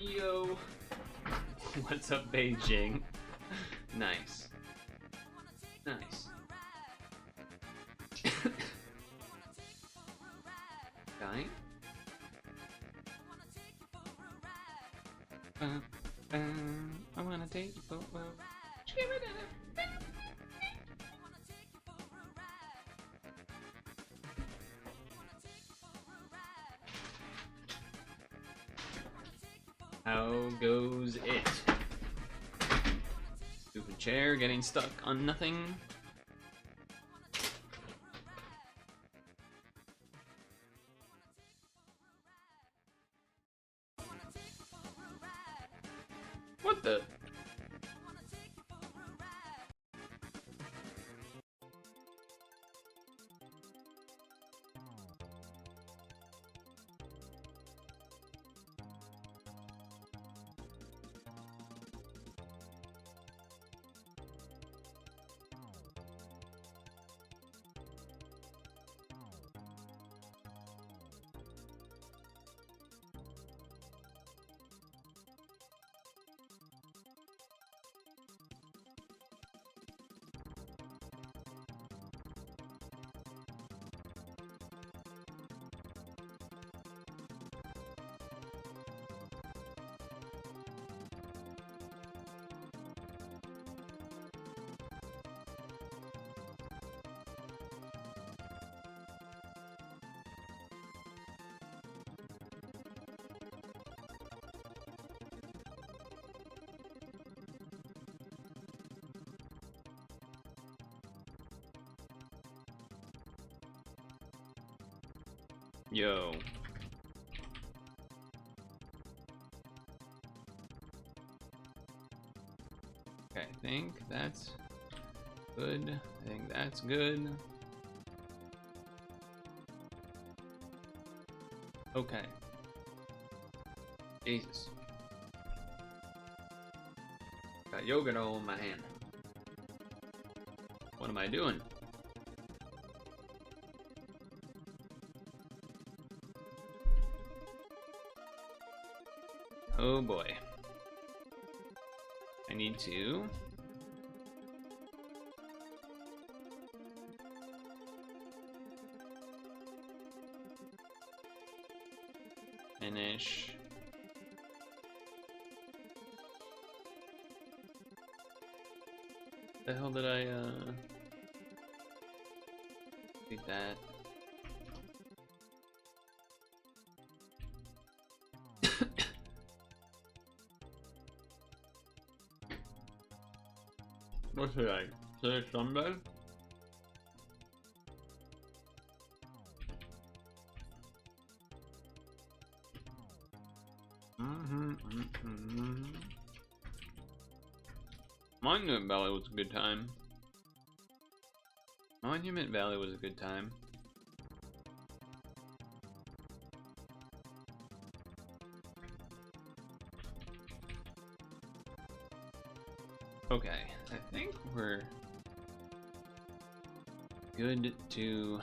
Yo. What's up, Beijing? Nice. Nice. Dying? I wanna take you for a ride. How goes it? Stupid chair getting stuck on nothing. What the? Yo. Okay, I think that's good. I think that's good. Okay. Jesus. Got yogurt all in my hand. What am I doing? Oh boy. I need to finish the hell did I do that? What should I say? Sunbed? Monument Valley was a good time. Monument Valley was a good time. Okay, I think we're good to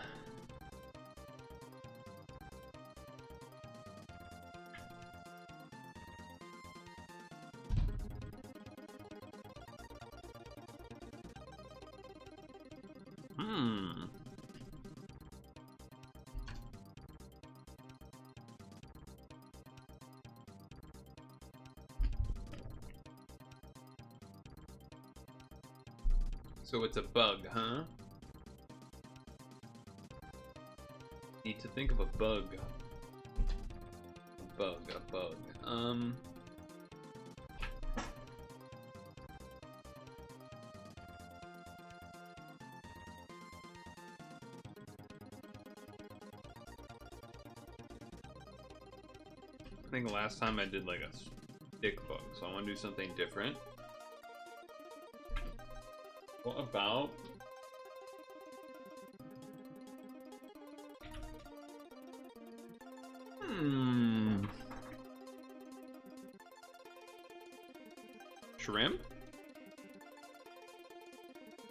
So it's a bug, huh? Need to think of a bug. A bug. I think last time I did like a stick bug, so I want to do something different. What about shrimp?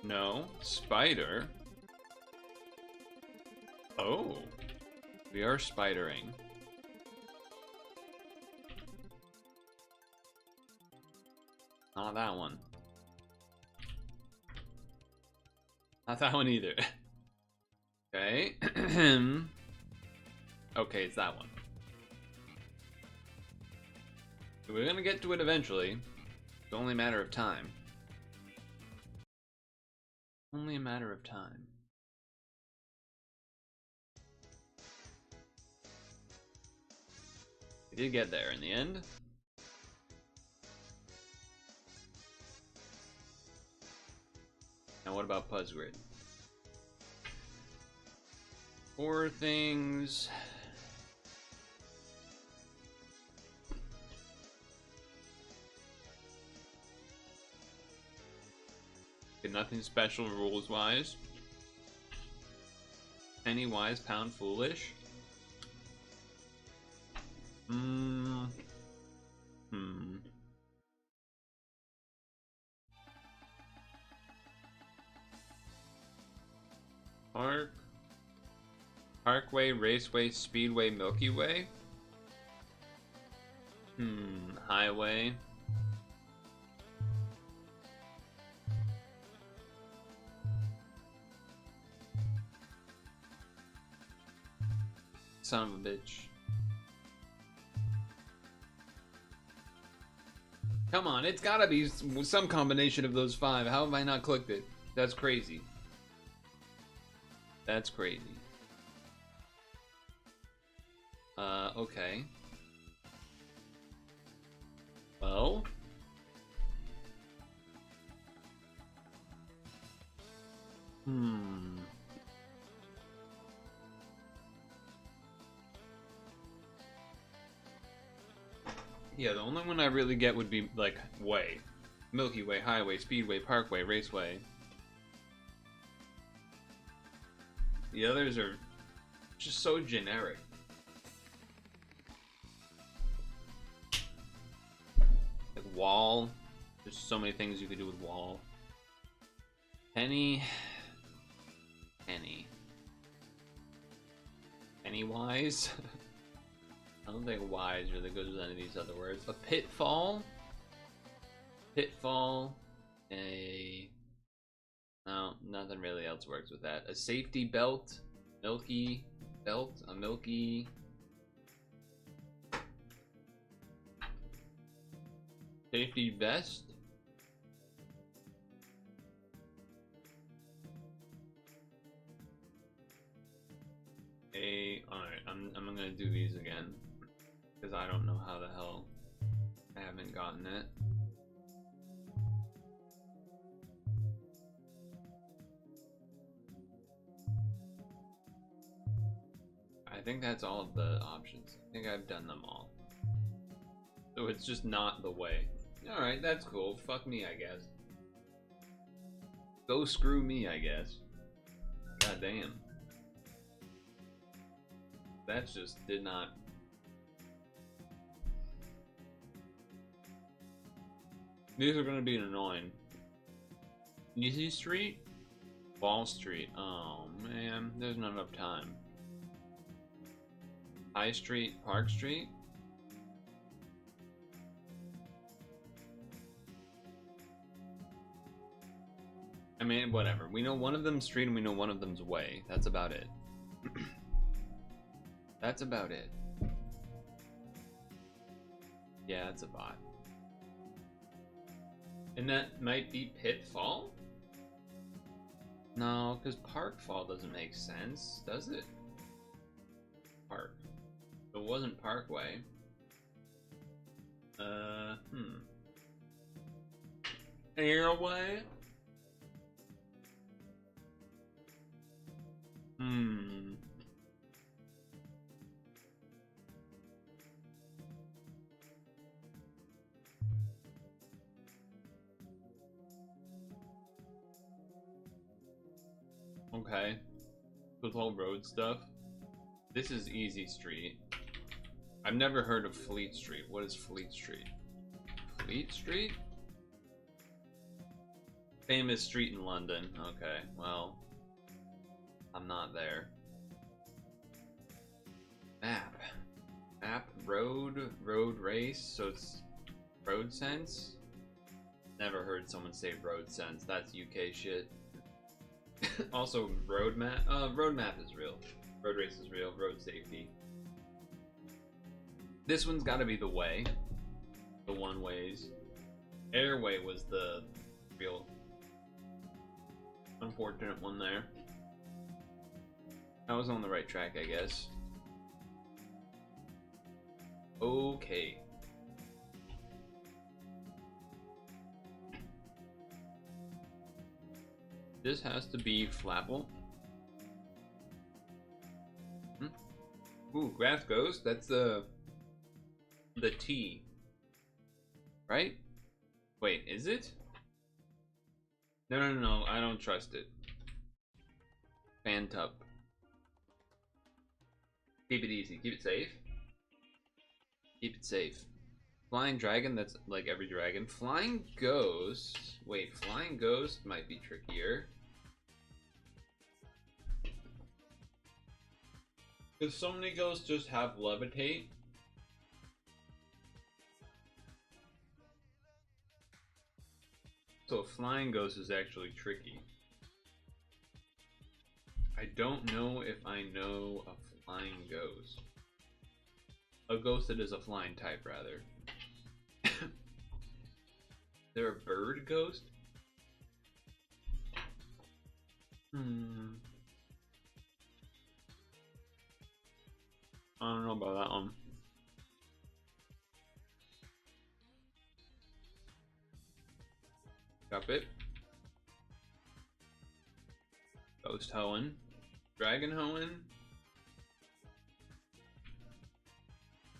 No. Spider? Oh. We are spidering. Not that one. Not that one either. Okay. Okay, it's that one. We're gonna get to it eventually. It's only a matter of time. Only a matter of time. We did get there in the end. Now what about Puzzgrid? 4 things. Okay, nothing special rules-wise. Penny wise, pound foolish. Parkway, Raceway, Speedway, Milky Way. Highway. Son of a bitch. Come on, it's gotta be some combination of those 5. How have I not clicked it? That's crazy. That's crazy. Okay. Well. Yeah, the only one I really get would be, like, way. Milky Way, Highway, Speedway, Parkway, Raceway. The others are just so generic. Like wall. There's so many things you could do with wall. Penny. Pennywise. I don't think wise really goes with any of these other words. A pitfall. Pitfall. No, nothing really else works with that. A safety belt. Milky belt. A milky. Safety vest. Alright, I'm gonna do these again. Because I don't know how the hell I haven't gotten it. I think that's all of the options. I think I've done them all. So it's just not the way. Alright, that's cool. Fuck me, I guess. Go screw me, I guess. God damn. That just did not... These are gonna be annoying. Easy Street? Wall Street. Oh man, there's not enough time. High Street, Park Street? I mean, whatever. We know one of them's street and we know one of them's way. That's about it. That's about it. Yeah, it's a bot. And that might be Pitfall? No, because Parkfall doesn't make sense, does it? Park. It wasn't Parkway. Airway? Okay. With all road stuff. This is Easy Street. I've never heard of Fleet Street. What is Fleet Street? Fleet Street? Famous street in London. Okay, well, I'm not there. Map. Map, road race, so it's road sense. Never heard someone say road sense. That's UK shit. Also, road map. Road map is real. Road race is real. Road safety. This one's got to be the way. The one ways. Airway was the real unfortunate one there. I was on the right track, I guess. Okay. This has to be Flapple. Ooh, Grass Ghost. That's the T. Right? Wait, is it? No. I don't trust it. Fantup. Keep it easy. Keep it safe. Keep it safe. Flying Dragon, that's like every dragon. Flying Ghost. Wait, Flying Ghost might be trickier. Because so many ghosts just have Levitate. So a Flying Ghost is actually tricky. I don't know if I know a Flying Ghost. A ghost that is a flying type, rather. Is there a bird ghost? I don't know about that one. Drop it. Ghost Hoenn. Dragon Hoenn.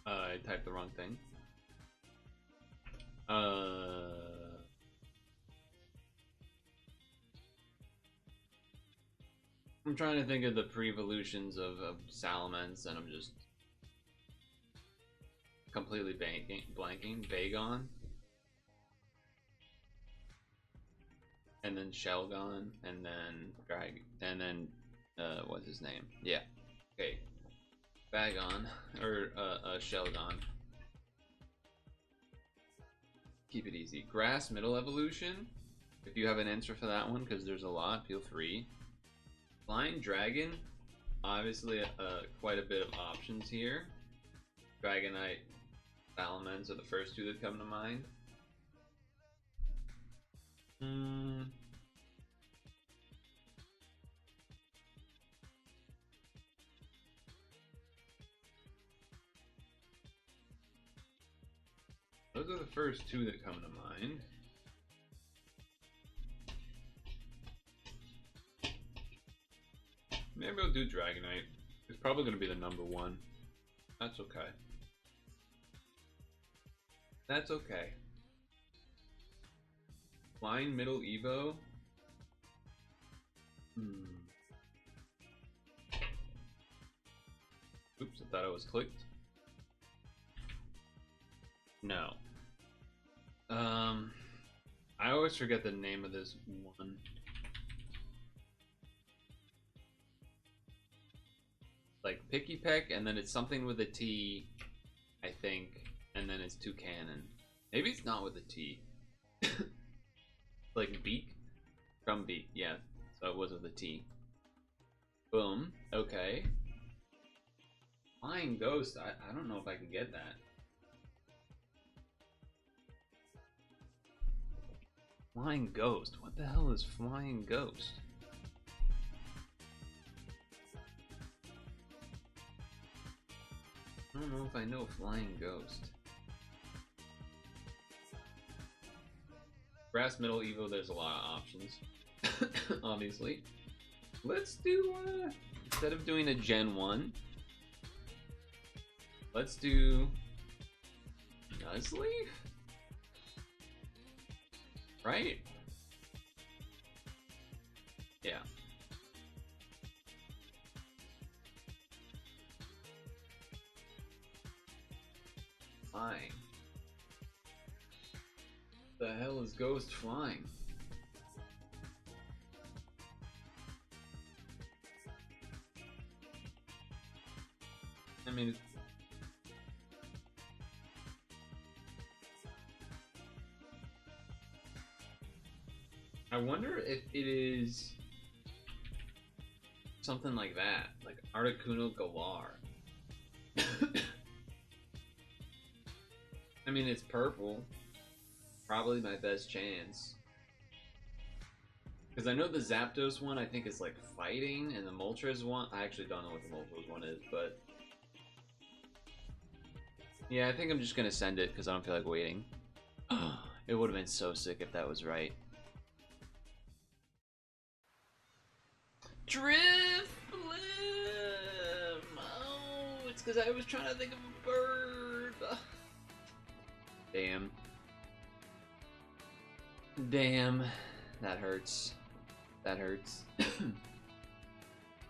I typed the wrong thing. I'm trying to think of the pre-evolutions of Salamence, and I'm just completely blanking. Vagon. And then Shelgon, and then Dragon, and then, what's his name? Yeah. Okay. Vagon, or, Shelgon. Keep it easy. Grass Middle Evolution. If you have an answer for that one, because there's a lot, feel free. Flying Dragon. Obviously, quite a bit of options here. Dragonite, Salamence are the first two that come to mind. Those are the first two that come to mind. Maybe I'll do Dragonite. It's probably going to be the number one. That's okay. That's okay. Flying Middle Evo. Oops, I thought I was clicked. No. I always forget the name of this one. Like Picky Peck, and then it's something with a T, I think, and then it's Toucannon. Maybe it's not with a T. Like Beak? From Beak, yeah. So it was with a T. Boom. Okay. Flying Ghost, I don't know if I can get that. Flying Ghost? What the hell is Flying Ghost? I don't know if I know Flying Ghost. Grass Middle Evo, there's a lot of options. Obviously. Let's do, instead of doing a Gen 1, let's do Nuzleaf? Right? Yeah. Flying. The hell is Ghost flying? I mean, I wonder if it is something like that, like Articuno Galar. I mean, it's purple. Probably my best chance. Because I know the Zapdos one I think is like fighting, and the Moltres one, I actually don't know what the Moltres one is, but yeah, I think I'm just gonna send it because I don't feel like waiting. It would have been so sick if that was right. Drifblim! Oh, it's because I was trying to think of a bird. Damn. Damn. That hurts. That hurts.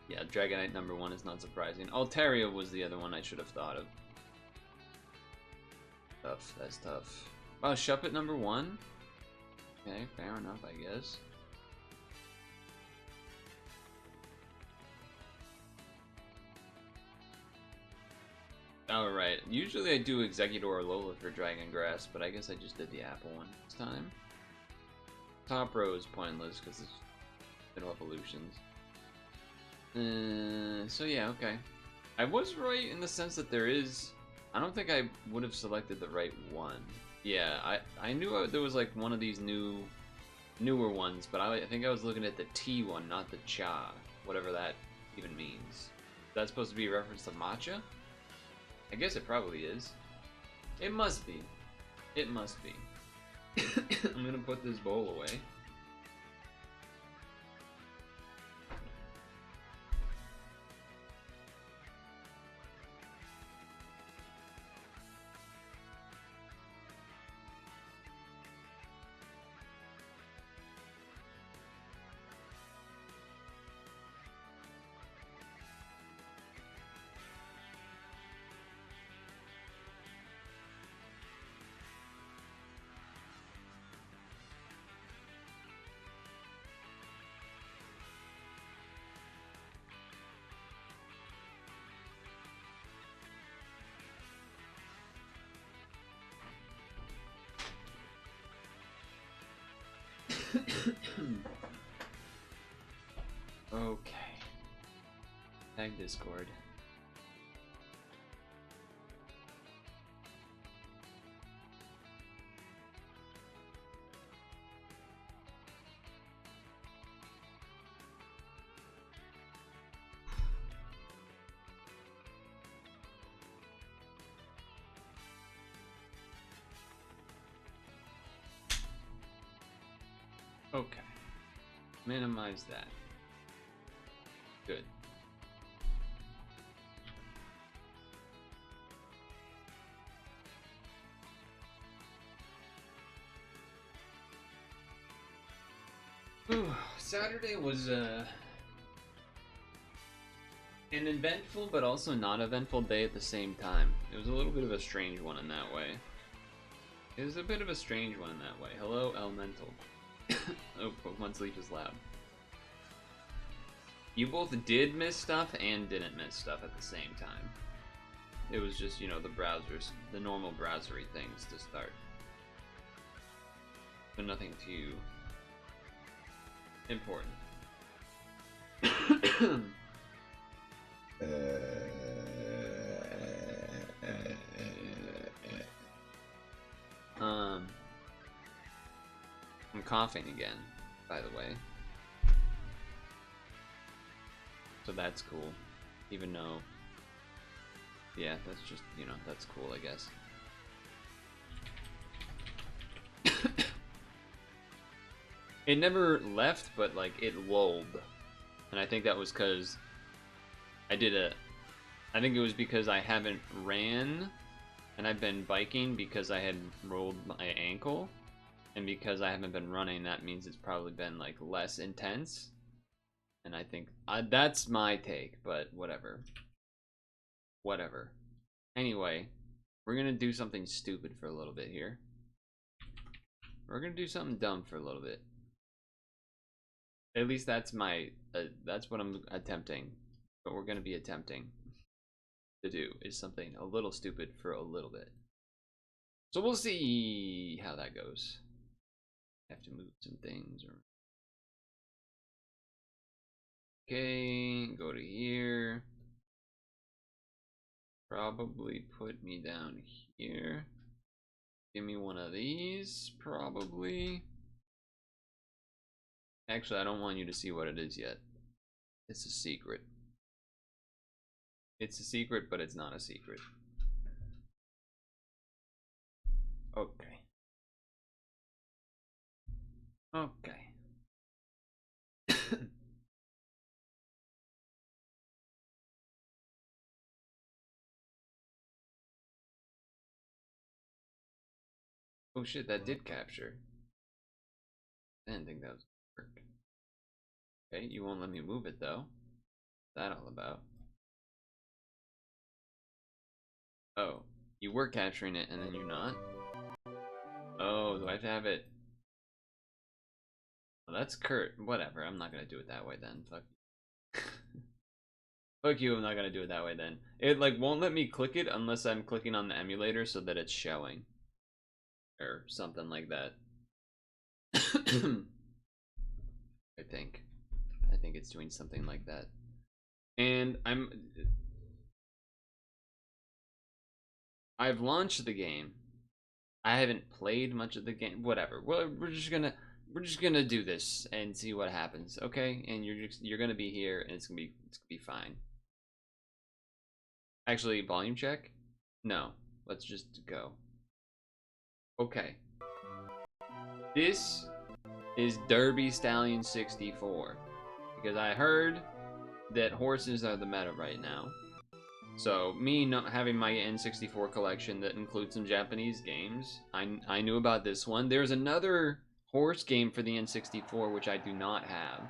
Yeah, Dragonite #1 is not surprising. Altaria was the other one I should have thought of. Tough. That's tough. Wow, Shuppet #1? Okay, fair enough, I guess. Alright, usually I do Executor or Lola for Dragon Grass, but I guess I just did the Apple one this time. Top row is pointless because it's middle evolutions. So yeah, okay. I was right in the sense that there is... I don't think I would have selected the right one. Yeah, I knew there was like one of these newer ones, but I think I was looking at the T one, not the Cha, whatever that even means. Is that supposed to be a reference to matcha? I guess it probably is. It must be. It must be. I'm gonna put this bowl away. Okay. Tag Discord. Okay. Minimize that. Good. Ooh, Saturday was an eventful but also not eventful day at the same time. It was a little bit of a strange one in that way. It was a bit of a strange one in that way. Hello, Elemental. Oh, Pokemon Sleep is loud. You both did miss stuff and didn't miss stuff at the same time. It was just, you know, the browsers, the normal browsery things to start. But nothing too important. I'm coughing again, by the way. So that's cool. Even though, yeah, that's just, you know, that's cool, I guess. It never left, but like it lulled. And I think that was because I think it was because I haven't ran and I've been biking because I had rolled my ankle. And because I haven't been running, that means it's probably been like less intense. And I think that's my take, but whatever. Whatever. Anyway, we're gonna do something stupid for a little bit here. We're gonna do something dumb for a little bit. At least that's that's what I'm attempting. What we're gonna be attempting to do is something a little stupid for a little bit. So we'll see how that goes. I have to move some things around. Okay, go to here. Probably put me down here. Give me one of these, probably. Actually, I don't want you to see what it is yet. It's a secret. It's a secret, but it's not a secret. Okay. Okay. Oh shit, that did capture. I didn't think that was gonna work. Okay, you won't let me move it though. What's that all about? Oh, you were capturing it and then you're not? Oh, do I have to have it? Well, that's Kurt. Whatever, I'm not gonna do it that way then. Fuck. Fuck you, I'm not gonna do it that way then. It like won't let me click it unless I'm clicking on the emulator so that it's showing. Or something like that. I think. I think it's doing something like that. And I've launched the game. I haven't played much of the game. Whatever. Well, we're just gonna do this and see what happens, okay? And you're gonna be here, and it's gonna be fine. Actually, volume check? No. Let's just go. Okay. This is Derby Stallion 64 because I heard that horses are the meta right now. So me not having my N64 collection that includes some Japanese games, I knew about this one. There's another horse game for the N64 which I do not have.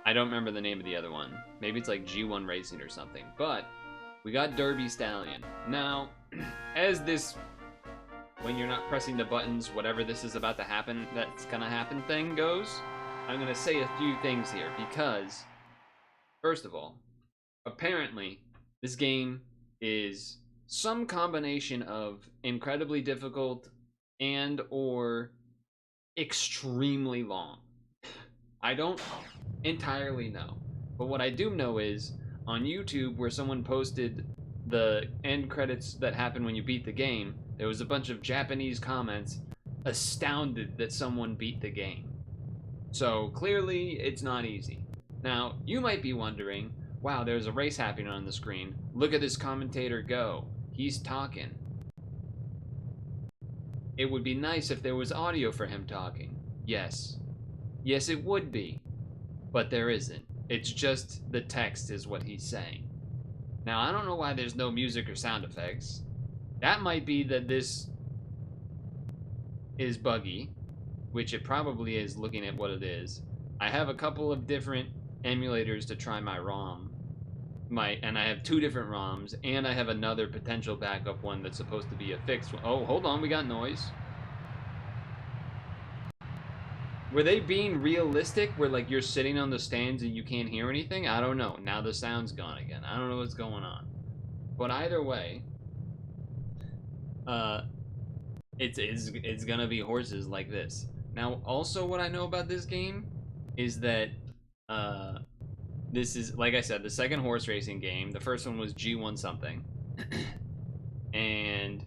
I don't remember the name of the other one. Maybe it's like G1 Racing or something. But we got Derby Stallion. Now, as this, when you're not pressing the buttons, whatever this is about to happen, that's gonna happen thing goes, I'm gonna say a few things here because, first of all, apparently this game is some combination of incredibly difficult and or extremely long. I don't entirely know, but what I do know is on YouTube where someone posted the end credits that happen when you beat the game, there was a bunch of Japanese comments astounded that someone beat the game. So clearly it's not easy. Now you might be wondering, wow, there's a race happening on the screen, look at this commentator go, he's talking. It would be nice if there was audio for him talking. Yes it would be, but there isn't. It's just the text is what he's saying. Now, I don't know why there's no music or sound effects. That might be that this is buggy, which it probably is looking at what it is. I have a couple of different emulators to try my ROM. And I have 2 different ROMs, and I have another potential backup one that's supposed to be a fixed one. Oh, hold on, we got noise. Were they being realistic where like you're sitting on the stands and you can't hear anything? I don't know. Now the sound's gone again. I don't know what's going on. But either way, it's gonna be horses like this. Now also what I know about this game is that this is, like I said, the second horse racing game. The first one was G1 something. And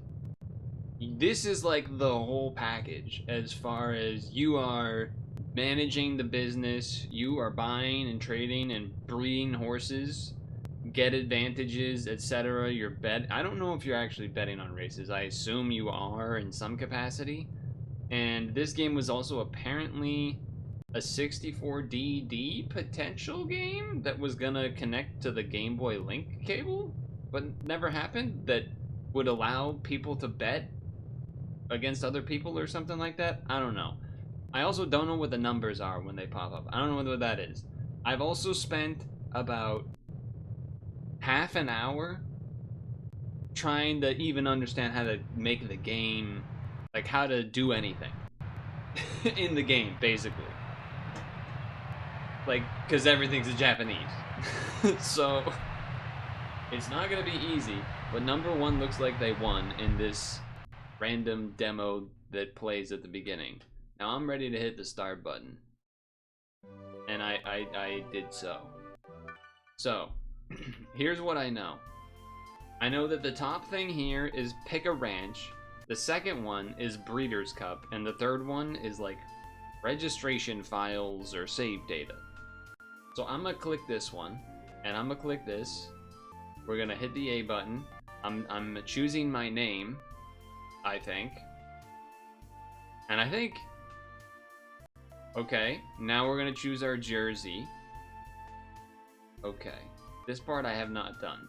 this is like the whole package as far as you are managing the business, you are buying and trading and breeding horses, get advantages, etc. You're I don't know if you're actually betting on races. I assume you are in some capacity. And this game was also apparently a 64DD potential game that was gonna connect to the Game Boy Link cable, but never happened, that would allow people to bet against other people or something like that. I don't know. I also don't know what the numbers are when they pop up. I don't know what that is. I've also spent about half an hour trying to even understand how to make the game, like how to do anything in the game, basically. Like, because everything's in Japanese. So, it's not going to be easy, but number 1 looks like they won in this random demo that plays at the beginning. Now I'm ready to hit the start button. and I did so. So, here's what I know. I know that the top thing here is pick a ranch, the second one is Breeder's Cup, and the third one is like registration files or save data. So I'm gonna click this one, and I'm gonna click this. We're gonna hit the A button. I'm choosing my name, I think. And I think... Okay, now we're gonna choose our jersey. Okay, this part I have not done.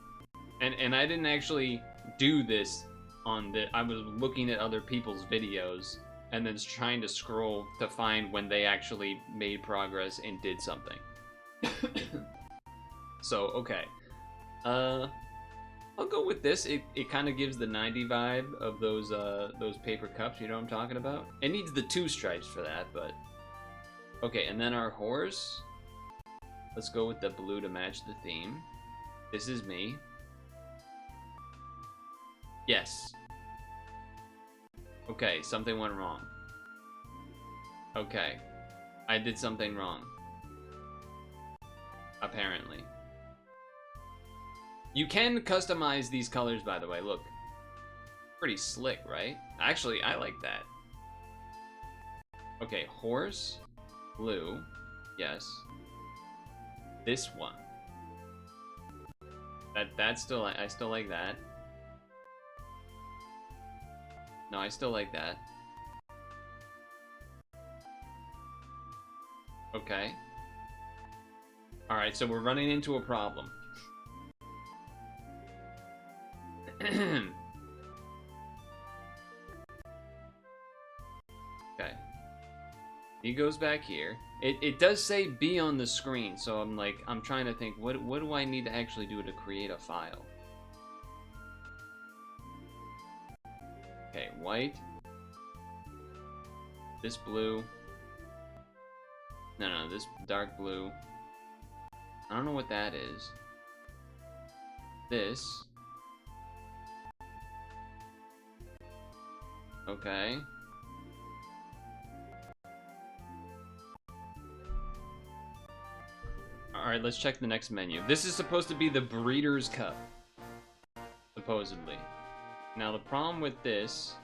And I didn't actually do this on the... I was looking at other people's videos and then trying to scroll to find when they actually made progress and did something. So, okay. I'll go with this. It kind of gives the 90 vibe of those paper cups, you know what I'm talking about? It needs the 2 stripes for that, but... Okay, and then our horse. Let's go with the blue to match the theme. This is me. Yes. Okay, something went wrong. Okay. I did something wrong. Apparently. You can customize these colors, by the way. Look. Pretty slick, right? Actually, I like that. Okay, horse. Blue. Yes. This one. That's still... I still like that. No, I still like that. Okay. Alright, so we're running into a problem. Okay. He goes back here. It does say B on the screen, so I'm trying to think, what do I need to actually do to create a file? Okay, white. This blue. No, this dark blue. I don't know what that is. This. Okay. Alright, let's check the next menu. This is supposed to be the Breeder's Cup. Supposedly. Now, the problem with this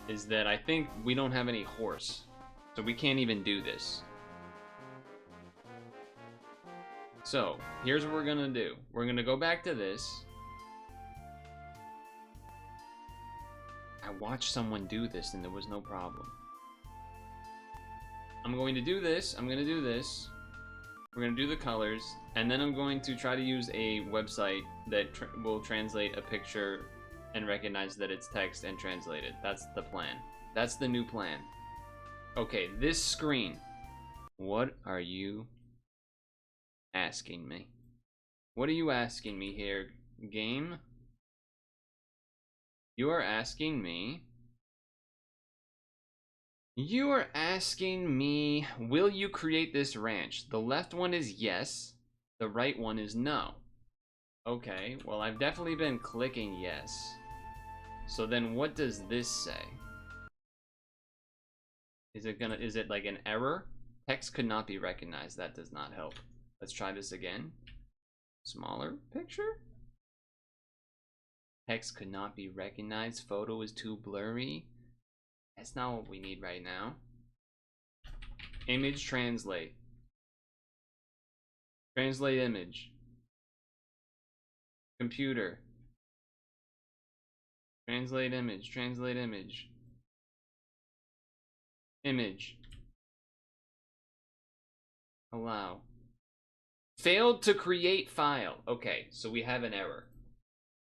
is that I think we don't have any horse. So we can't even do this. So, here's what we're gonna do. We're gonna go back to this. I watched someone do this and there was no problem. I'm going to do this. I'm gonna do this. We're gonna do the colors, and then I'm going to try to use a website that will translate a picture and recognize that it's text and translate it. That's the plan. That's the new plan. Okay, this screen. What are you asking me? What are you asking me here, game? You are asking me... You are asking me, will you create this ranch? The left one is yes. The right one is no. Okay, well, I've definitely been clicking yes. So then what does this say? Is it like an error? Text could not be recognized. That does not help. Let's try this again. Smaller picture? Text could not be recognized. Photo is too blurry. That's not what we need right now. Image translate. Translate image. Computer. Translate image. Translate image. Image. Allow. Failed to create file. Okay, so we have an error.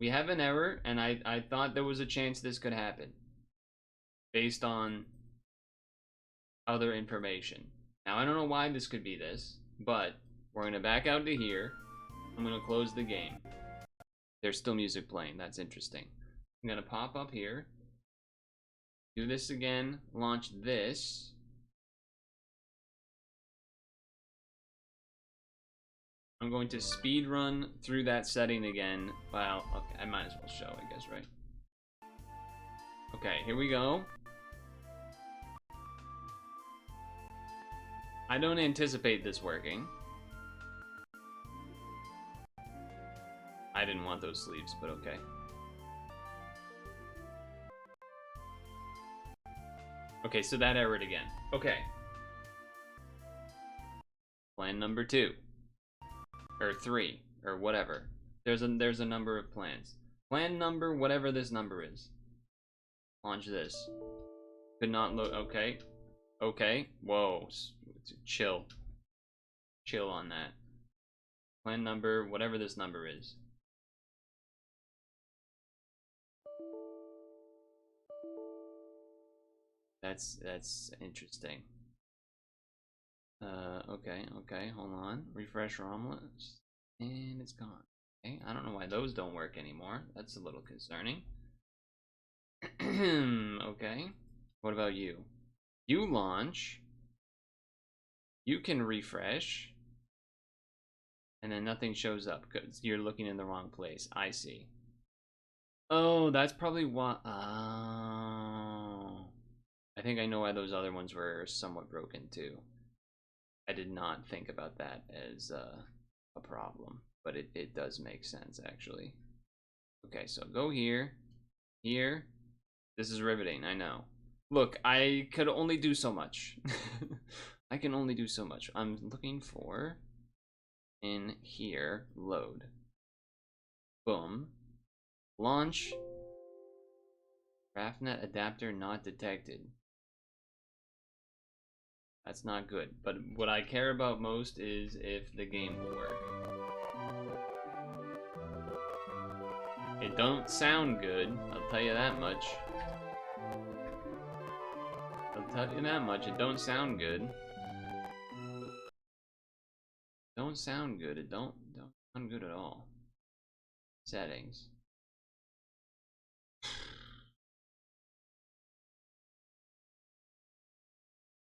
We have an error, and I thought there was a chance this could happen. Based on other information. Now, I don't know why this could be this, but we're going to back out to here. I'm going to close the game. There's still music playing. That's interesting. I'm going to pop up here. Do this again. Launch this. I'm going to speed run through that setting again. Well, okay, I might as well show, I guess, right? Okay, here we go. I don't anticipate this working. I didn't want those sleeves, but okay. Okay, so that errored again. Okay. Plan number 2. Or 3. Or whatever. There's a number of plans. Plan number, whatever this number is. Launch this. Could not load. Okay. Okay. Whoa. Chill. Chill on that. Plan number, whatever this number is. That's interesting. Okay, hold on. Refresh ROMlets. And it's gone. Okay, I don't know why those don't work anymore. That's a little concerning. Okay. What about you? You launch. You can refresh. And then nothing shows up because you're looking in the wrong place. I see. Oh, that's probably why. Oh. I think I know why those other ones were somewhat broken too. I did not think about that as a problem, but it does make sense actually. Okay, so go here, here. This is riveting, I know. Look, I could only do so much. I can only do so much. I'm looking for in here, load. Boom. Launch. RAFnet adapter not detected. That's not good. But what I care about most is if the game will work. It don't sound good, I'll tell you that much. I'll tell you that much, it don't sound good. Don't sound good, it don't sound good at all. Settings.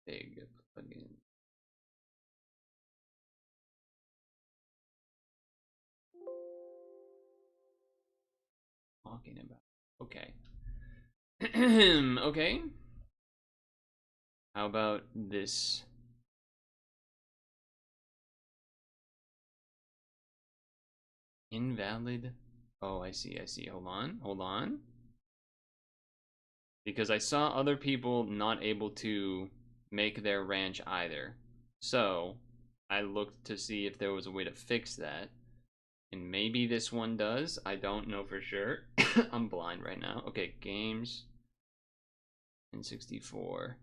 Big plugin. Talking about. Okay. Okay. How about this? Invalid. Oh, I see. Hold on. Because I saw other people not able to make their ranch either. So I looked to see if there was a way to fix that. And maybe this one does. I don't know for sure. I'm blind right now. Okay, games. N64.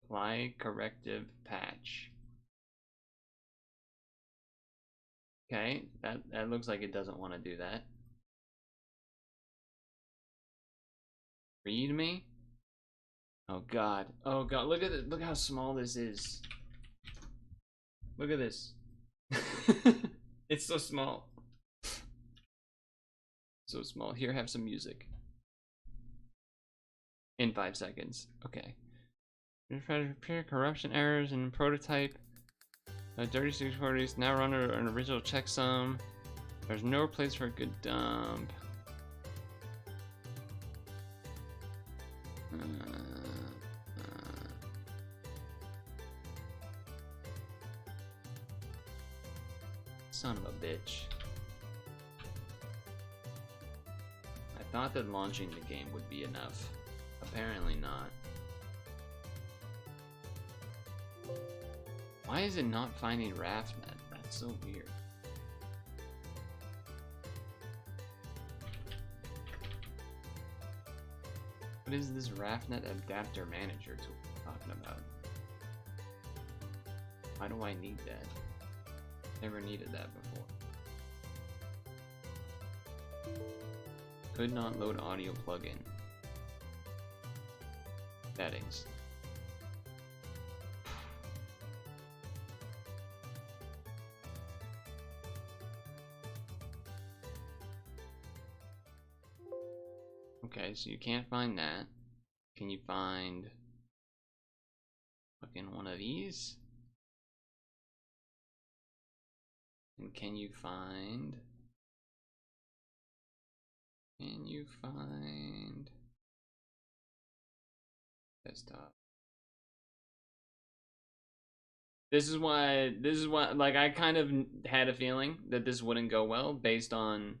Apply corrective patch. Okay, that looks like it doesn't want to do that. Read me? Oh god. Oh god, look at it. Look how small this is. Look at this. It's so small. So small. Here, have some music. In 5 seconds. Okay. Repair corruption errors in prototype. Dirty 640s now run an original checksum. There's no place for a good dump. Son of a bitch. I thought that launching the game would be enough. Apparently not. Why is it not finding RAFnet? That's so weird. What is this RAFnet adapter manager tool talking about? Why do I need that? Never needed that before. Could not load audio plugin. Settings. Okay, so you can't find that. Can you find fucking one of these? And can you find Can you find desktop? This is why, like, I kind of had a feeling that this wouldn't go well based on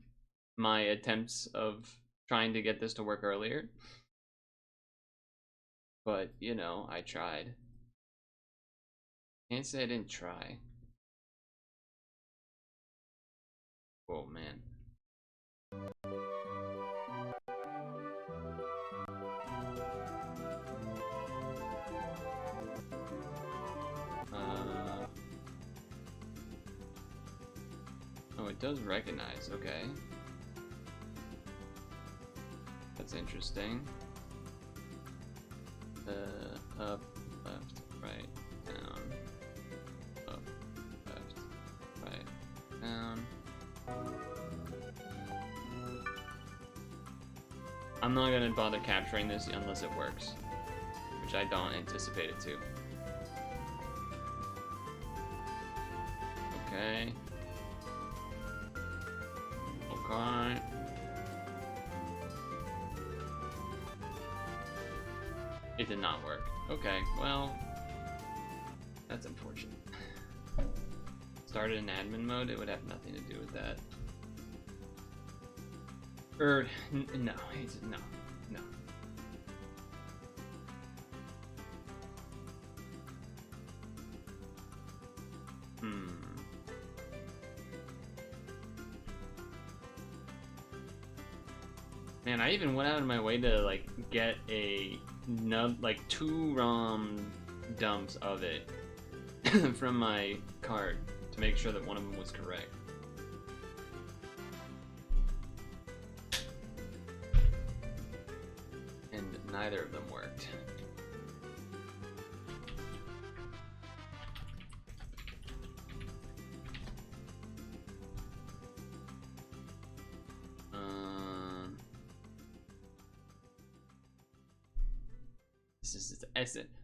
my attempts of trying to get this to work earlier. But, you know, I tried. Can't say I didn't try. Oh, man. Oh, it does recognize, okay. That's interesting. Up, left, right, down. Up, left, right, down. I'm not gonna bother capturing this unless it works, which I don't anticipate it to. Okay. Okay. It did not work. Okay, well, that's unfortunate. Started in admin mode, it would have nothing to do with that. No, no. Man, I even went out of my way to like get like 2 ROM dumps of it from my card to make sure that one of them was correct. And neither of them worked.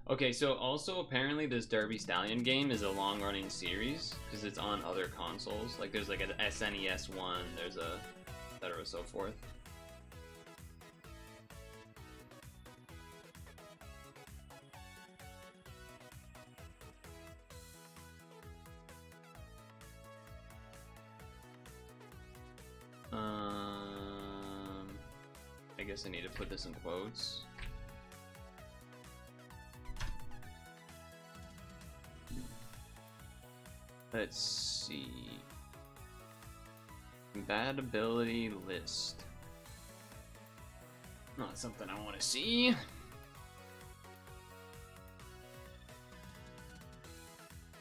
Okay, so also apparently this Derby Stallion game is a long-running series because it's on other consoles. Like there's like an SNES one, there's a etc. so forth. I guess I need to put this in quotes. Let's see. Compatibility list. Not something I want to see.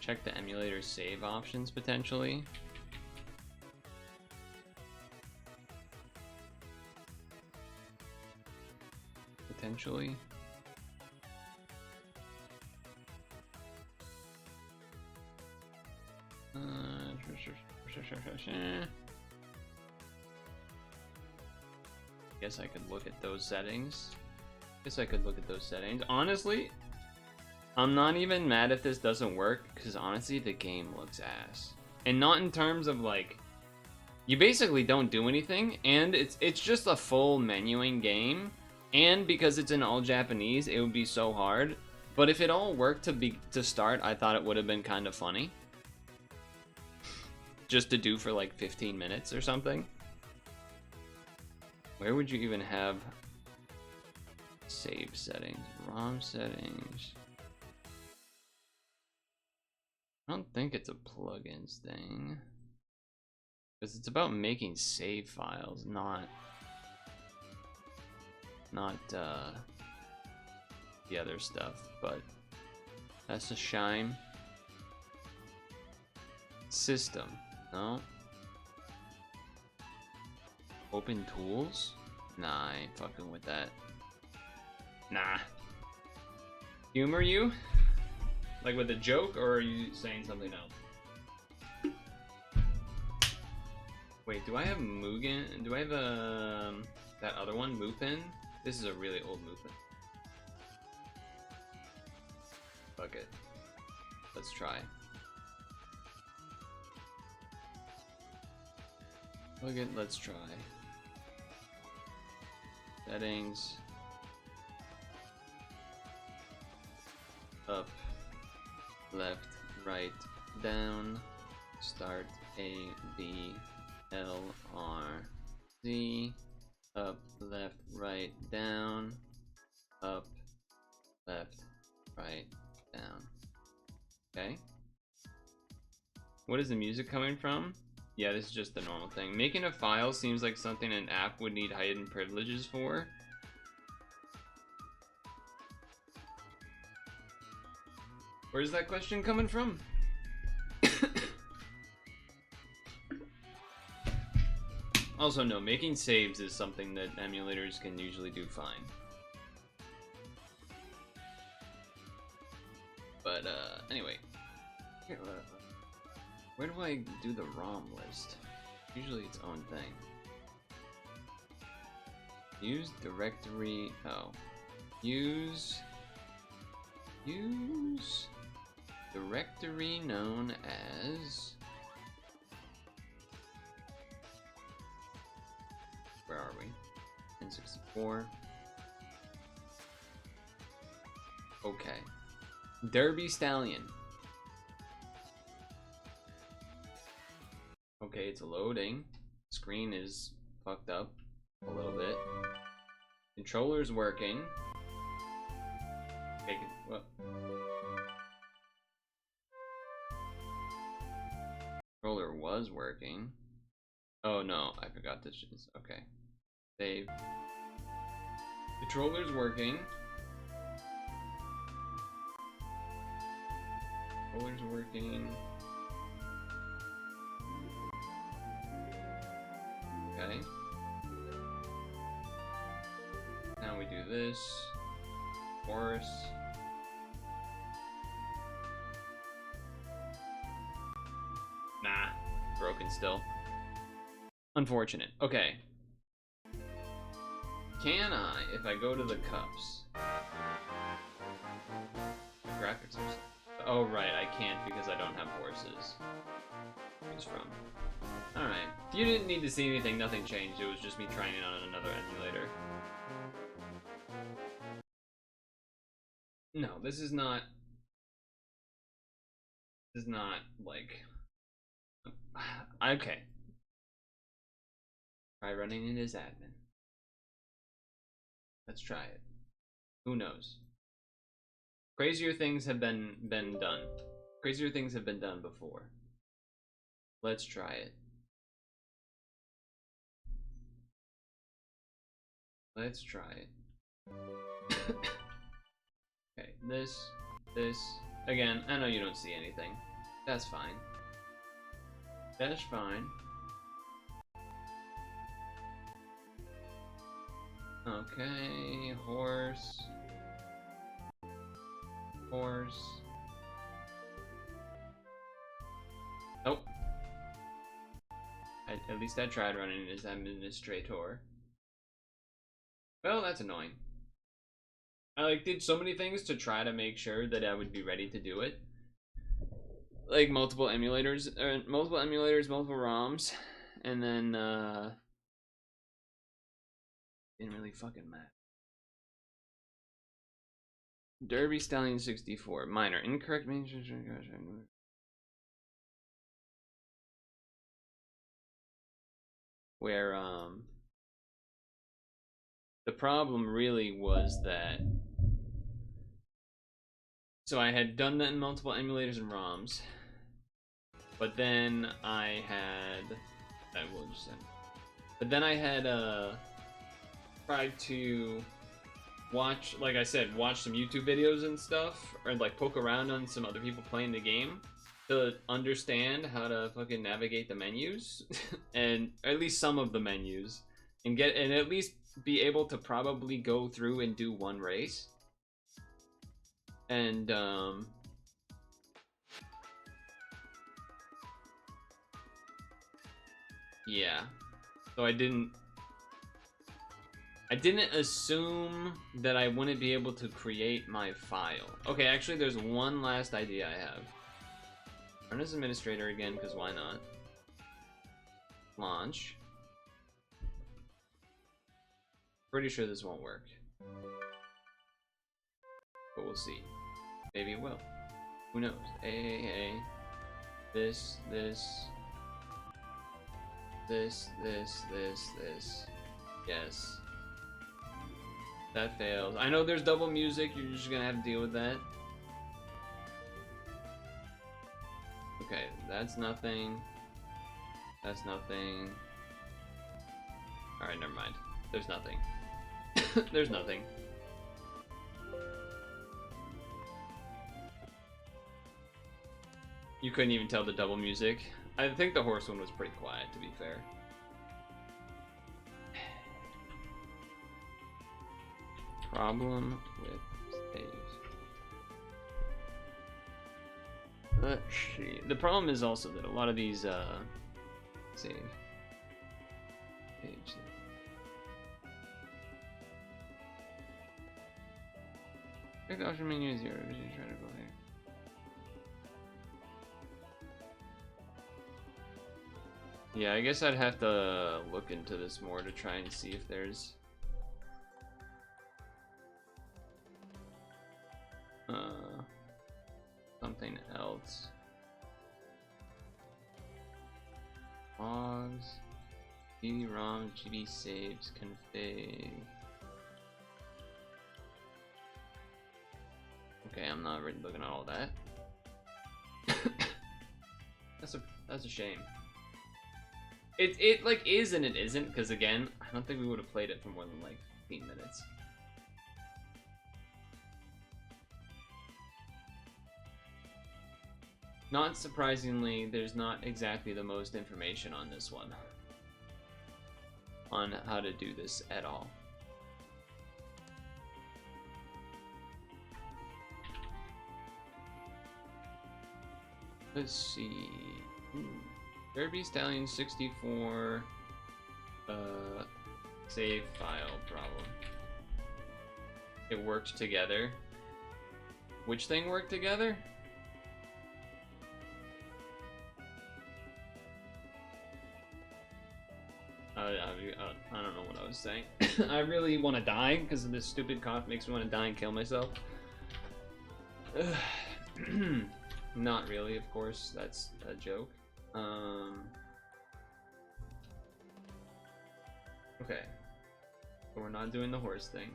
Check the emulator save options potentially. Potentially. Guess I could look at those settings. Honestly, I'm not even mad if this doesn't work, because honestly, the game looks ass. And not in terms of like, you basically don't do anything, and it's just a full menuing game. And because it's in all Japanese, it would be so hard. But if it all worked to start, I thought it would have been kind of funny. Just to do for like 15 minutes or something. Where would you even have save settings? ROM settings. I don't think it's a plugins thing. Because it's about making save files, not the other stuff, but that's a shame. System, no. Open tools? Nah, I ain't fucking with that. Nah. Humor you? Like with a joke, or are you saying something else? Wait, do I have Mugen? Do I have that other one, Mupin? This is a really old Mupin. Fuck it. Let's try. Fuck it, let's try. Settings. Up, left, right, down. Start A, B, L, R, Z. Up, left, right, down. Up, left, right, down. Okay. What is the music coming from? Yeah, this is just the normal thing. Making a file seems like something an app would need hidden privileges for. Where's that question coming from? Also, no, making saves is something that emulators can usually do fine. But, anyway. Here, where do I do the ROM list? Usually its own thing. Use directory, oh. Use directory known as, where are we? N64. Okay. Derby Stallion. Okay, it's loading. Screen is fucked up a little bit. Controller's working. Okay, what? Controller was working. Oh no, I forgot this. Okay. Save. Controller's working. Controller's working. Okay. Now we do this. Horse. Nah, broken still. Unfortunate. Okay. Can I, if I go to the cups? Graphics are... Oh, right, I can't because I don't have horses. Who's from? Alright. You didn't need to see anything, nothing changed. It was just me trying it on another emulator. No, this is not... This is not, like... Okay. Try running it as admin. Let's try it. Who knows? Crazier things have been done. Crazier things have been done before. Let's try it. Let's try it. Okay, this. Again, I know you don't see anything. That's fine. That's fine. Okay, horse. Horse. Nope. At least I tried running it as administrator. Well, that's annoying. I did so many things to try to make sure that I would be ready to do it. Like multiple emulators, multiple ROMs, and then didn't really fucking matter. Derby Stallion 64. Minor. Incorrect where the problem really was that, so I had done that in multiple emulators and ROMs, but then I had tried to watch, like I said, watch some YouTube videos and stuff, or like poke around on some other people playing the game to understand how to fucking navigate the menus and at least some of the menus, and at least be able to probably go through and do one race. And yeah, so I didn't assume that I wouldn't be able to create my file. Okay, actually there's one last idea I have. Run as administrator again, because why not? Launch. Pretty sure this won't work. But we'll see. Maybe it will. Who knows? A. This. Yes. That fails. I know there's double music, you're just gonna have to deal with that. Okay, that's nothing. That's nothing. Alright, never mind. There's nothing. There's nothing. You couldn't even tell the double music. I think the horse one was pretty quiet, to be fair. Problem with saves. Let's see. The problem is also that a lot of these save page. Pick the option menu is 0. Try to go there. Yeah, I guess I'd have to look into this more to try and see if there's something else. Logs, GB ROM, GB saves, config. Okay, I'm not really looking at all that. That's a shame. It like is and it isn't, because again, I don't think we would have played it for more than like 15 minutes. Not surprisingly, there's not exactly the most information on this one. On how to do this at all. Let's see. Derby Stallion 64 save file problem. It worked together. Which thing worked together? I don't know what I was saying. I really want to die because of this stupid cough makes me want to die and kill myself. Not really, of course. That's a joke. Okay. But we're not doing the horse thing.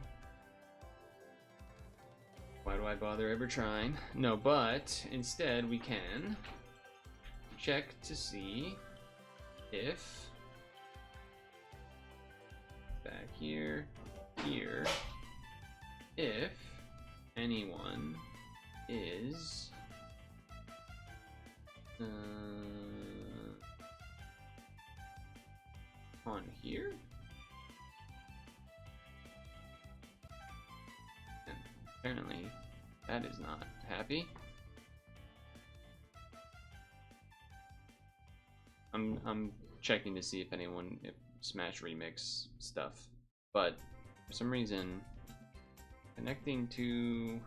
Why do I bother ever trying? No, but instead we can check to see if back here, if anyone is on here. And apparently that is not happy. I'm checking to see if anyone Smash Remix stuff, but for some reason connecting to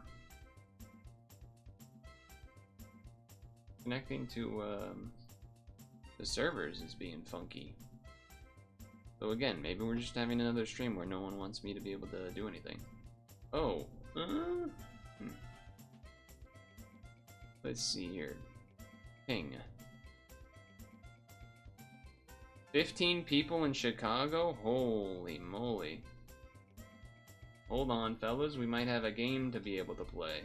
the servers is being funky. So again, maybe we're just having another stream where no one wants me to be able to do anything. Oh, let's see here. Ping. 15 people in Chicago? Holy moly. Hold on, fellas. We might have a game to be able to play.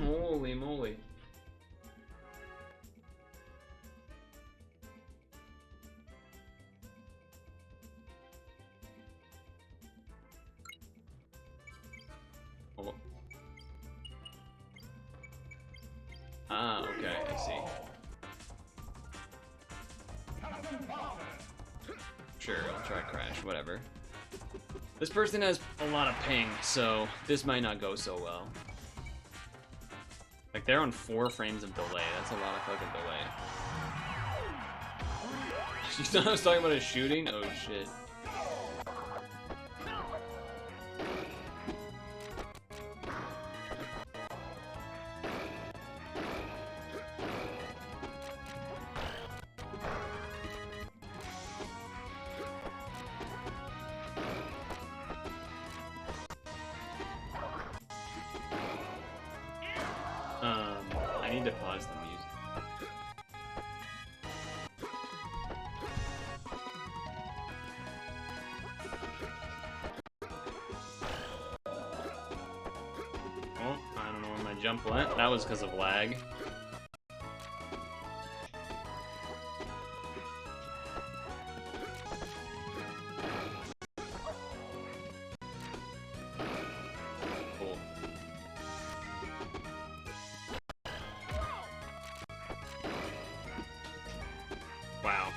Holy moly. Oh. Ah, okay, I see. Sure, I'll try crash, whatever. This person has a lot of ping, so this might not go so well. Like, they're on 4 frames of delay. That's a lot of fucking delay. You thought I was talking about a shooting? Oh, shit. I need to pause the music. Oh, I don't know where my jump went. That was because of lag. Cool. Wow.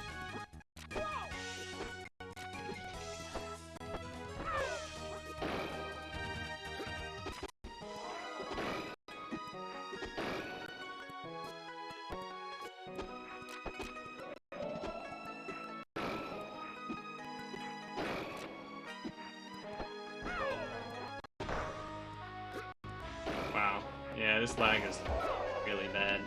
Wow. Yeah, this lag is really bad.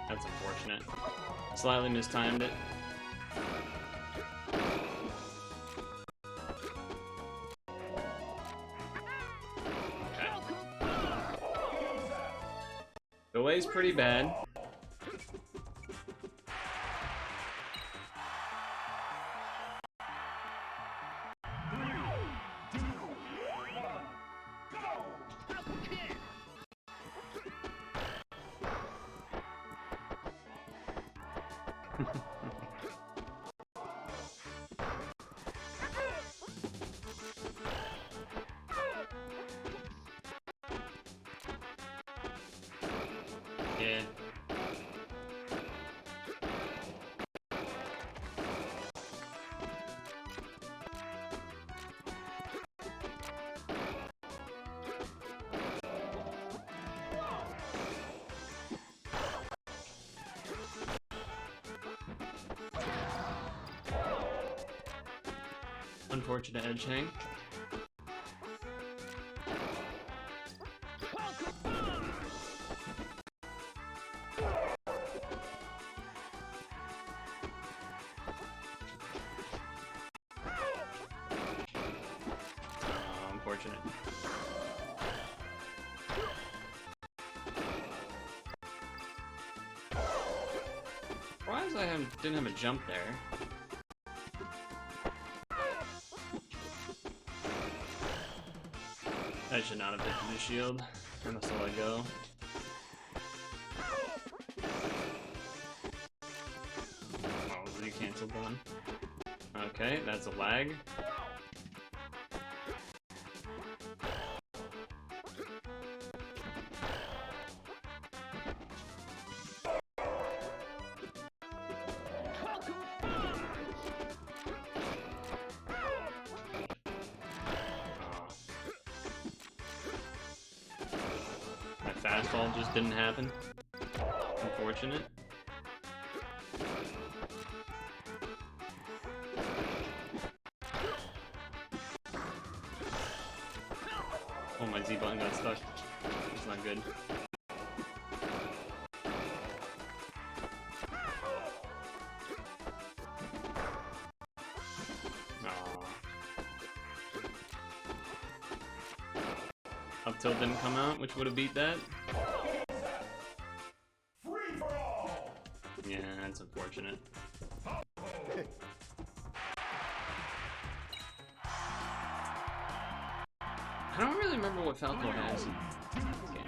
That's unfortunate. Slightly mistimed it. Okay. Delay's pretty bad. Yeah. Unfortunate edge hang. Unfortunate. Surprised I didn't have a jump there. I should not have hit the shield. I must have let go. Oh, re-canceled one. Okay, that's a lag. Fastball just didn't happen. Unfortunate. Oh, my Z button got stuck. It's not good. Up tilt didn't come out, which would have beat that. Yeah, that's unfortunate. I don't really remember what Falco has in this game.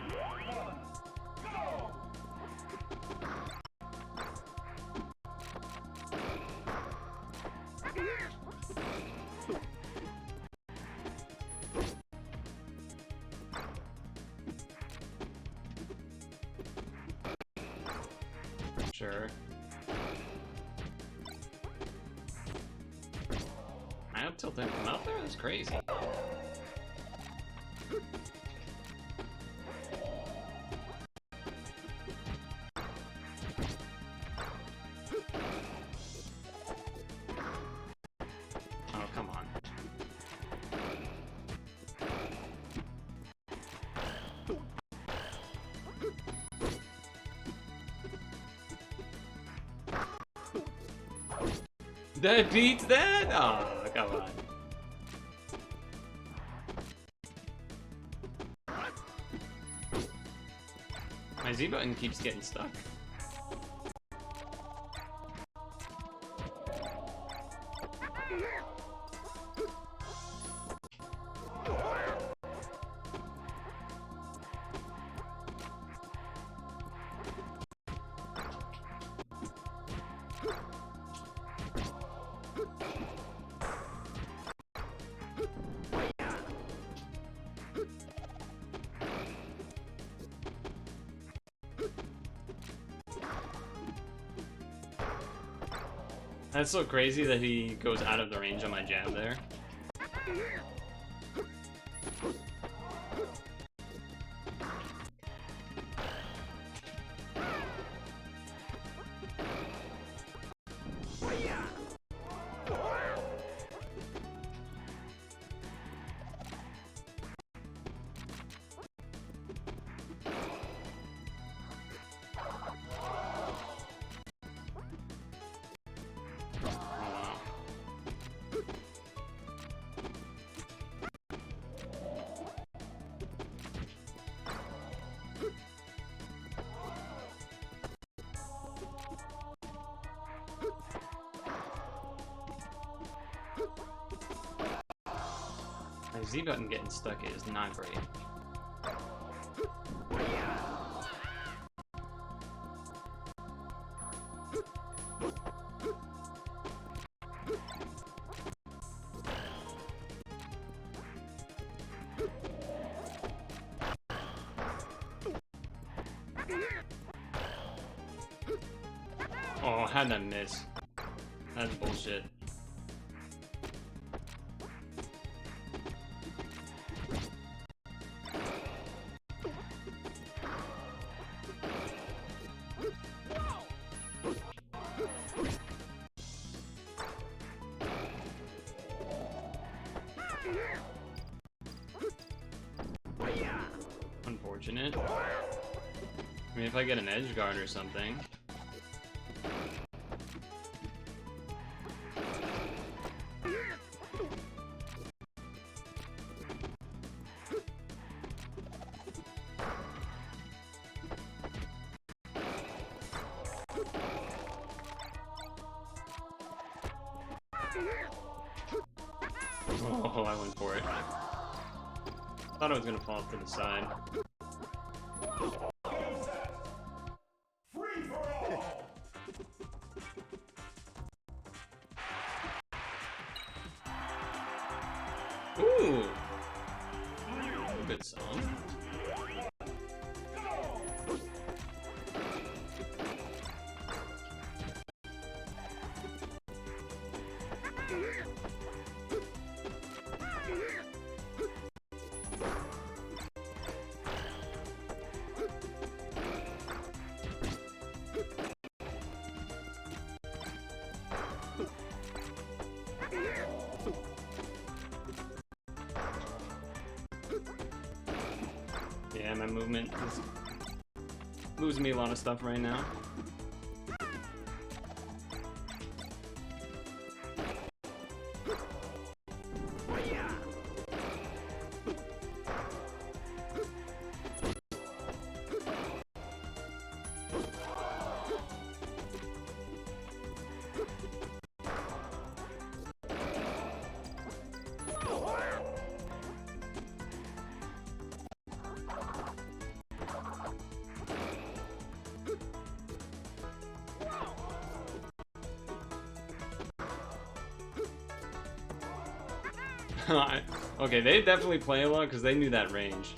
Sure. My up tilt didn't come out there? That's crazy. That beats that? Oh, come on. My Z button keeps getting stuck. That's so crazy that he goes out of the range on my jab there. My Z button getting stuck is not great. Oh, how'd that miss? That's bullshit. Unfortunate. I mean, if I get an edge guard or something. Oh, I went for it. Thought I was gonna fall to the side. Ooh! Good song. Yeah, my movement is losing me a lot of stuff right now. Okay, they definitely play a lot because they knew that range.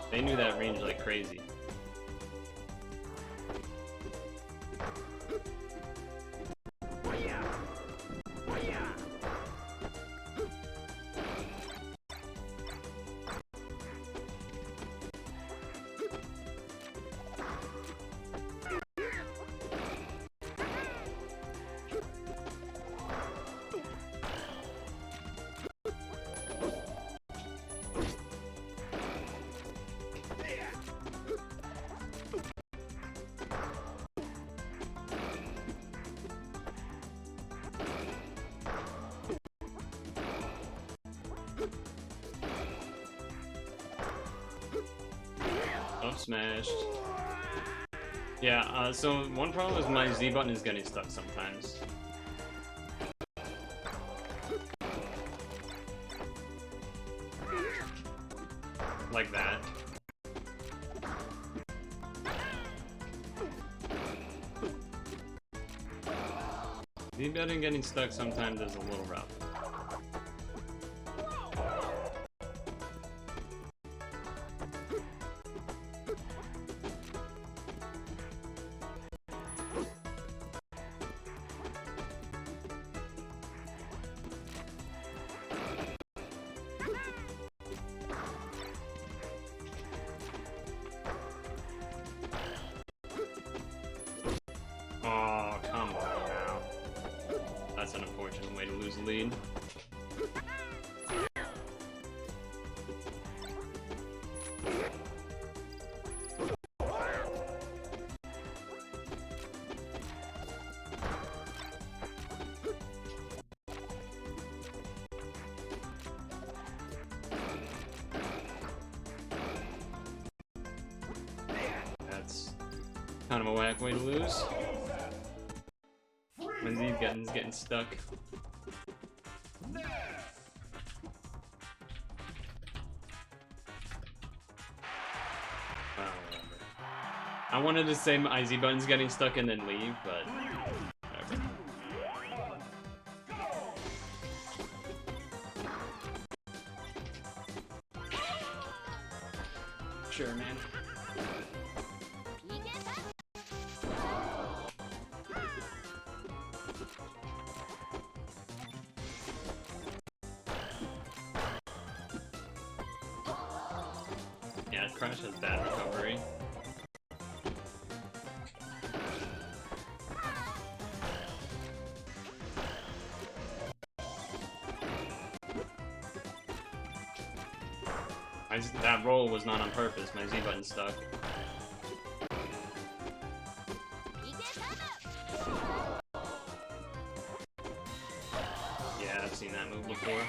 They knew that range like crazy. smashed. Yeah, so one problem is my Z button is getting stuck sometimes. Like that. Z button getting stuck sometimes is a little rough. Oh, come on now. That's an unfortunate way to lose the lead. That's kind of a whack way to lose. When Z's getting stuck. I wanted to say my Z button's getting stuck and then leave, but whatever. Sure, man. Yeah, Crash has bad recovery. That roll was not on purpose, my Z button stuck. Yeah, I've seen that move before.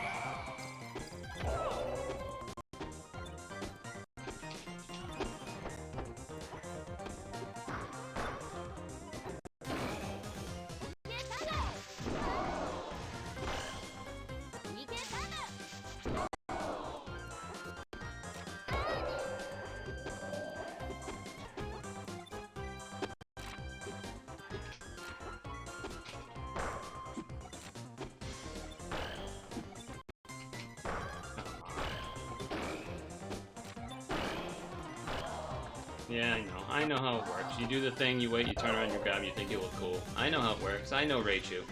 Yeah, I know. I know how it works. You do the thing, you wait, you turn around, you grab, you think you look cool. I know how it works. I know Raichu.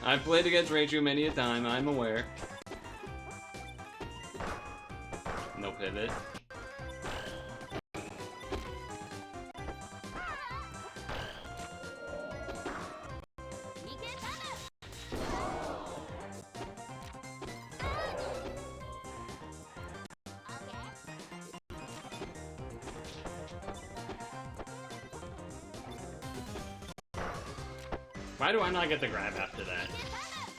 I've played against Raichu many a time, I'm aware. No pivot. Why do I not get the grab after that?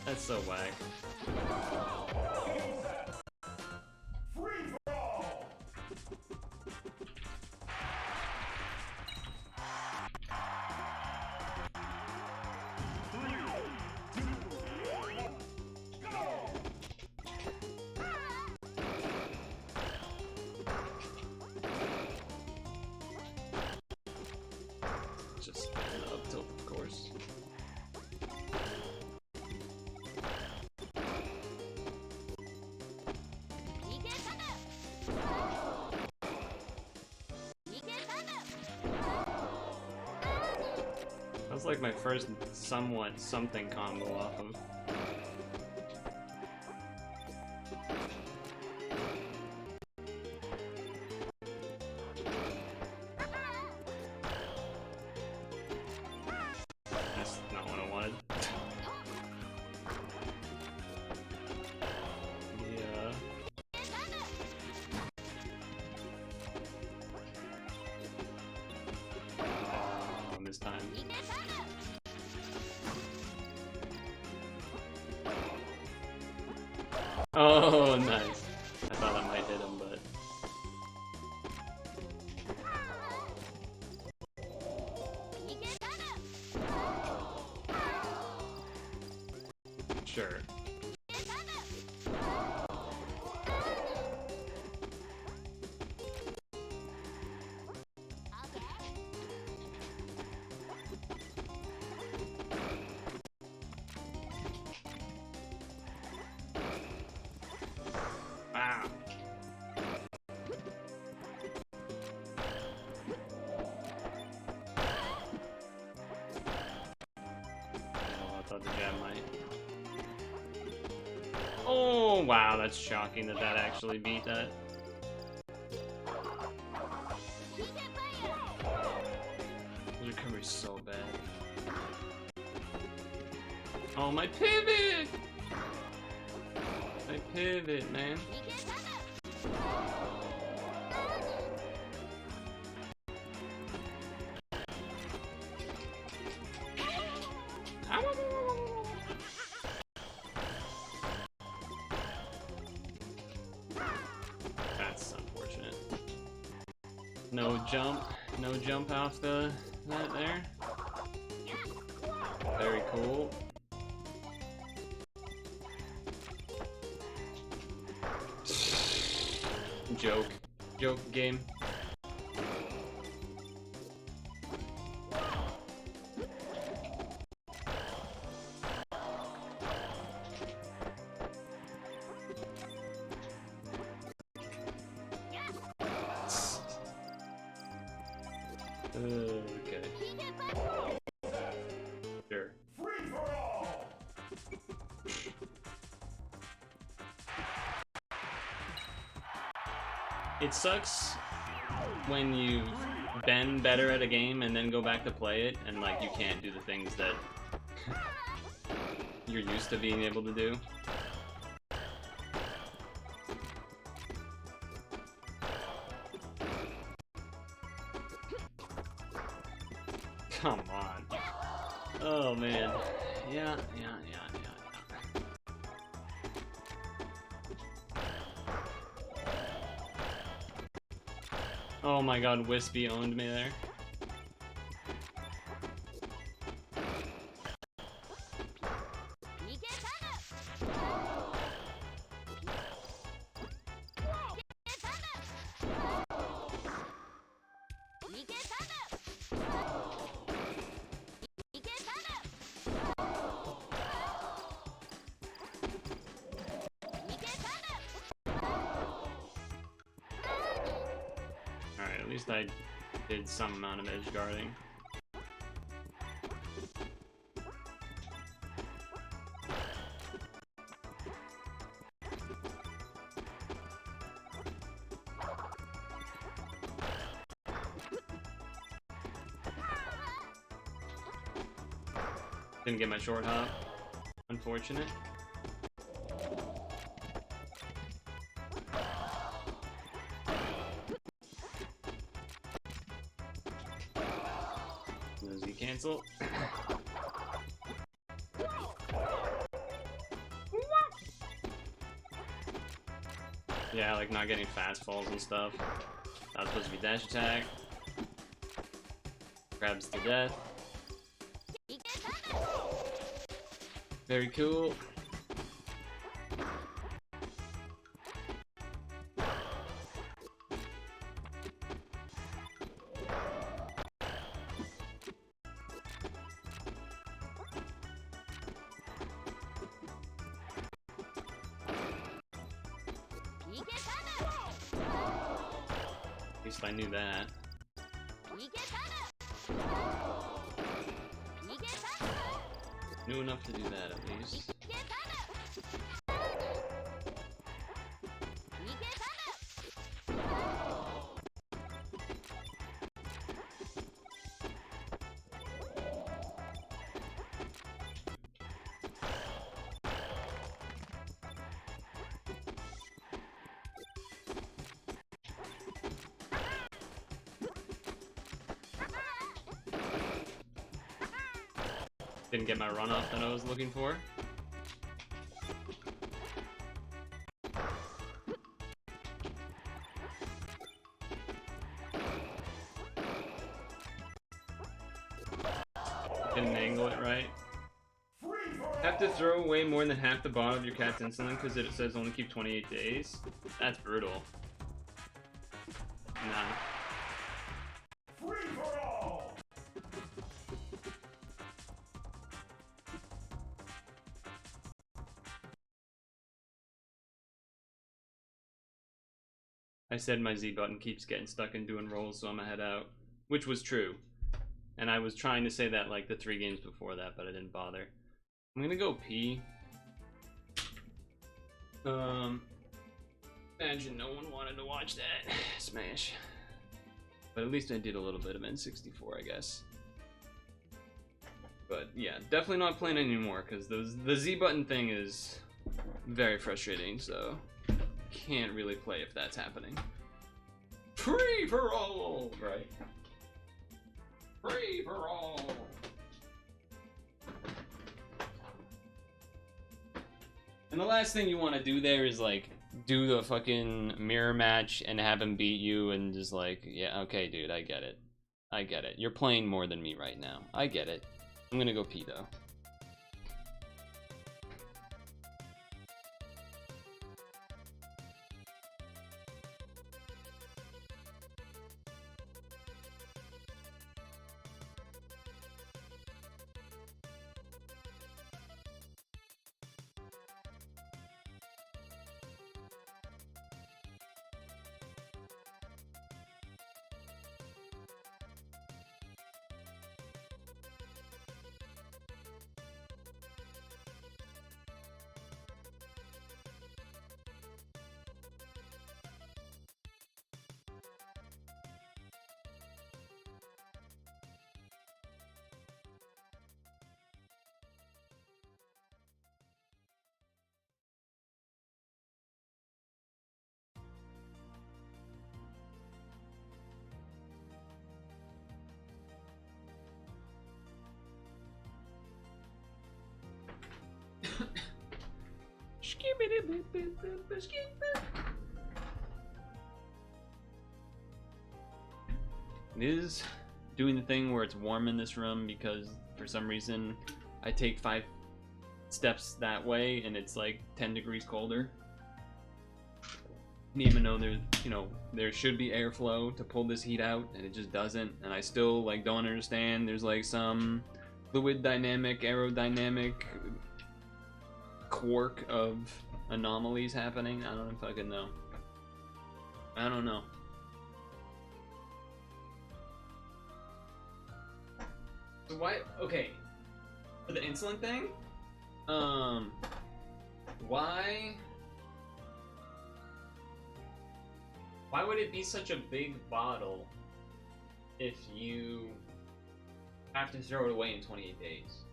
That's so whack. Just up tilt, of course. That's like my first somewhat something combo off of. That's not what I wanted. Yeah. Oh, this time. Oh, nice. I thought I might hit him, but... Sure. Wow. Oh, I thought the jab might. Oh, wow, that's shocking that that actually beat that. The recovery's so bad. Oh, my pivot! My pivot, man. That's unfortunate. No jump off that there. Very cool. Joke game. Okay. Sure. It sucks when you've been better at a game and then go back to play it and like you can't do the things that you're used to being able to do. Come on. Oh man. Yeah. Oh my god, Wispy owned me there. Alright, at least I did some amount of edge guarding. Didn't get my short hop. Unfortunate. Nosy cancel. Yeah, like not getting fast falls and stuff. That was supposed to be dash attack. Grabs to death. Very cool. At least I knew that. Knew enough to do that at least. Didn't get my run off that I was looking for. Didn't angle it right. Have to throw away more than half the bottle of your cat's insulin because it says only keep 28 days? That's brutal. Nah. Free for all! I said my Z button keeps getting stuck and doing rolls, so I'm gonna head out. Which was true. And I was trying to say that like the 3 games before that, but I didn't bother. I'm gonna go pee. Imagine no one wanted to watch that. Smash. But at least I did a little bit of N64, I guess. But yeah, definitely not playing anymore, because the Z button thing is very frustrating, so can't really play if that's happening. Free for all! Right. Free for all! And the last thing you want to do there is like do the fucking mirror match and have him beat you and just like, yeah, okay, dude, I get it. I get it. You're playing more than me right now. I get it. I'm gonna go pee though. It is doing the thing where it's warm in this room because for some reason I take 5 steps that way and it's like 10 degrees colder. And even though there's, you know, there should be airflow to pull this heat out and it just doesn't, and I still like don't understand. There's like some fluid dynamic, aerodynamic quirk of anomalies happening. I don't fucking know. I don't know. So why? Okay, for the insulin thing, why would it be such a big bottle if you have to throw it away in 28 days?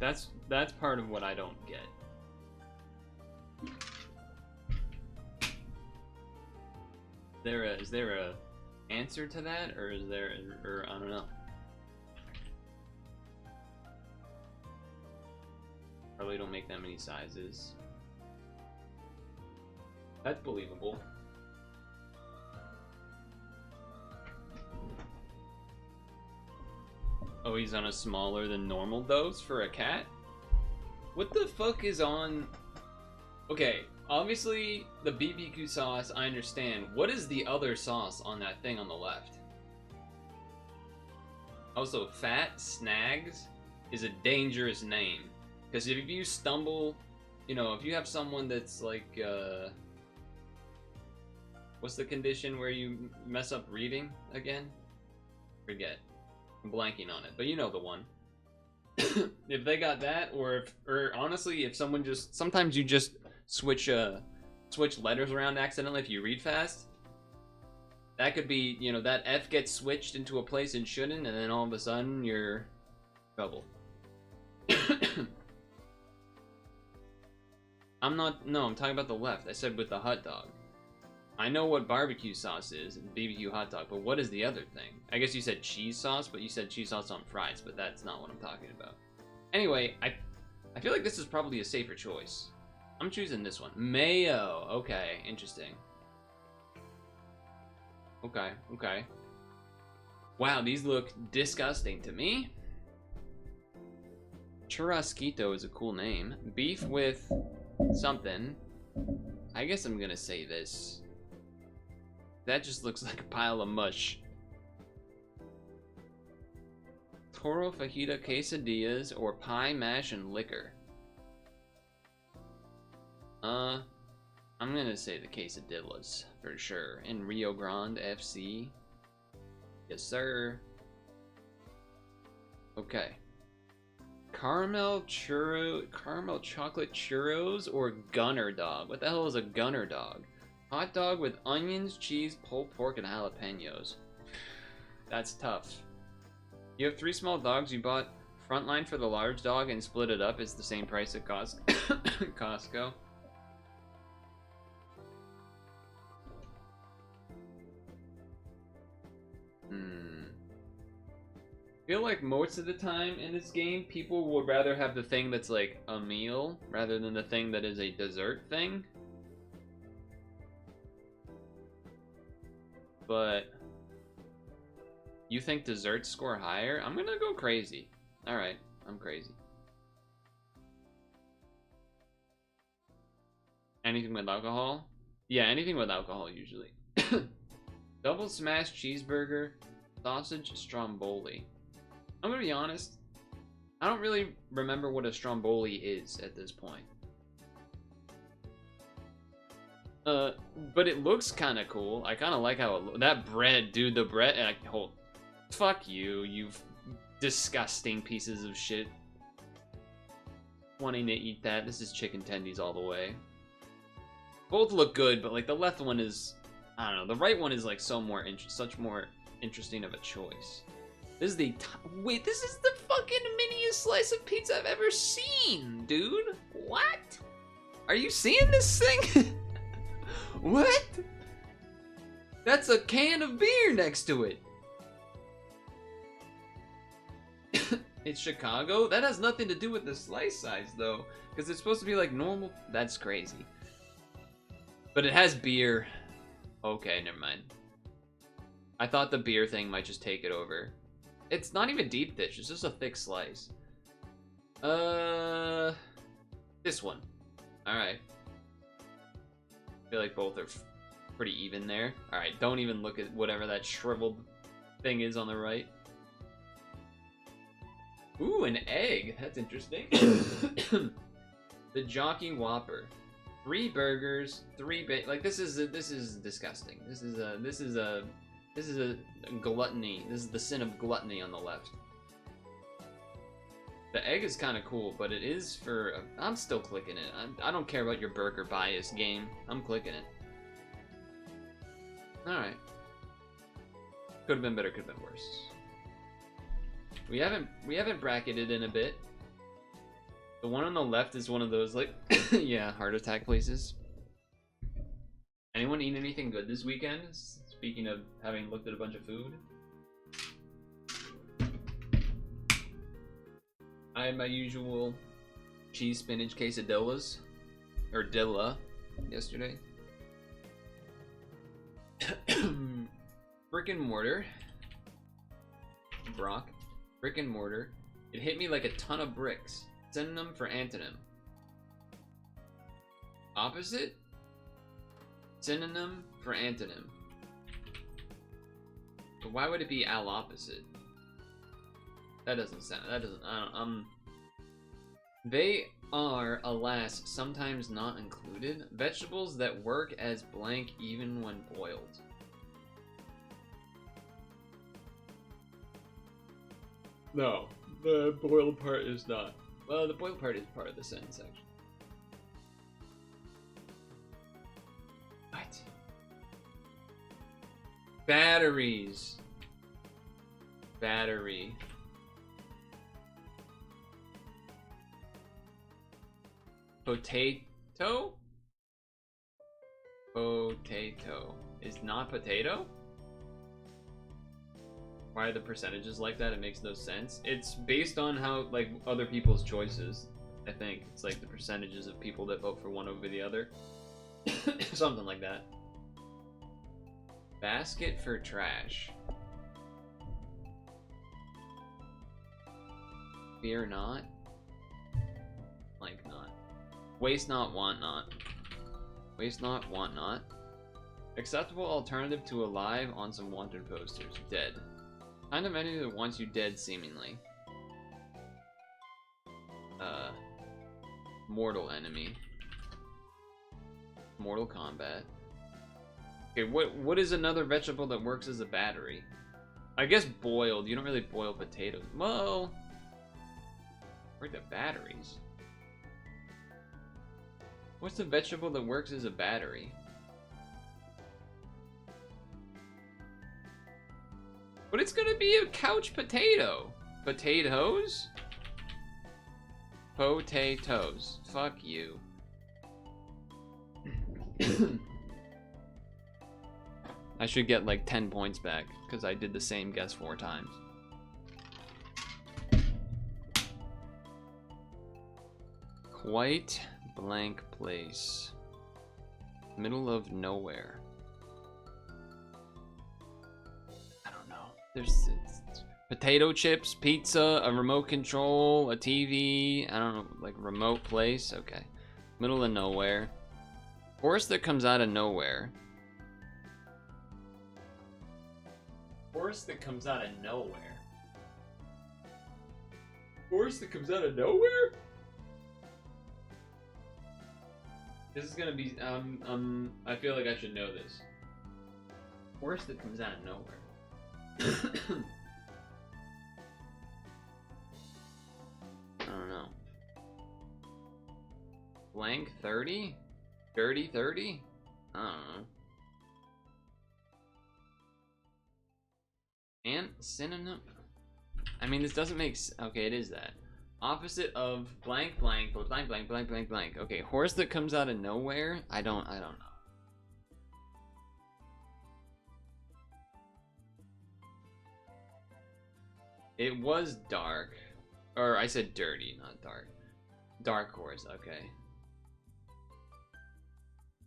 That's part of what I don't get. Is there a answer to that, or is there, or I don't know. Probably don't make that many sizes. That's believable. Oh, he's on a smaller than normal dose for a cat? What the fuck is on... Okay, obviously the BBQ sauce, I understand. What is the other sauce on that thing on the left? Also, Fat Snags is a dangerous name. Because if you stumble, you know, if you have someone that's like, what's the condition where you mess up reading again? Forget. I'm blanking on it, but you know the one. If they got that, or honestly, if someone just, sometimes you just switch letters around accidentally if you read fast. That could be, you know, that F gets switched into a place it shouldn't, and then all of a sudden you're in trouble. I'm talking about the left. I said with the hot dog. I know what barbecue sauce is and BBQ hot dog, but what is the other thing? I guess you said cheese sauce, but you said cheese sauce on fries, but that's not what I'm talking about. Anyway, I feel like this is probably a safer choice. I'm choosing this one. Mayo. Okay, interesting. Okay. Wow, these look disgusting to me. Churrasquito is a cool name. Beef with something. I guess I'm gonna say this. That just looks like a pile of mush. Toro fajita quesadillas or pie, mash, and liquor. I'm gonna say the quesadillas for sure. In Rio Grande FC. Yes, sir. Okay. Caramel chocolate churros or gunner dog. What the hell is a gunner dog? Hot dog with onions, cheese, pulled pork, and jalapenos. That's tough. You have 3 small dogs. You bought Frontline for the large dog and split it up. It's the same price at Costco. I feel like most of the time in this game, people would rather have the thing that's like a meal rather than the thing that is a dessert thing. But you think desserts score higher? I'm gonna go crazy. Alright, I'm crazy. Anything with alcohol? Yeah, anything with alcohol usually. Double smash cheeseburger, sausage stromboli. I'm gonna be honest, I don't really remember what a stromboli is at this point. But it looks kind of cool. I kind of like how it that bread, dude. The bread. Fuck you, you disgusting pieces of shit. Wanting to eat that. This is chicken tendies all the way. Both look good, but like the left one is, I don't know. The right one is like such more interesting of a choice. This is wait, this is the fucking miniest slice of pizza I've ever seen, dude. What? Are you seeing this thing? What? That's a can of beer next to it. It's Chicago? That has nothing to do with the slice size, though. Because it's supposed to be like normal. That's crazy. But it has beer. Okay, never mind. I thought the beer thing might just take it over. It's not even deep dish, it's just a thick slice. This one. Alright. I feel like both are pretty even there. Alright, don't even look at whatever that shriveled thing is on the right. Ooh, an egg. That's interesting. The Jockey Whopper. 3 burgers, 3 like this is disgusting. This is a gluttony. This is the sin of gluttony on the left. The egg is kind of cool, but it is for... I'm still clicking it. I don't care about your burger bias game. I'm clicking it. Alright. Could have been better, could have been worse. We haven't bracketed in a bit. The one on the left is one of those, like, yeah, heart attack places. Anyone eat anything good this weekend? Speaking of having looked at a bunch of food. I had my usual cheese spinach quesadillas. Or dilla. Yesterday. Brick and mortar. Brock. Brick and mortar. It hit me like a ton of bricks. Synonym for antonym. Opposite? Synonym for antonym. But why would it be al opposite? That doesn't sound. That doesn't. I don't. They are, alas, sometimes not included. Vegetables that work as blank even when boiled. No, the boiled part is not. Well, the boiled part is part of the sentence, actually. What? Batteries. Battery. Potato? Potato. Is not potato? Why are the percentages like that? It makes no sense. It's based on how, like, other people's choices, I think. It's like the percentages of people that vote for one over the other. Something like that. Basket for trash. Fear not. Like not. Waste not, want not. Waste not, want not. Acceptable alternative to alive on some wanted posters. Dead. Kind of enemy that wants you dead, seemingly. Mortal enemy. Mortal combat. Okay, what is another vegetable that works as a battery? I guess boiled. You don't really boil potatoes. Well, where are the batteries? What's the vegetable that works as a battery? But it's gonna be a couch potato. Potatoes? Potatoes. Fuck you. I should get like 10 points back because I did the same guess 4 times. Quite blank place. Middle of nowhere. I don't know. There's potato chips, pizza, a remote control, a TV. I don't know, like remote place. Okay. Middle of nowhere. Horse that comes out of nowhere. Horse that comes out of nowhere. Horse that comes out of nowhere? This is gonna be, I feel like I should know this. Horse that comes out of nowhere. I don't know. Blank 30? Dirty 30? I don't know. And synonym. I mean, this doesn't make okay, it is that. Opposite of blank blank blank blank blank blank blank. Okay, horse that comes out of nowhere? I don't know. It was dark. Or I said dirty, not dark. Dark horse, okay.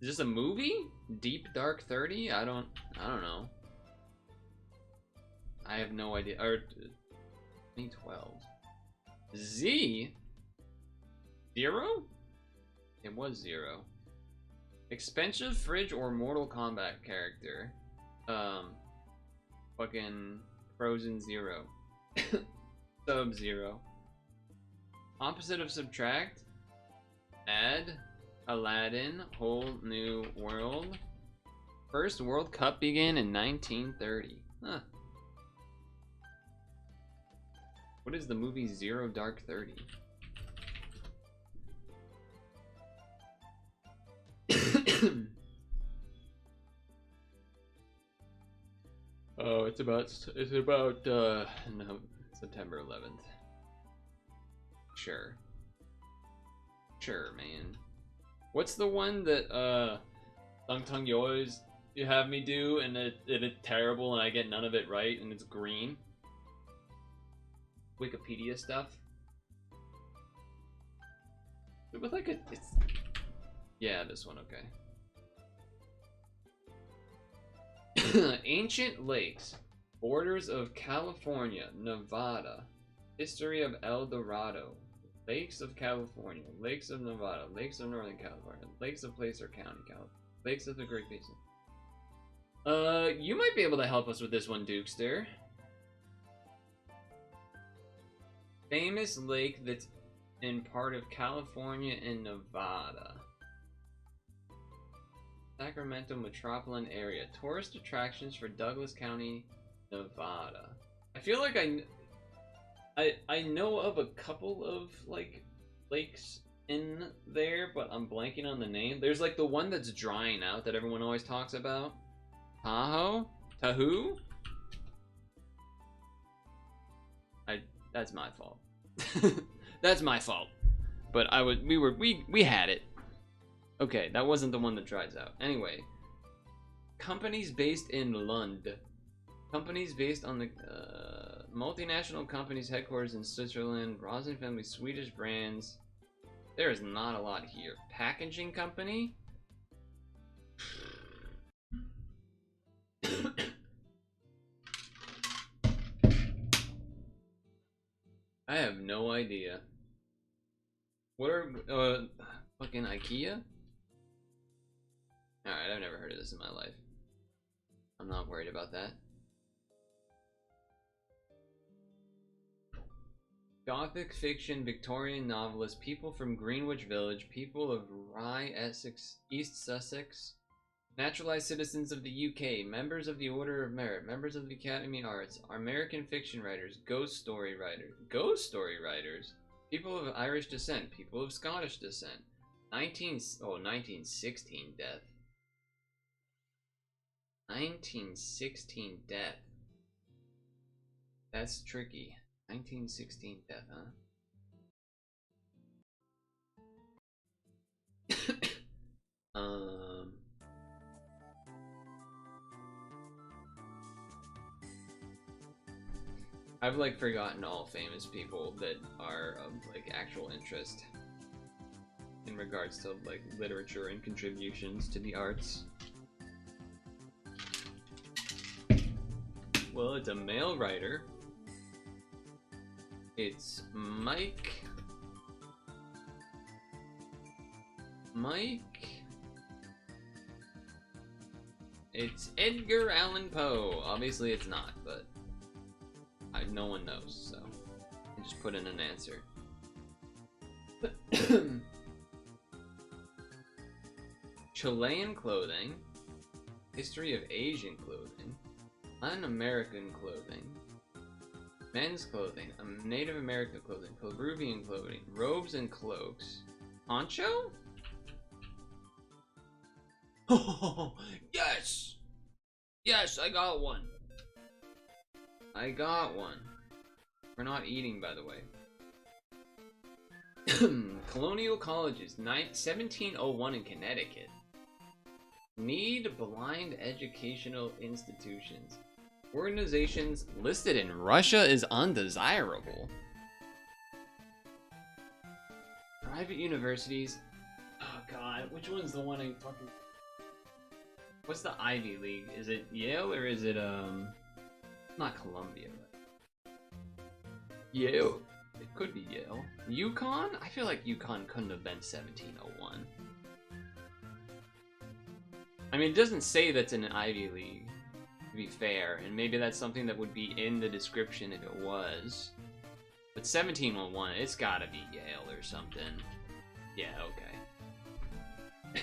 Is this a movie? Deep Dark 30? I don't know. I have no idea. Or 2012. Z? 0? It was 0. Expensive fridge or Mortal Kombat character? Fucking Frozen Zero. Sub-Zero. Opposite of subtract? Add. Aladdin. Whole new world. First World Cup began in 1930. Huh. What is the movie Zero Dark 30? Oh, it's about no, September 11th. Sure, man. What's the one that Tung you have me do and it's terrible and I get none of it right and it's green? Wikipedia stuff. With like it's yeah, this one, okay. Ancient lakes, borders of California, Nevada, history of El Dorado, lakes of California, lakes of Nevada, lakes of Northern California, lakes of Placer County, California, lakes of the Great Basin. You might be able to help us with this one, Dukester. Famous lake that's in part of California and Nevada. Sacramento metropolitan area. Tourist attractions for Douglas County, Nevada. I feel like I know of a couple of like lakes in there, but I'm blanking on the name. There's like the one that's drying out that everyone always talks about. Tahoe? That's my fault. That's my fault. But we had it. Okay, that wasn't the one that dries out. Anyway, companies based in Lund. Companies based on the multinational companies headquarters in Switzerland. Rosen family Swedish brands. There is not a lot here. Packaging company. I have no idea. What are fucking IKEA? Alright, I've never heard of this in my life. I'm not worried about that. Gothic fiction, Victorian novelist, people from Greenwich Village, people of Rye, Essex, East Sussex, naturalized citizens of the UK, members of the Order of Merit, members of the Academy Arts, American fiction writers, ghost story writers, people of Irish descent, people of Scottish descent, 1916 death. 1916 death. That's tricky. 1916 death, huh? I've like forgotten all famous people that are of like actual interest in regards to like literature and contributions to the arts. Well, it's a male writer. It's Mike. It's Edgar Allan Poe. Obviously it's not, but no one knows, so I just put in an answer. Chilean clothing, history of Asian clothing, Latin American clothing, men's clothing, Native American clothing, Peruvian clothing, robes and cloaks, poncho? Oh, yes! Yes, I got one! I got one. We're not eating, by the way. Colonial colleges, 1701 in Connecticut. Need blind educational institutions. Organizations listed in Russia is undesirable. Private universities. Oh god, which one's the one I fucking... What's the Ivy League? Is it Yale or is it, not Columbia, but... Yale. It could be Yale. UConn? I feel like UConn couldn't have been 1701. I mean, it doesn't say that's an Ivy League, to be fair, and maybe that's something that would be in the description if it was. But 1701, it's gotta be Yale or something. Yeah, okay.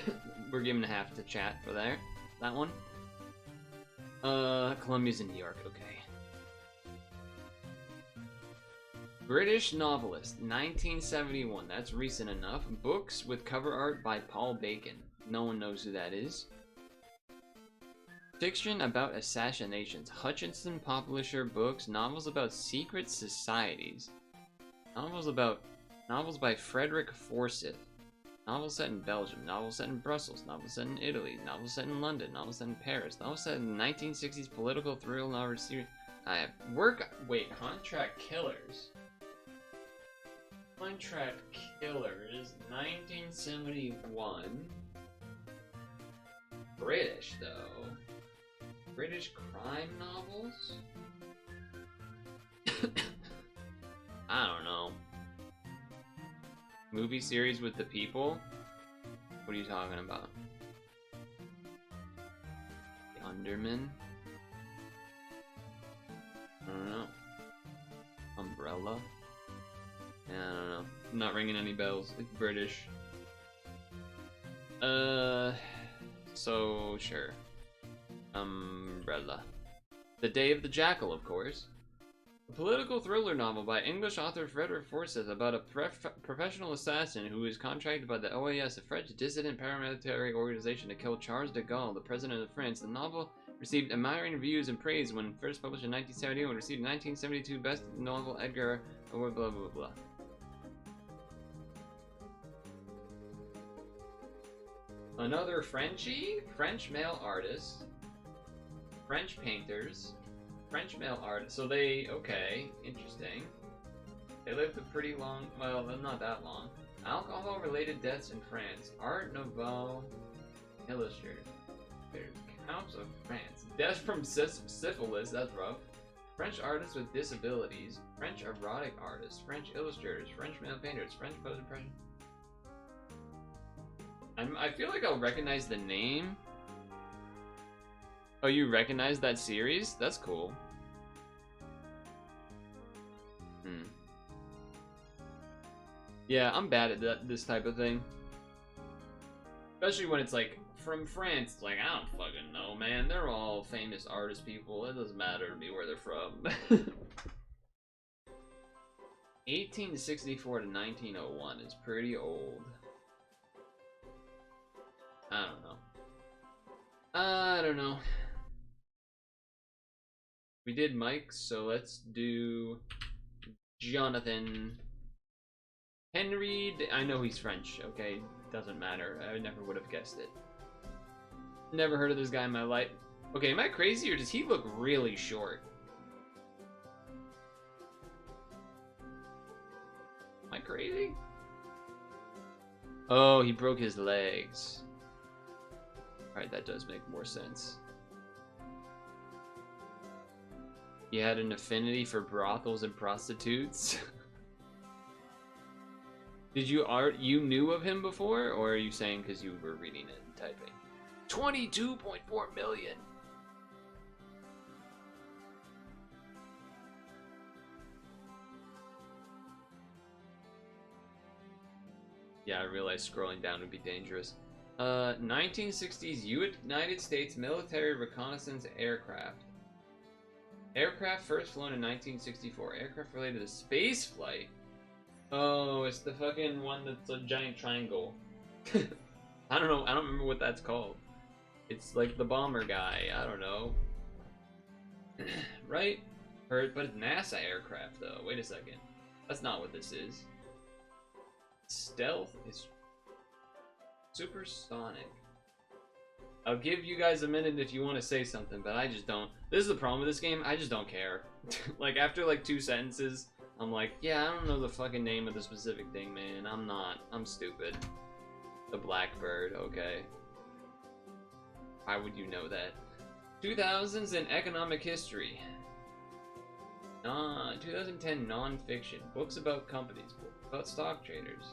We're giving a half to chat for there. That one. Columbia's in New York, okay. British novelist, 1971, that's recent enough. Books with cover art by Paul Bacon. No one knows who that is. Fiction about assassinations. Hutchinson Publisher Books. Novels about secret societies. Novels by Frederick Forsyth. Novels set in Belgium. Novels set in Brussels. Novels set in Italy. Novels set in London. Novels set in Paris. Novels set in 1960s political thriller novel series. I have Contract Killers. Contract Killers, 1971. British, though. British crime novels? I don't know. Movie series with the people? What are you talking about? The Underman? I don't know. Umbrella? Yeah, I don't know. Not ringing any bells. It's British. So sure. Umbrella. The Day of the Jackal, of course. A political thriller novel by English author Frederick Forsyth about a professional assassin who is contracted by the OAS, a French dissident paramilitary organization, to kill Charles de Gaulle, the president of France. The novel received admiring reviews and praise when first published in 1971 and received 1972 Best Novel Edgar Award, blah blah blah. Another Frenchie? French male artist. French painters. French male artists. So they, okay, interesting. They lived a pretty long, well, not that long. Alcohol-related deaths in France. Art Nouveau illustrated. There's Counts of France. Death from syphilis, that's rough. French artists with disabilities. French erotic artists. French illustrators. French male painters. French post-impression. I feel like I'll recognize the name. Oh, you recognize that series? That's cool. Yeah, I'm bad at this type of thing. Especially when it's like from France. It's like, I don't fucking know, man. They're all famous artist people. It doesn't matter to me where they're from. 1864 to 1901 is pretty old. I don't know. I don't know. We did Mike, so let's do Jonathan. Henry, I know he's French, okay? Doesn't matter. I never would have guessed it. Never heard of this guy in my life. Okay, am I crazy or does he look really short? Am I crazy? Oh, he broke his legs. Alright, that does make more sense. He had an affinity for brothels and prostitutes. Did you knew of him before, or are you saying because you were reading it and typing? 22.4 million. Yeah, I realized scrolling down would be dangerous. 1960s United States military reconnaissance aircraft. Aircraft first flown in 1964. Aircraft related to space flight. Oh, it's the fucking one that's a giant triangle. I don't know. I don't remember what that's called. It's like the bomber guy. I don't know. Right? But it's NASA aircraft, though. Wait a second. That's not what this is. Stealth is supersonic. I'll give you guys a minute if you want to say something, but I just don't. This is the problem with this game. I just don't care. Like, after like 2 sentences, I'm like, yeah, I don't know the fucking name of the specific thing, man. I'm stupid. The Blackbird, okay. Why would you know that? 2000s in economic history. 2010 non-fiction. Books about companies. Books about stock traders.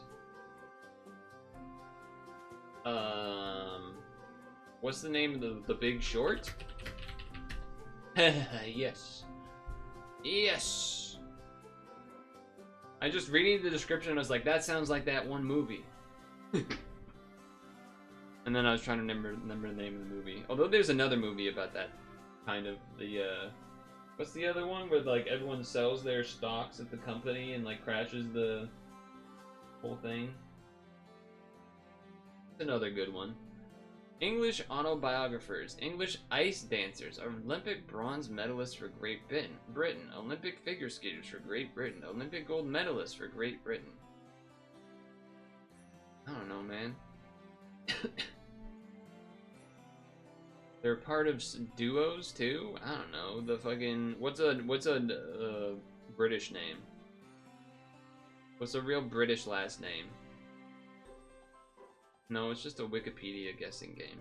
What's the name of the Big Short? Yes. Yes. I just reading the description, I was like, that sounds like that one movie. And then I was trying to remember the name of the movie. Although there's another movie about that kind of what's the other one where like everyone sells their stocks at the company and like crashes the whole thing? It's another good one. English autobiographers. English ice dancers. Olympic bronze medalists for Great Britain. Olympic figure skaters for Great Britain. Olympic gold medalists for Great Britain. I don't know, man. They're part of duos too? I don't know. The fucking what's a British name? What's a real British last name? No, it's just a Wikipedia guessing game.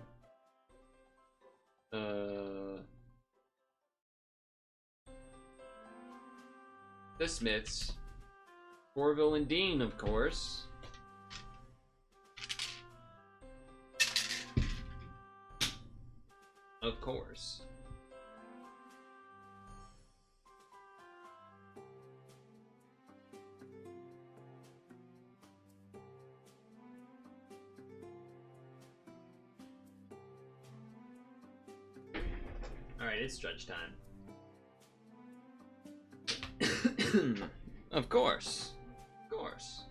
The Smiths. Orville and Dean, of course. Of course. Alright, it's stretch time. Of course. Of course.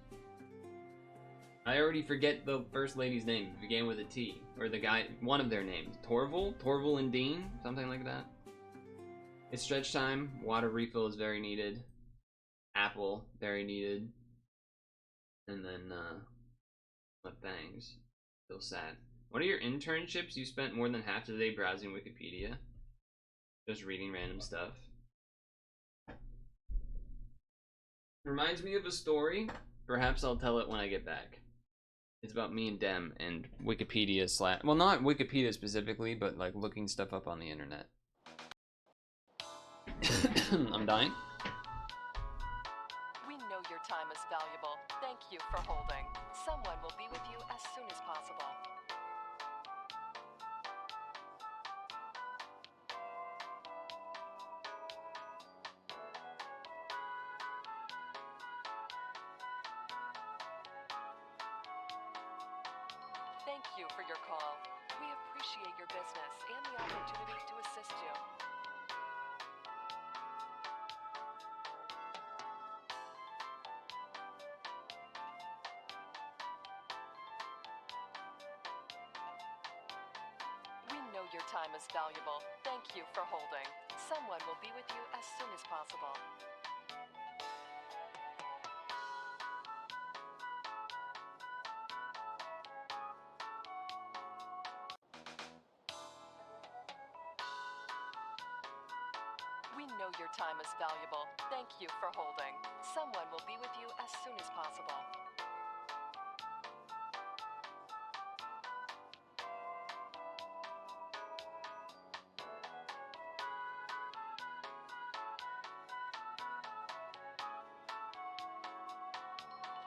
I already forget the first lady's name. It began with a T. Or the guy, one of their names. Torval and Dean? Something like that. It's stretch time. Water refill is very needed. Apple, very needed. And then, what thanks. Feel sad. One of your internships, you spent more than half the day browsing Wikipedia. Just reading random stuff. Reminds me of a story. Perhaps I'll tell it when I get back. It's about me and Dem and Wikipedia / well, not Wikipedia specifically, but like looking stuff up on the internet. I'm dying. We know your time is valuable. Thank you for holding. Someone will be with you as soon as possible. Thank you for your call. We appreciate your business and the opportunity to assist you. We know your time is valuable. Thank you for holding. Someone will be with you as soon as possible. We know your time is valuable. Thank you for holding. Someone will be with you as soon as possible.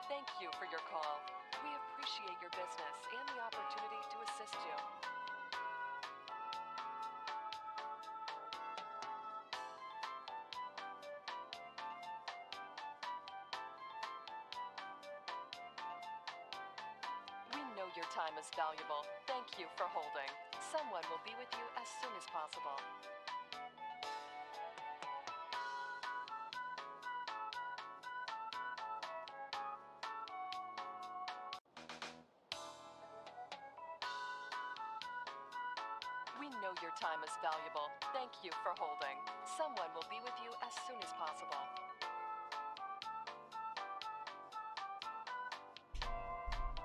Thank you for your call. We appreciate your business and the opportunity to assist you. We know your time is valuable. Thank you for holding. Someone will be with you as soon as possible. We know your time is valuable. Thank you for holding. Someone will be with you as soon as possible.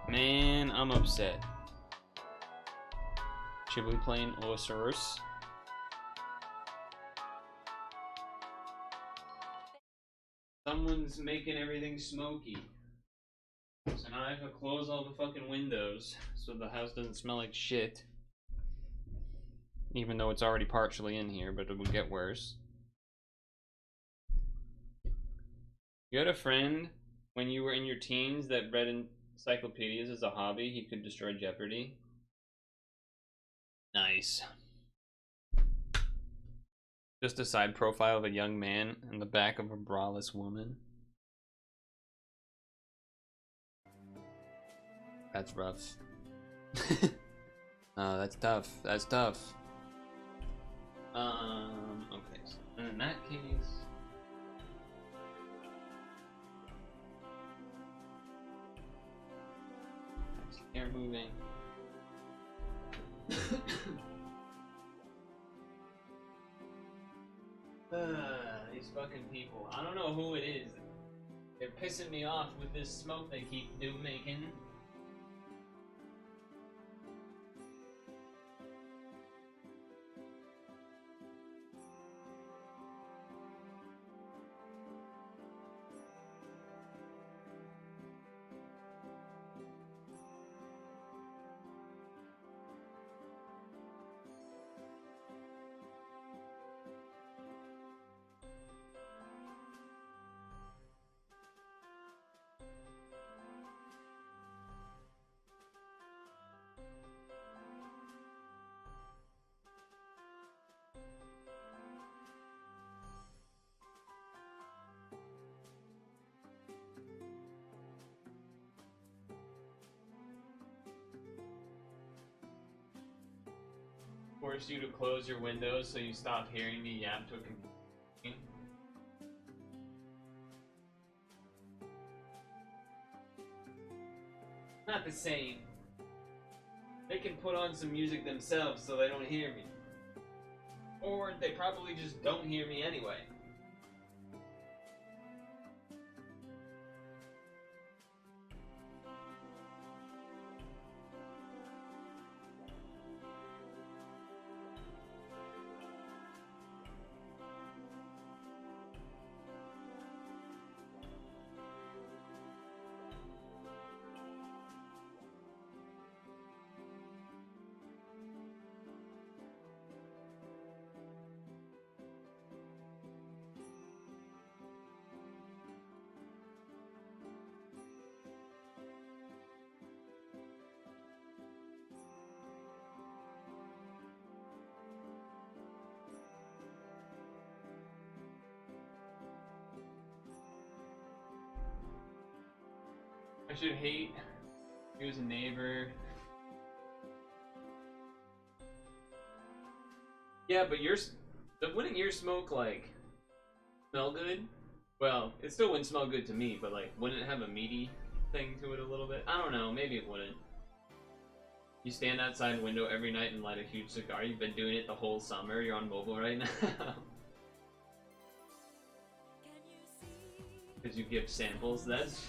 Man, I'm upset. Should we play an Osiris? Someone's making everything smoky. So now I have to close all the fucking windows so the house doesn't smell like shit. Even though it's already partially in here, but it will get worse. You had a friend when you were in your teens that read encyclopedias as a hobby. He could destroy Jeopardy. Nice. Just a side profile of a young man in the back of a braless woman. That's rough. Oh, that's tough. That's tough. Okay, so in that case, that's air moving. These fucking people. I don't know who it is. They're pissing me off with this smoke they keep making. Force you to close your windows so you stop hearing me yap to a computer. Not the same. They can put on some music themselves so they don't hear me. Or they probably just don't hear me anyway. I should hate you as a neighbor. Yeah, but wouldn't your smoke like smell good? Well, it still wouldn't smell good to me, but like, wouldn't it have a meaty thing to it a little bit? I don't know, maybe it wouldn't. You stand outside the window every night and light a huge cigar. You've been doing it the whole summer. You're on mobile right now. Because you give samples. That's...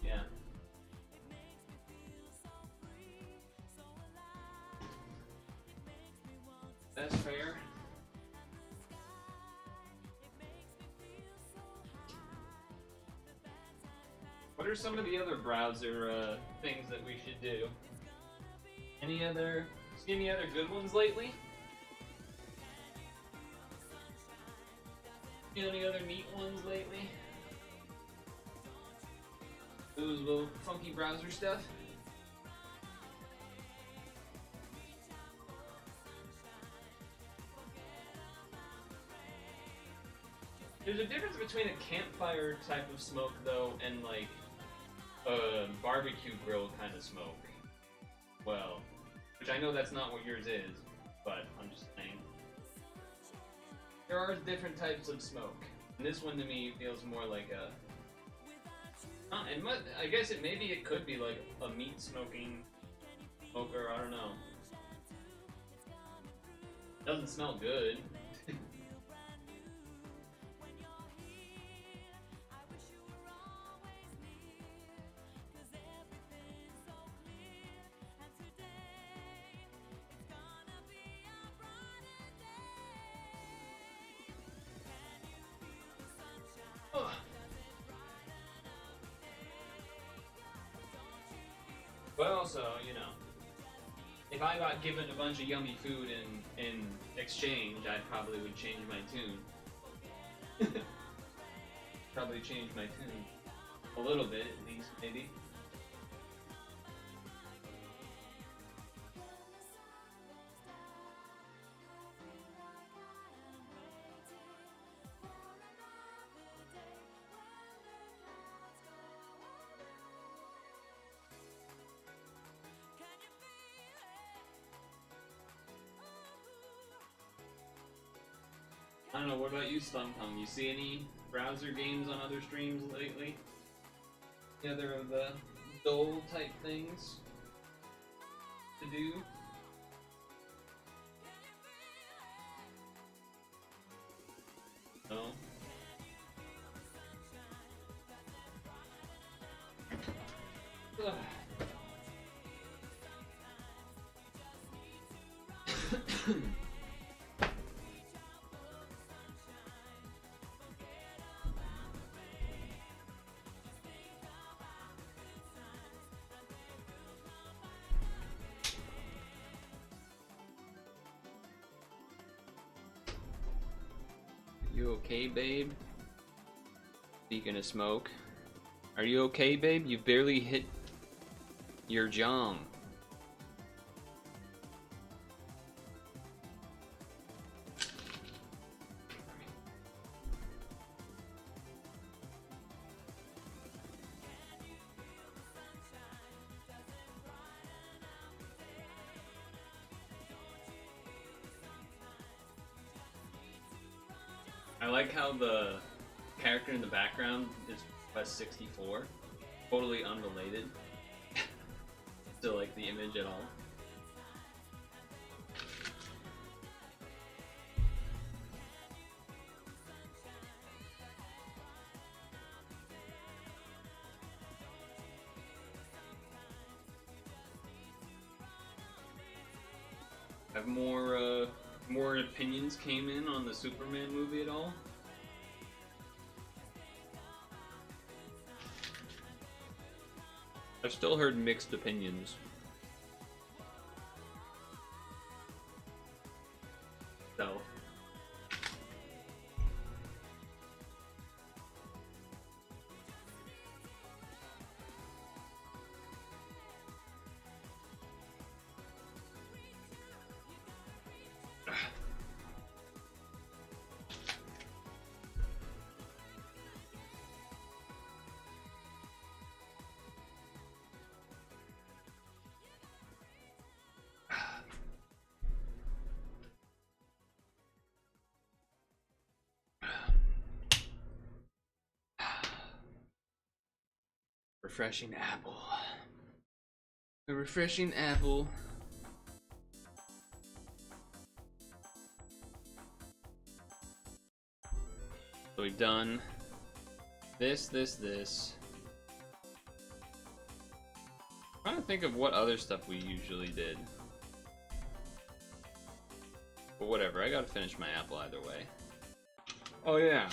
yeah. That's fair. What are some of the other browser things that we should do? Any other good ones lately? Any other neat ones lately? Those little funky browser stuff? There's a difference between a campfire type of smoke though and like a barbecue grill kind of smoke. Well, which I know that's not what yours is, but I'm just saying. There are different types of smoke. And this one to me feels more like a... I guess maybe it could be like a meat smoking smoker, I don't know. Doesn't smell good. Well, so, you know, if I got given a bunch of yummy food in exchange, I probably would change my tune. Probably change my tune. A little bit, at least, maybe. I don't know, what about you, Stumpung? You see any browser games on other streams lately? Any other of the Dole type things to do? No? Ugh. You okay, babe? Speaking of smoke, are you okay, babe? You barely hit your jom. I like how the character in the background is plus 64, totally unrelated to like the image at all. Have more opinions came in on the Superman movie at all? I've still heard mixed opinions. So. refreshing apple. A refreshing apple. So we've done this. I'm trying to think of what other stuff we usually did. But whatever, I gotta finish my apple either way. Oh yeah.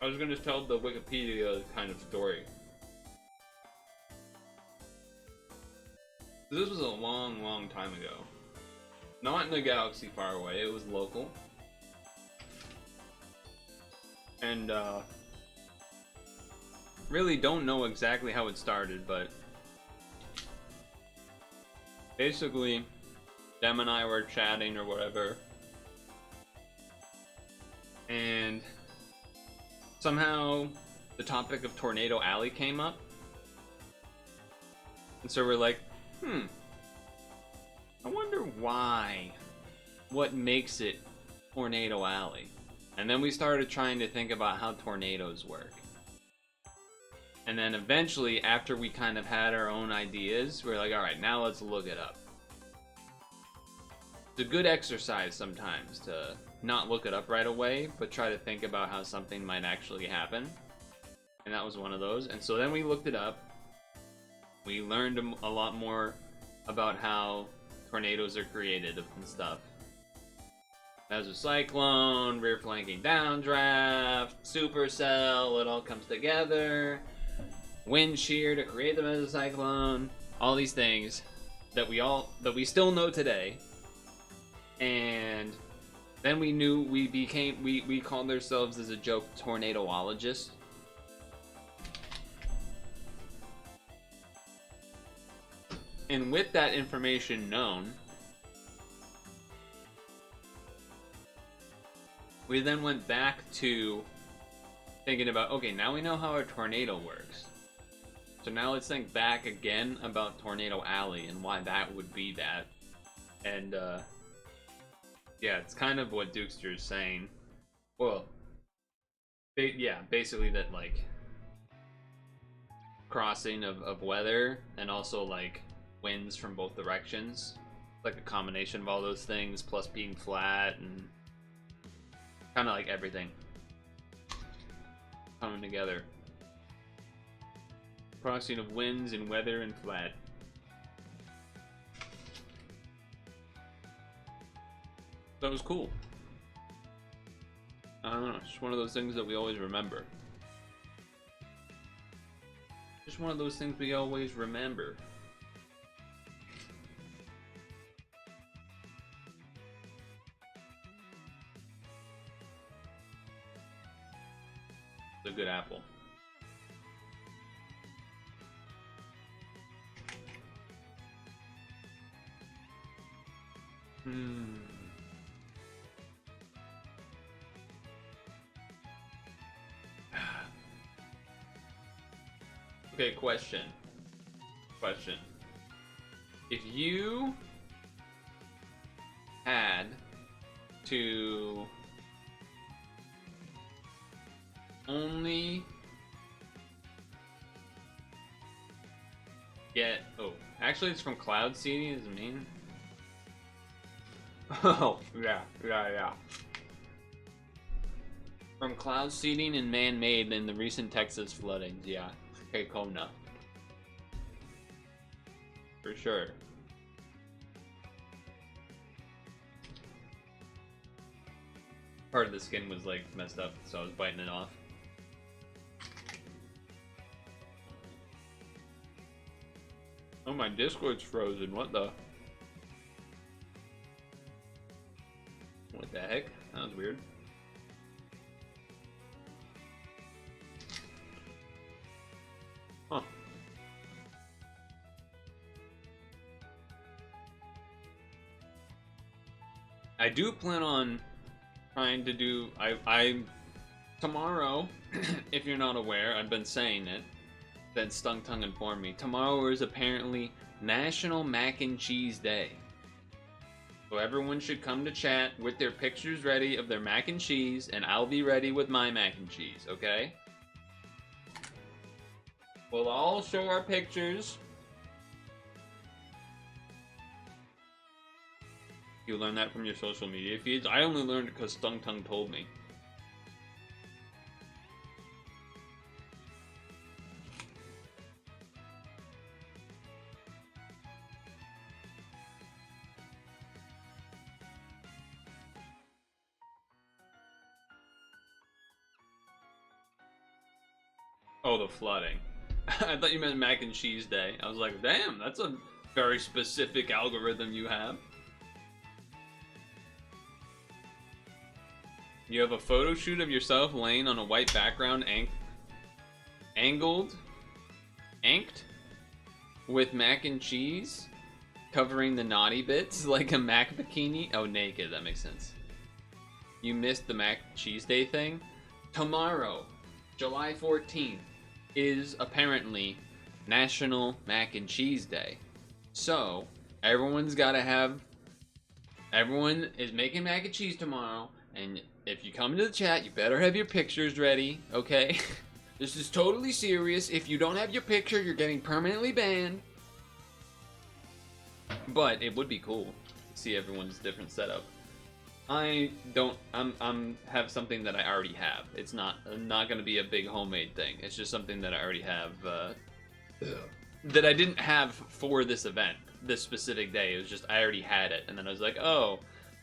I was gonna tell the Wikipedia kind of story. This was a long time ago. Not in a galaxy far away, it was local. And really don't know exactly how it started, but basically Dem and I were chatting or whatever, and somehow the topic of Tornado Alley came up, and so we're like, I wonder why, what makes it Tornado Alley. And then we started trying to think about how tornadoes work. And then eventually, after we kind of had our own ideas, we're like, alright, now let's look it up. It's a good exercise sometimes to not look it up right away, but try to think about how something might actually happen. And that was one of those. And so then we looked it up. We learned a lot more about how tornadoes are created and stuff. As a cyclone, rear flanking downdraft, supercell, it all comes together. Wind shear to create them as a cyclone. All these things that we still know today. And then we knew we called ourselves as a joke tornadoologists. And with that information known, we then went back to thinking about, okay, now we know how a tornado works. So now let's think back again about Tornado Alley and why that would be that. And, yeah, it's kind of what Dukester is saying. Well, yeah, basically that, like, crossing of weather and also, like, winds from both directions. Like a combination of all those things, plus being flat and kind of like everything coming together. Crossing of winds and weather and flat. That was cool. I don't know, it's just one of those things that we always remember. Just one of those things we always remember. It's a good apple. Okay, question. If you had to only get... Oh, actually it's from Cloud Seeding, does it mean? Oh, yeah. From Cloud Seeding and Man-Made in the recent Texas floodings, yeah. Okay, Kona. For sure. Part of the skin was like messed up, so I was biting it off. Oh, my Discord's frozen. What the heck? That was weird. Huh. I do plan on trying to do... I tomorrow, if you're not aware, I've been saying it, then Stung Tongue informed me, tomorrow is apparently National Mac and Cheese Day. So everyone should come to chat with their pictures ready of their mac and cheese, and I'll be ready with my mac and cheese, okay? We'll all show our pictures. You learned that from your social media feeds? I only learned it because Stung Tung told me. Oh, the flooding. I thought you meant mac and cheese day. I was like, damn, that's a very specific algorithm you have. You have a photo shoot of yourself laying on a white background, anked with mac and cheese, covering the naughty bits like a mac bikini. Oh, naked, that makes sense. You missed the mac and cheese day thing? Tomorrow, July 14th, is apparently National Mac and Cheese Day. So, everyone is making mac and cheese tomorrow, and if you come into the chat, you better have your pictures ready, okay? This is totally serious. If you don't have your picture, you're getting permanently banned. But it would be cool to see everyone's different setup. I'm have something that I already have. It's not gonna be a big homemade thing. It's just something that I already have that I didn't have for this event, this specific day. It was just I already had it, and then I was like, oh,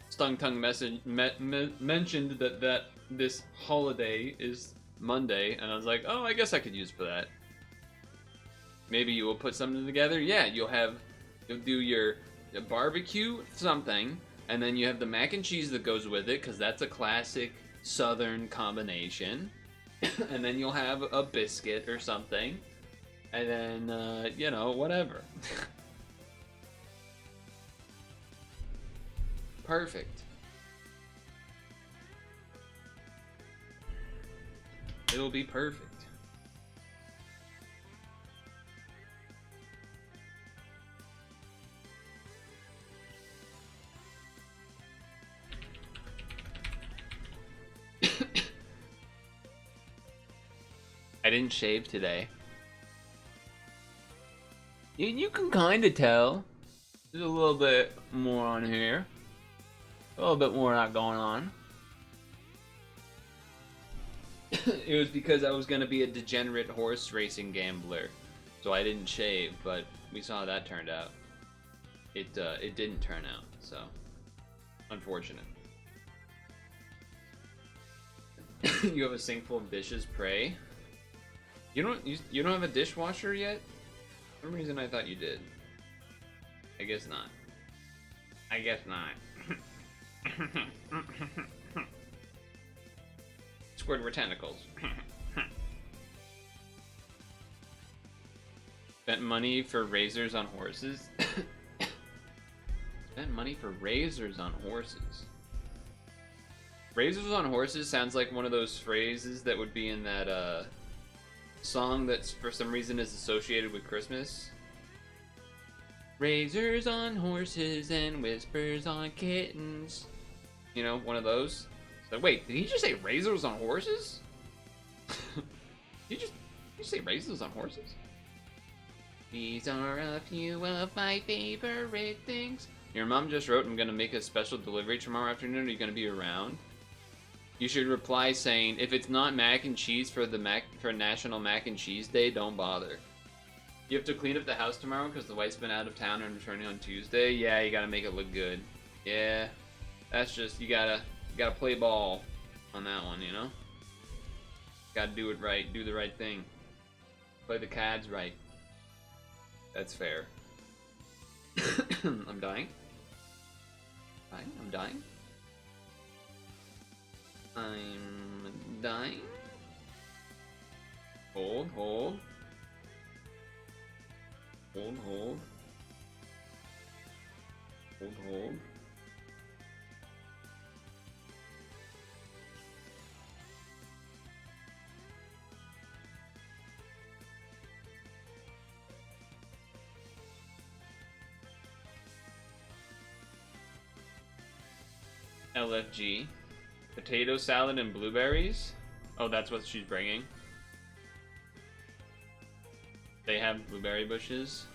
Stung Tung mentioned that this holiday is Monday, and I was like, oh, I guess I could use for that. Maybe you will put something together. Yeah, you'll do your barbecue something. And then you have the mac and cheese that goes with it, because that's a classic Southern combination. And then you'll have a biscuit or something. And then, you know, whatever. Perfect. It'll be perfect. I didn't shave today. You can kind of tell. There's a little bit more on here. A little bit more not going on. It was because I was going to be a degenerate horse racing gambler. So I didn't shave, but we saw how that turned out. It didn't turn out, so unfortunate. You have a sink full of dishes, pray. You don't have a dishwasher yet? For some reason I thought you did. I guess not. I guess not. Squidward tentacles. Spent money for razors on horses. Spent money for razors on horses. Razors on horses sounds like one of those phrases that would be in that song that's for some reason is associated with Christmas. Razors on horses and whispers on kittens. You know, one of those. So wait, did he just say razors on horses? Did you say razors on horses? These are a few of my favorite things. Your mom just wrote, I'm gonna make a special delivery tomorrow afternoon. Are you gonna be around? You should reply saying, if it's not mac and cheese for National Mac and Cheese Day, don't bother. You have to clean up the house tomorrow because the wife's been out of town and returning on Tuesday. Yeah, you gotta make it look good. Yeah, that's just, you gotta play ball on that one, you know? Gotta do it right, do the right thing. Play the cards right. That's fair. I'm dying. I'm dying. I'm dying. Hold. Hold. LFG. Potato salad and blueberries. Oh, that's what she's bringing. They have blueberry bushes.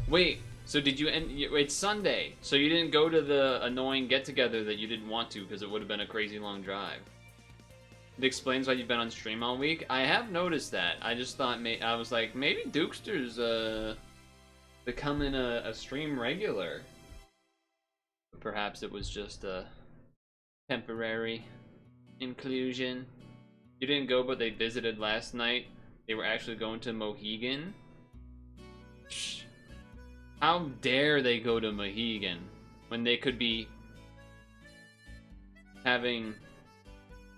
Wait, so did you end? It's Sunday, so you didn't go to the annoying get-together that you didn't want to because it would have been a crazy long drive. It explains why you've been on stream all week. I have noticed that. I just thought, I was like, maybe Dukster's becoming a stream regular. Perhaps it was just a temporary inclusion. You didn't go, but they visited last night. They were actually going to Mohegan. Shh. How dare they go to Mohegan when they could be having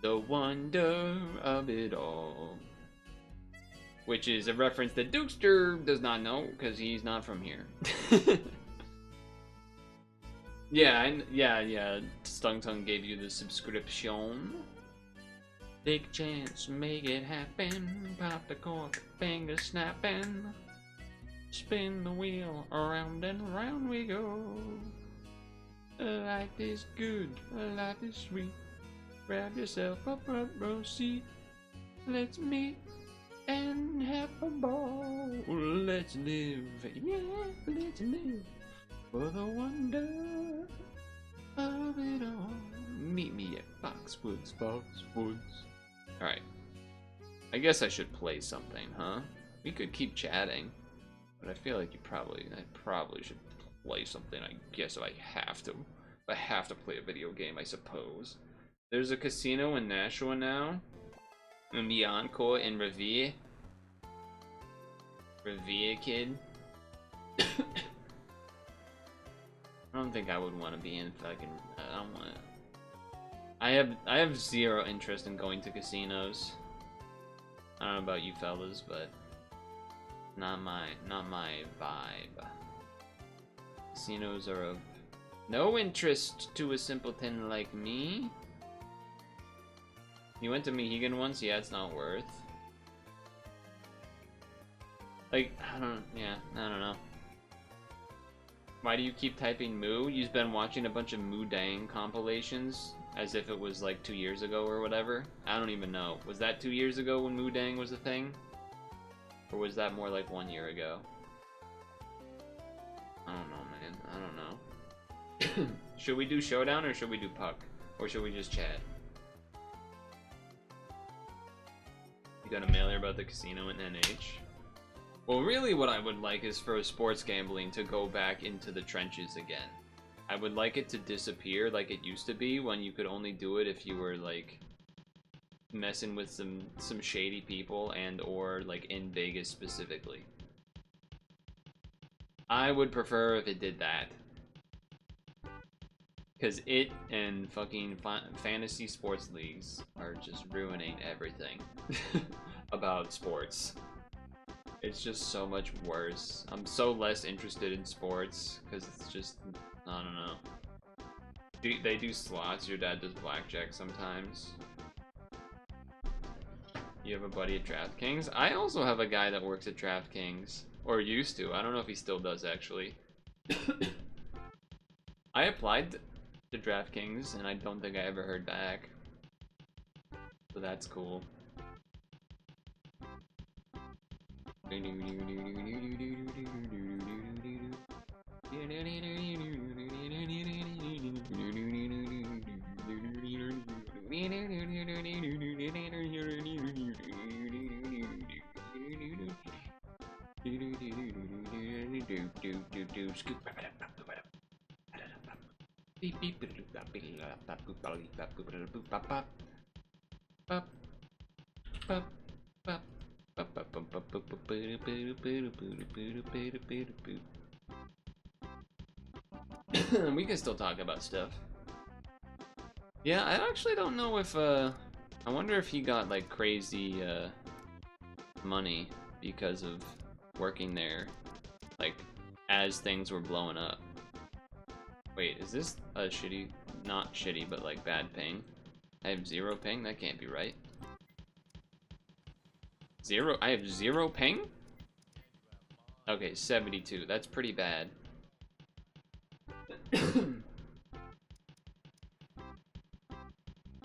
the wonder of it all, which is a reference that Dukester does not know because he's not from here. Yeah. Stung Tongue gave you the subscription. Big chance, make it happen. Pop the cork, finger snapping. Spin the wheel, around and around we go. Life is good, life is sweet. Grab yourself a front row seat. Let's meet and have a ball. Let's live, yeah, let's live for the wonder of it all. Meet me at Foxwoods. Alright. I guess I should play something, huh? We could keep chatting, but I feel like I probably should play something. I guess if I have to. If I have to play a video game, I suppose. There's a casino in Nashua now. And Bianco in Revere. Revere, kid. I don't think I would want to be in fucking. I don't want to. I have zero interest in going to casinos. I don't know about you fellas, but not my vibe. Casinos are of no interest to a simpleton like me. You went to Mohegan once? Yeah, it's not worth. Like, I don't know. Why do you keep typing Moo? You've been watching a bunch of Moo Dang compilations as if it was like 2 years ago or whatever. I don't even know. Was that 2 years ago when Moo Dang was a thing? Or was that more like 1 year ago? I don't know, man. I don't know. Should we do Showdown or should we do Puck? Or should we just chat? You got a mailer about the casino in NH? Well, really what I would like is for sports gambling to go back into the trenches again. I would like it to disappear like it used to be when you could only do it if you were like messing with some shady people and or like in Vegas specifically. I would prefer if it did that. Because it and fucking fantasy sports leagues are just ruining everything about sports. It's just so much worse. I'm so less interested in sports because it's just, I don't know. They do slots. Your dad does blackjack sometimes. You have a buddy at DraftKings? I also have a guy that works at DraftKings. Or used to. I don't know if he still does, actually. I applied to DraftKings, and I don't think I ever heard back. So that's cool. We can still talk about stuff. Yeah, I actually don't know if I wonder if he got like crazy money because of working there, like as things were blowing up. Wait, is this a shitty, not shitty, but like bad ping? I have 0 ping? That can't be right. I have 0 ping? Okay, 72. That's pretty bad.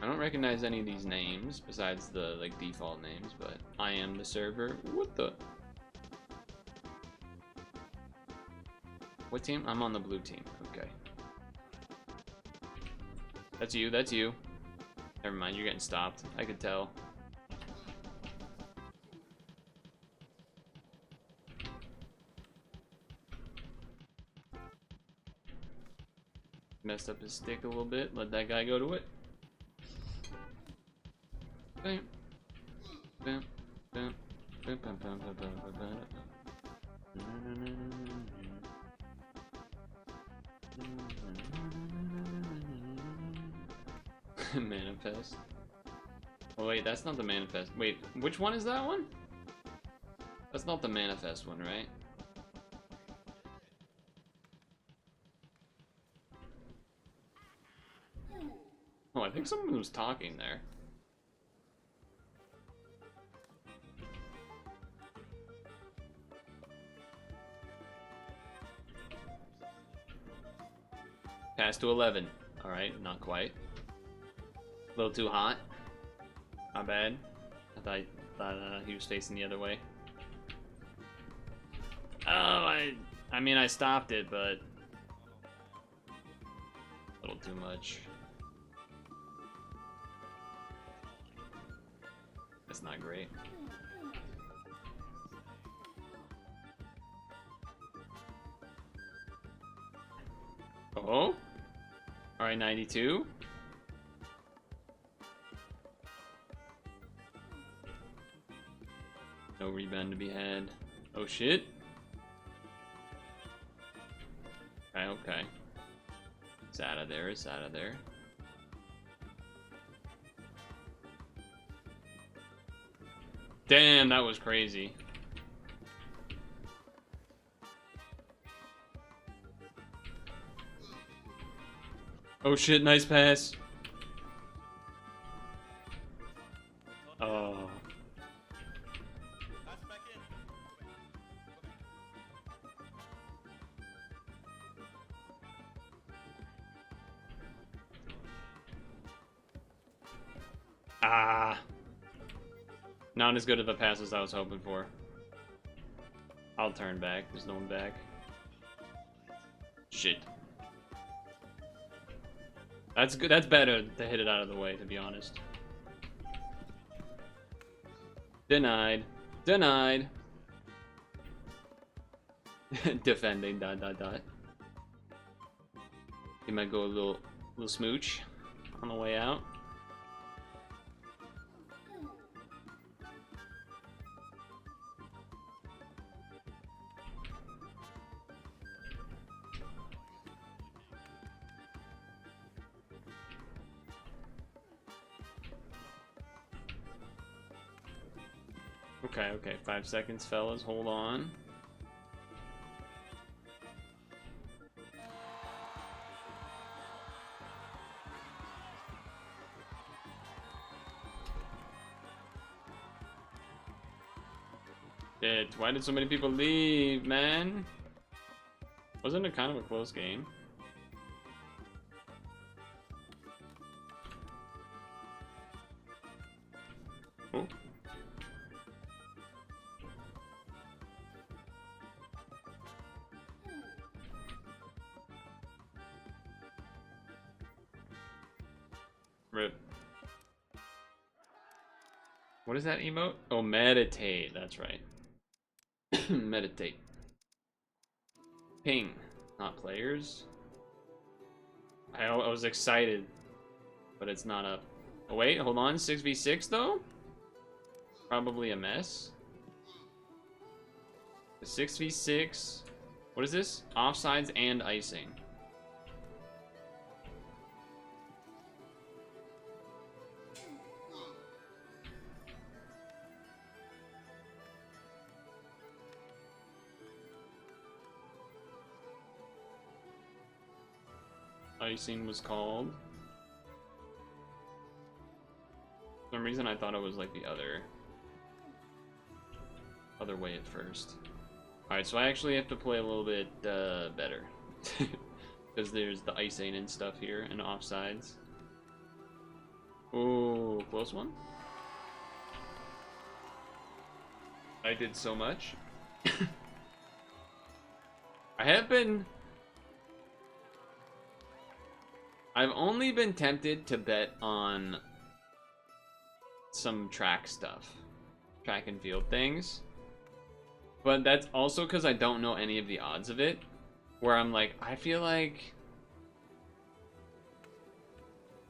I don't recognize any of these names besides the like default names, but I am the server. What the? What team? I'm on the blue team. Okay. That's you. That's you. Never mind. You're getting stopped. I could tell. Messed up his stick a little bit. Let that guy go to it. Bam. Bam. Bam. Bam. Bam. Bam. Bam. Bam. Bam. Manifest. Oh wait, that's not the manifest. Wait, which one is that one? That's not the manifest one, right? Oh, I think someone was talking there. Pass to 11. Alright, not quite. A little too hot. Not bad. I thought he was facing the other way. Oh, I mean, I stopped it, but a little too much. That's not great. Oh? Alright, 92. No rebound to be had. Oh shit. Okay, okay. It's out of there, it's out of there. Damn, that was crazy. Oh shit, nice pass. Oh. Ah. Not as good of a pass as I was hoping for. I'll turn back. There's no one back. Shit. That's good. That's better to hit it out of the way, to be honest. Denied. Denied. Defending. Dot dot dot. He might go a little smooch on the way out. Okay, okay, 5 seconds, fellas, hold on. Shit, why did so many people leave, man? Wasn't it kind of a close game? Oh. Rip. What is that emote? Oh, meditate. That's right. Meditate. Ping. Not players. I was excited, but it's not up. Oh, wait, hold on. 6v6 though? Probably a mess. 6v6. What is this? Offsides and icing. Icing was called. For some reason I thought it was like the other way at first. Alright, so I actually have to play a little bit better. Because there's the icing and stuff here and offsides. Ooh, close one. I did so much. I've only been tempted to bet on some track stuff. Track and field things. But that's also because I don't know any of the odds of it. Where I'm like, I feel like...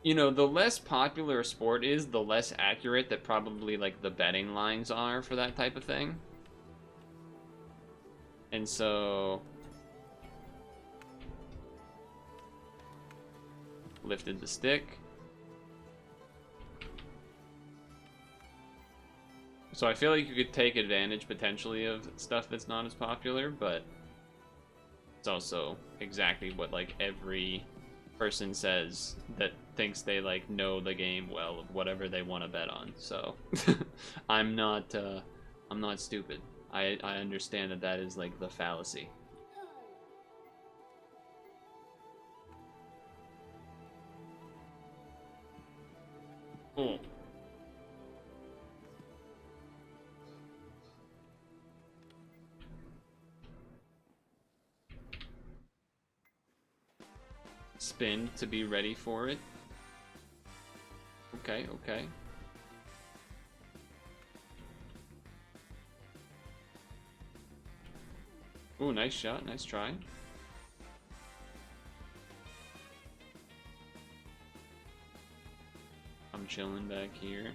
You know, the less popular a sport is, the less accurate that probably, like, the betting lines are for that type of thing. And so... Lifted the stick. So I feel like you could take advantage potentially of stuff that's not as popular, but it's also exactly what like every person says that thinks they like know the game well of whatever they want to bet on. So I'm not stupid. I understand that that is like the fallacy. Oh. Spin to be ready for it. Okay, okay. Ooh, nice shot, nice try. I'm chilling back here.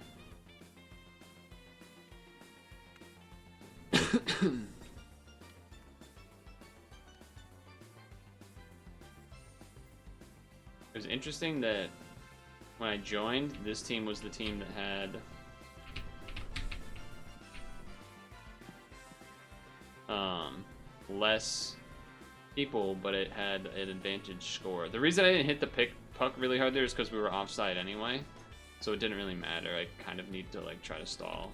It was interesting that when I joined, this team was the team that had less people, but it had an advantage score. The reason I didn't hit the puck really hard there is because we were offside anyway, so it didn't really matter. I kind of need to like try to stall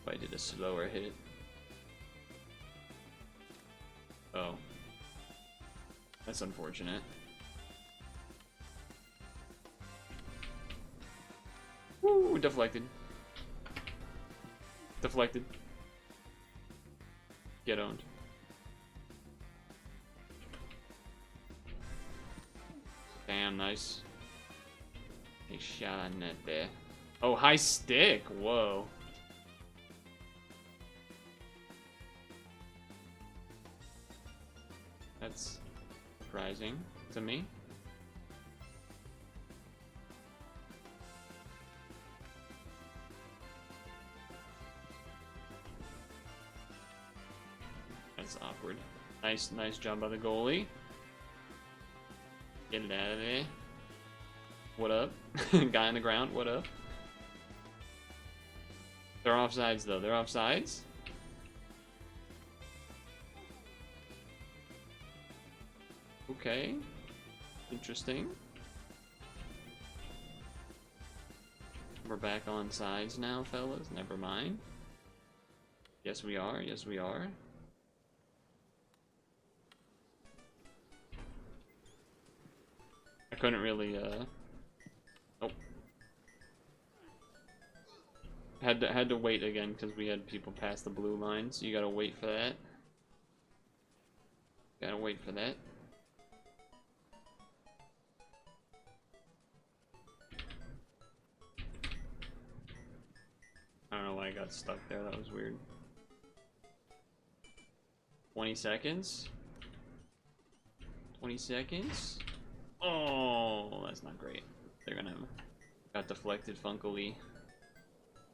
if I did a slower hit. Oh, that's unfortunate. Woo, deflected. Deflected. Get owned. Damn, nice. Nice shot on net there. Oh, high stick. Whoa. That's surprising to me. That's awkward. Nice job by the goalie. Get it out of there. What up? Guy on the ground, what up? They're offsides though, they're offsides? Okay. Interesting. We're back on sides now, fellas. Never mind. Yes, we are. Yes, we are. I couldn't really, oh. Had to wait again because we had people pass the blue line, so you gotta wait for that. Gotta wait for that. I don't know why I got stuck there, that was weird. 20 seconds? 20 seconds? Oh, that's not great. They're gonna have... Got deflected funkily.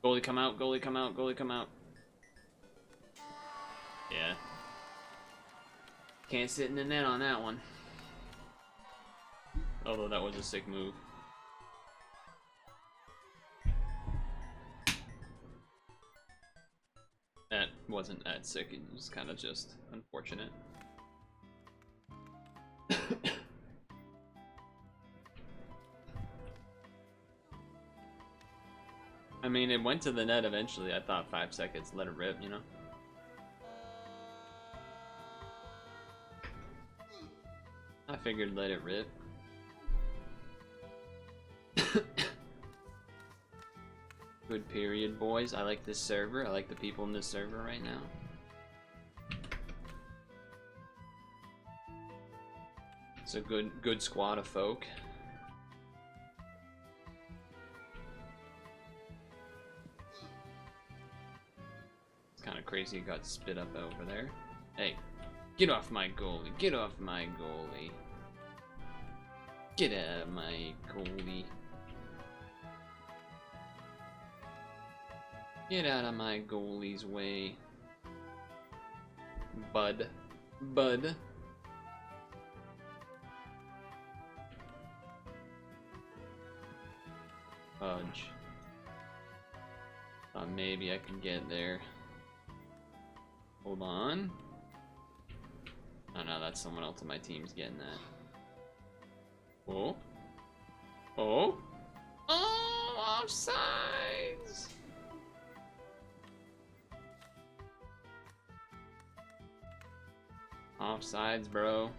Goalie come out, goalie come out, goalie come out. Yeah. Can't sit in the net on that one. Although that was a sick move. That wasn't that sick, it was kind of just unfortunate. I mean, it went to the net eventually. I thought 5 seconds, let it rip, you know? I figured let it rip. good period, boys. I like this server. I like the people in this server right now. It's a good squad of folk. It's kind of crazy it got spit up over there. Hey, get off my goalie. Get off my goalie. Get out of my goalie. Get out of my goalie's way. Bud. Bud. Fudge. Thought maybe I could get there. Hold on. Oh no, that's someone else on my team's getting that. Oh. Oh. Oh, offsides. Offsides, bro.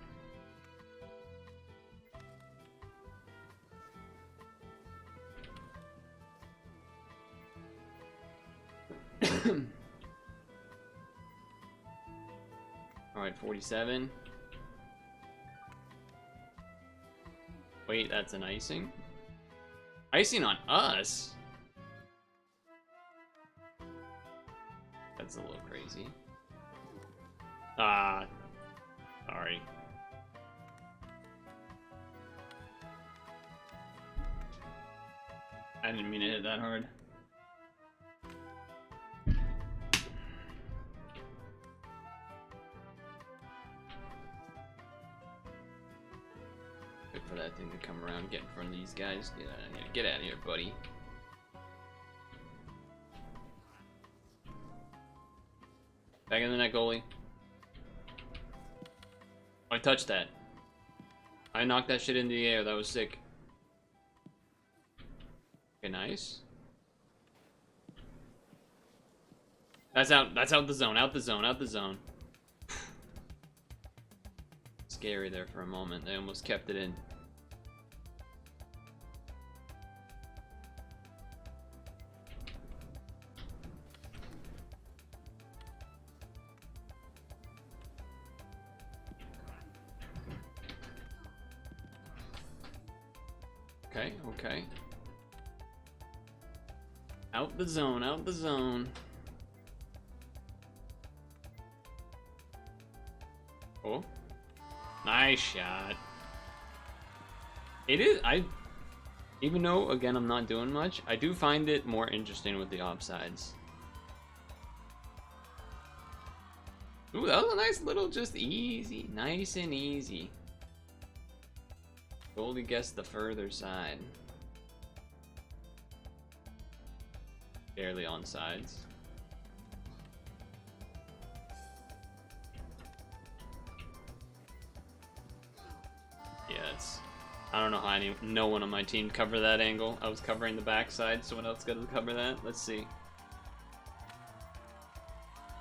Alright, 47. Wait, that's an icing? Icing on us? That's a little crazy. Ah. Sorry. I didn't mean to hit that hard. Good for that thing to come around, get in front of these guys. Get out of here. Get out of here, buddy. Back in the net, goalie. I touched that. I knocked that shit into the air. That was sick. Okay, nice. That's out. That's out the zone. Out the zone. Out the zone. Scary there for a moment. They almost kept it in. Okay, okay. Out the zone, out the zone. Oh. Nice shot. It is, even though, again, I'm not doing much, I do find it more interesting with the offsides. Ooh, that was a nice little, just easy, nice and easy. Goalie guessed the further side. Barely on sides. Yeah, it's. I don't know how no one on my team covered that angle. I was covering the backside. Someone else got to cover that. Let's see.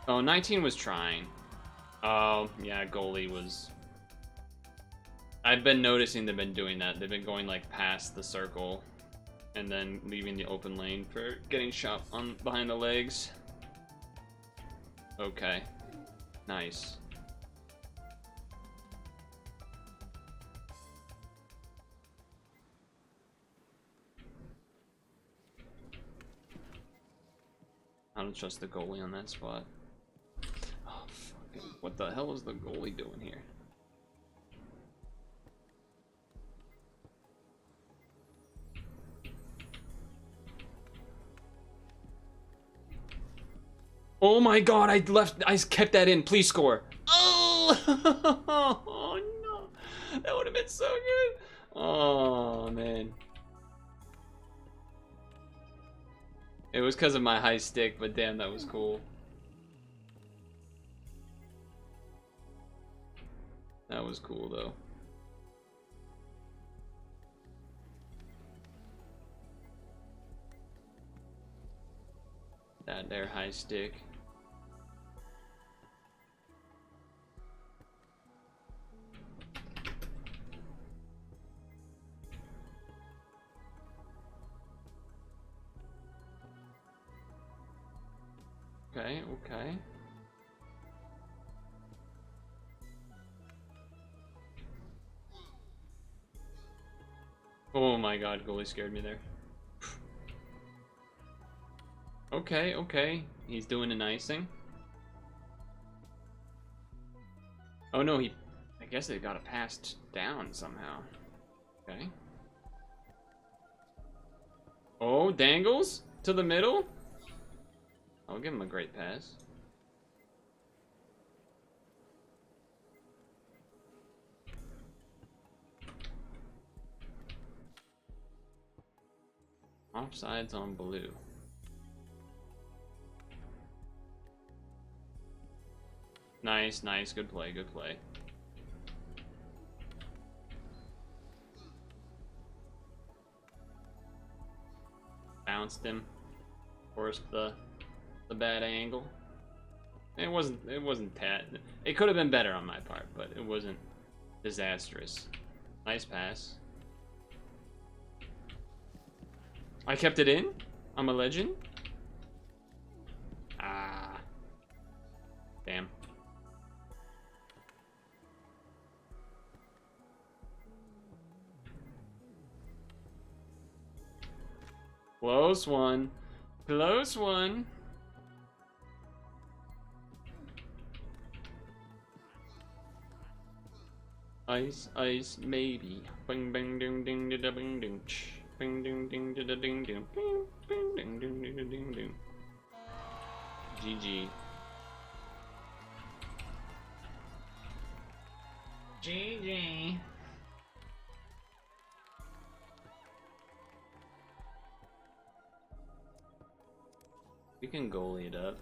Oh, 19 was trying. Oh, yeah, goalie was. I've been noticing they've been doing that. They've been going like past the circle and then leaving the open lane for getting shot on behind the legs. Okay. Nice. I don't trust the goalie on that spot. Oh, fucking. What the hell is the goalie doing here? Oh my god, I kept that in. Please score. Oh, oh no. That would have been so good. Oh, man. It was because of my high stick, but damn, that was cool. That was cool, though. That there high stick. Okay, okay. Oh my god, goalie scared me there. Okay, okay. He's doing an icing. Oh no, I guess they got it passed down somehow. Okay. Oh, dangles to the middle? I'll give him a great pass. Offsides on blue. Nice, nice. Good play, good play. Bounced him. Forced the bad angle. It wasn't bad. It could have been better on my part, but it wasn't disastrous. Nice pass. I kept it in? I'm a legend? Ah. Damn. Close one. Close one. Ice, ice, maybe. Bing, bing, ding, ding, da, bing, ding, ch. Bing, ding, ding, da, ding, ding, bing, bing, ding, ding, ding, ding, ding. GG. GG. We can goalie it up.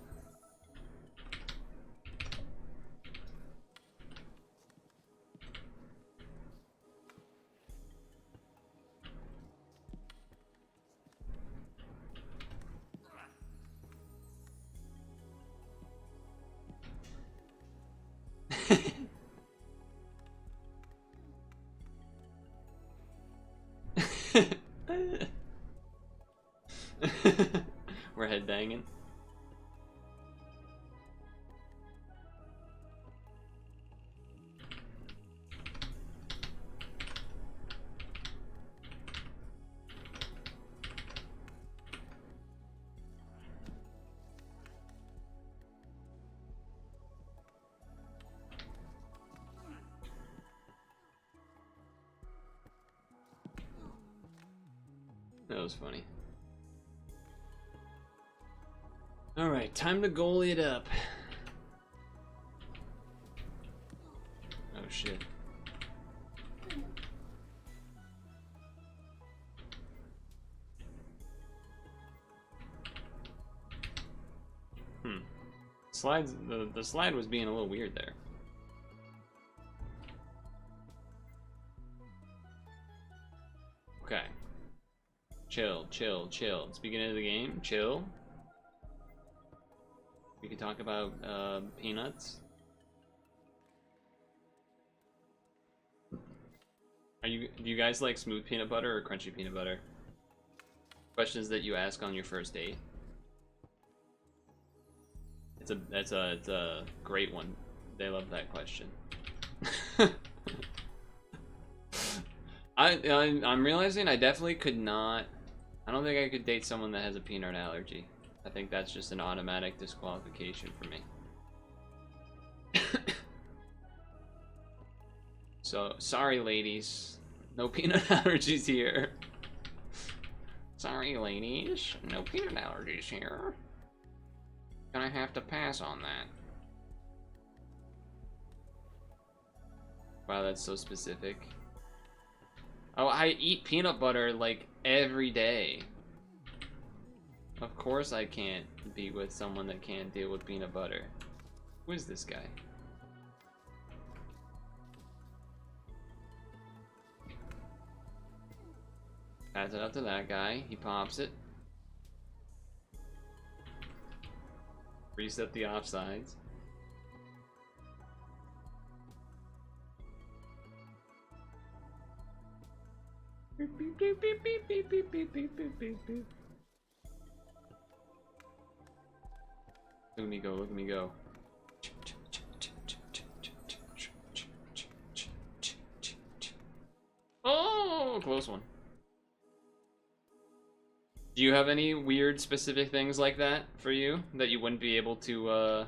We're headbanging. That was funny. Alright, time to goalie it up. Oh shit. Slides, the slide was being a little weird there. Okay. Chill, chill, chill. It's beginning of the game. Chill. We can talk about peanuts. Do you guys like smooth peanut butter or crunchy peanut butter? Questions that you ask on your first date. It's a great one. They love that question. I'm realizing I definitely could not. I don't think I could date someone that has a peanut allergy. I think that's just an automatic disqualification for me. So sorry, ladies. No peanut allergies here. Sorry, ladies. No peanut allergies here. Gonna have to pass on that. Wow, that's so specific. Oh, I eat peanut butter like every day. Of course I can't be with someone that can't deal with peanut butter. Who is this guy? Pass it up to that guy. He pops it. Reset the offsides. Beep, beep, beep, beep, beep, beep, beep, beep, beep, beep, beep. Look at me go, look at me go. Oh, close one. Do you have any weird specific things like that for you that you wouldn't be able to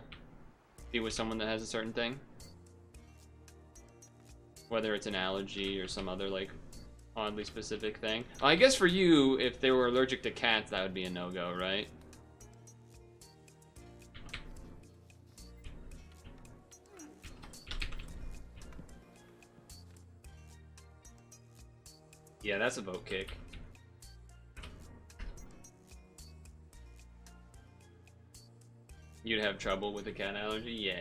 be with someone that has a certain thing? Whether it's an allergy or some other like oddly specific thing. I guess for you, if they were allergic to cats, that would be a no-go, right? Yeah, that's a vote kick. You'd have trouble with a cat allergy? Yeah.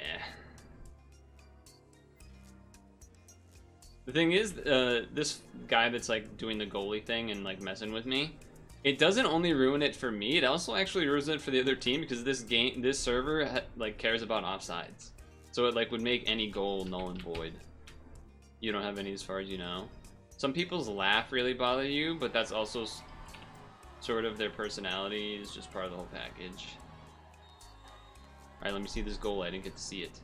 The thing is, this guy that's like doing the goalie thing and like messing with me, it doesn't only ruin it for me, it also actually ruins it for the other team because this server like cares about offsides. So it like would make any goal null and void. You don't have any as far as you know. Some people's laugh really bother you, but that's also sort of their personality, is just part of the whole package. Alright, let me see this goal. I didn't get to see it.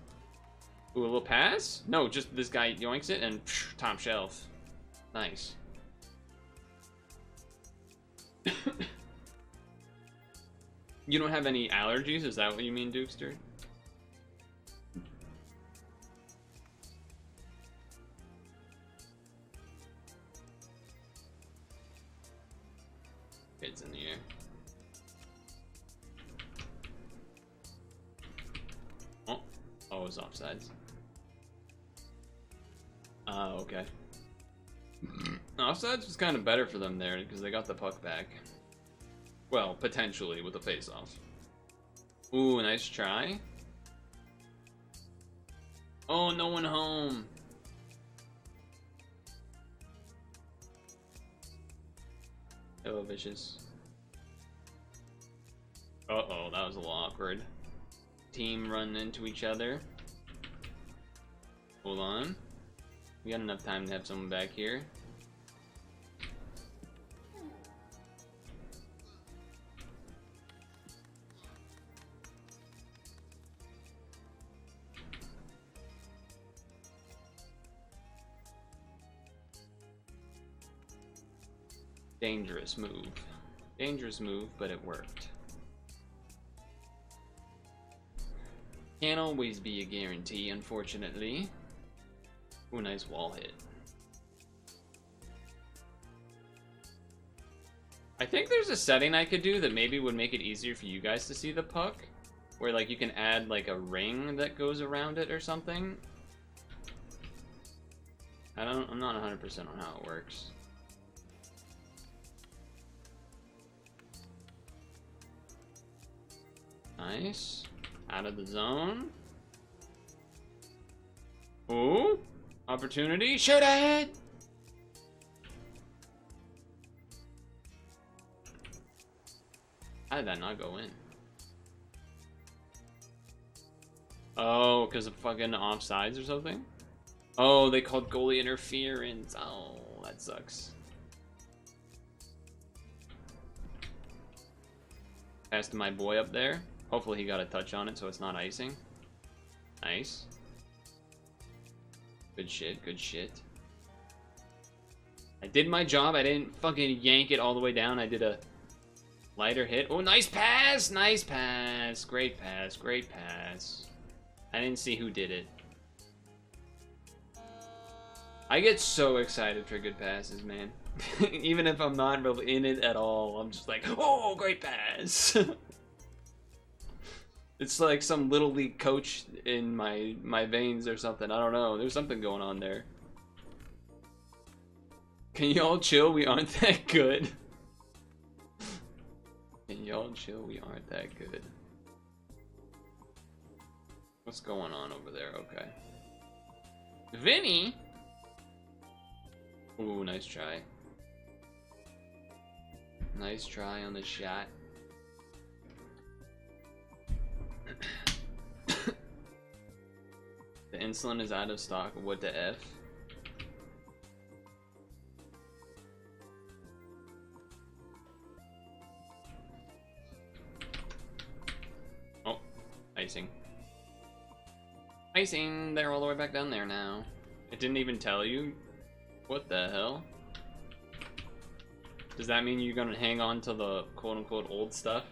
Ooh, a little pass? No, just this guy yoinks it and psh, top shelf. Nice. You don't have any allergies? Is that what you mean, Dukester? It's in the air. Oh, it's offsides. Okay. Offsides was kind of better for them there because they got the puck back. Well, potentially with a face-off. Ooh, nice try. Oh, no one home. Hello, Vicious. Uh-oh, that was a little awkward. Team running into each other. Hold on. We got enough time to have someone back here. Dangerous move. Dangerous move, but it worked. Can't always be a guarantee, unfortunately. Ooh, nice wall hit. I think there's a setting I could do that maybe would make it easier for you guys to see the puck. Where, like, you can add, like, a ring that goes around it or something. I'm not 100% on how it works. Nice. Out of the zone. Ooh. Opportunity. Shoot ahead. How did that not go in? Oh, because of fucking offsides or something? Oh, they called goalie interference. Oh, that sucks. Pass to my boy up there. Hopefully he got a touch on it so it's not icing. Nice. Good shit, good shit. I did my job. I didn't fucking yank it all the way down. I did a lighter hit. Oh, nice pass! Nice pass. Great pass. Great pass. I didn't see who did it. I get so excited for good passes, man. Even if I'm not really in it at all, I'm just like, oh, great pass. It's like some little league coach in my veins or something. I don't know. There's something going on there. Can y'all chill? We aren't that good. Can y'all chill? We aren't that good. What's going on over there? Okay. Vinny? Ooh, nice try. Nice try on the shot. The insulin is out of stock. What the F? Oh, I Icing. Icing! They're all the way back down there now. It didn't even tell you? What the hell? Does that mean you're gonna hang on to the quote-unquote old stuff?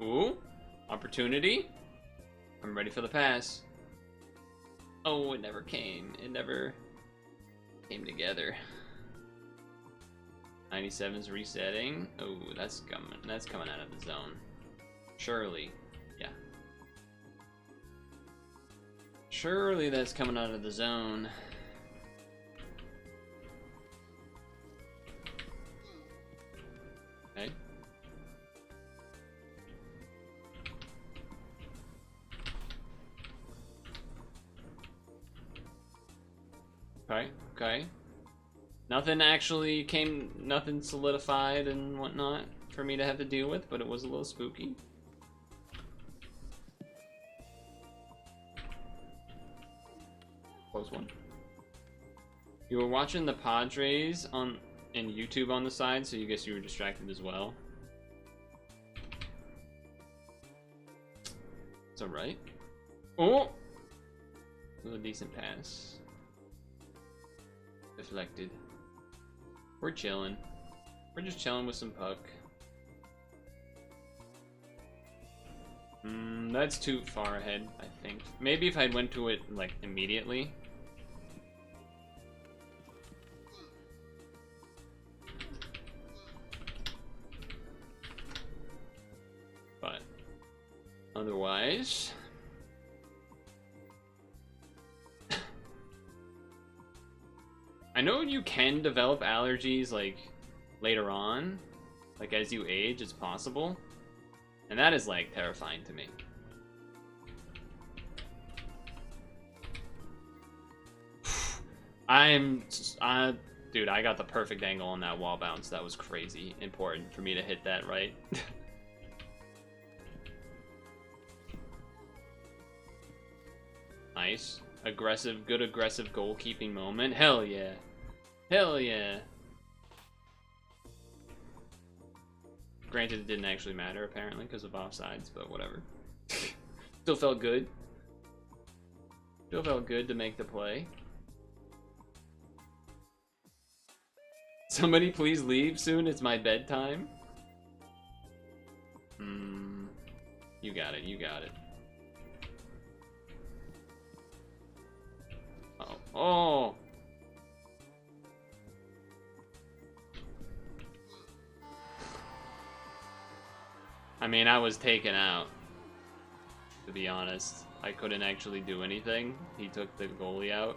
Ooh, opportunity. I'm ready for the pass. Oh, it never came. It never came together. 97's resetting. Oh, that's coming out of the zone. Surely. Yeah. Surely that's coming out of the zone. Okay. Okay, okay. Nothing actually came, nothing solidified and whatnot for me to have to deal with, but it was a little spooky. Close one. You were watching the Padres in YouTube on the side, so you guess you were distracted as well. It's alright. Oh! It was a decent pass. Deflected. We're chilling. We're just chilling with some puck. That's too far ahead, I think. Maybe if I went to it, like, immediately. But, otherwise... I know you can develop allergies, like, later on. Like, as you age, it's possible. And that is, like, terrifying to me. Dude, I got the perfect angle on that wall bounce. That was crazy important for me to hit that right. Nice. Good aggressive goalkeeping moment. Hell yeah. Hell yeah. Granted, it didn't actually matter, apparently, because of offsides, but whatever. Still felt good. Still felt good to make the play. Somebody please leave soon, it's my bedtime. You got it, you got it. Uh-oh. Oh! I mean, I was taken out, to be honest. I couldn't actually do anything. He took the goalie out.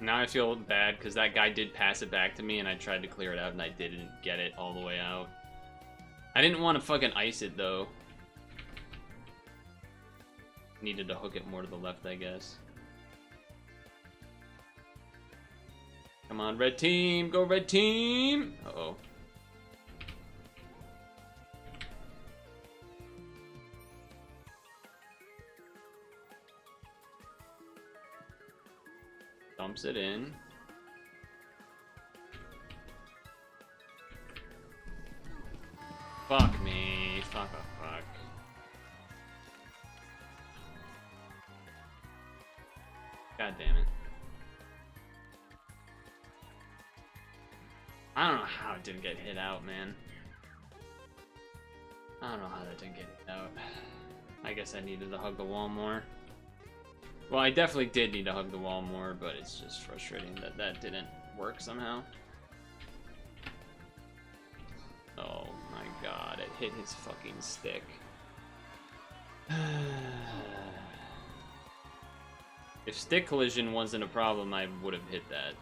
Now I feel bad because that guy did pass it back to me and I tried to clear it out and I didn't get it all the way out. I didn't want to fucking ice it though. Needed to hook it more to the left, I guess. Come on, red team! Go red team! Uh-oh. Dumps it in. Fuck me. Fuck. God damn it. I don't know how it didn't get hit out, man. I don't know how that didn't get hit out. I guess I needed to hug the wall more. Well, I definitely did need to hug the wall more, but it's just frustrating that that didn't work somehow. Oh my god, it hit his fucking stick. If stick collision wasn't a problem, I would have hit that.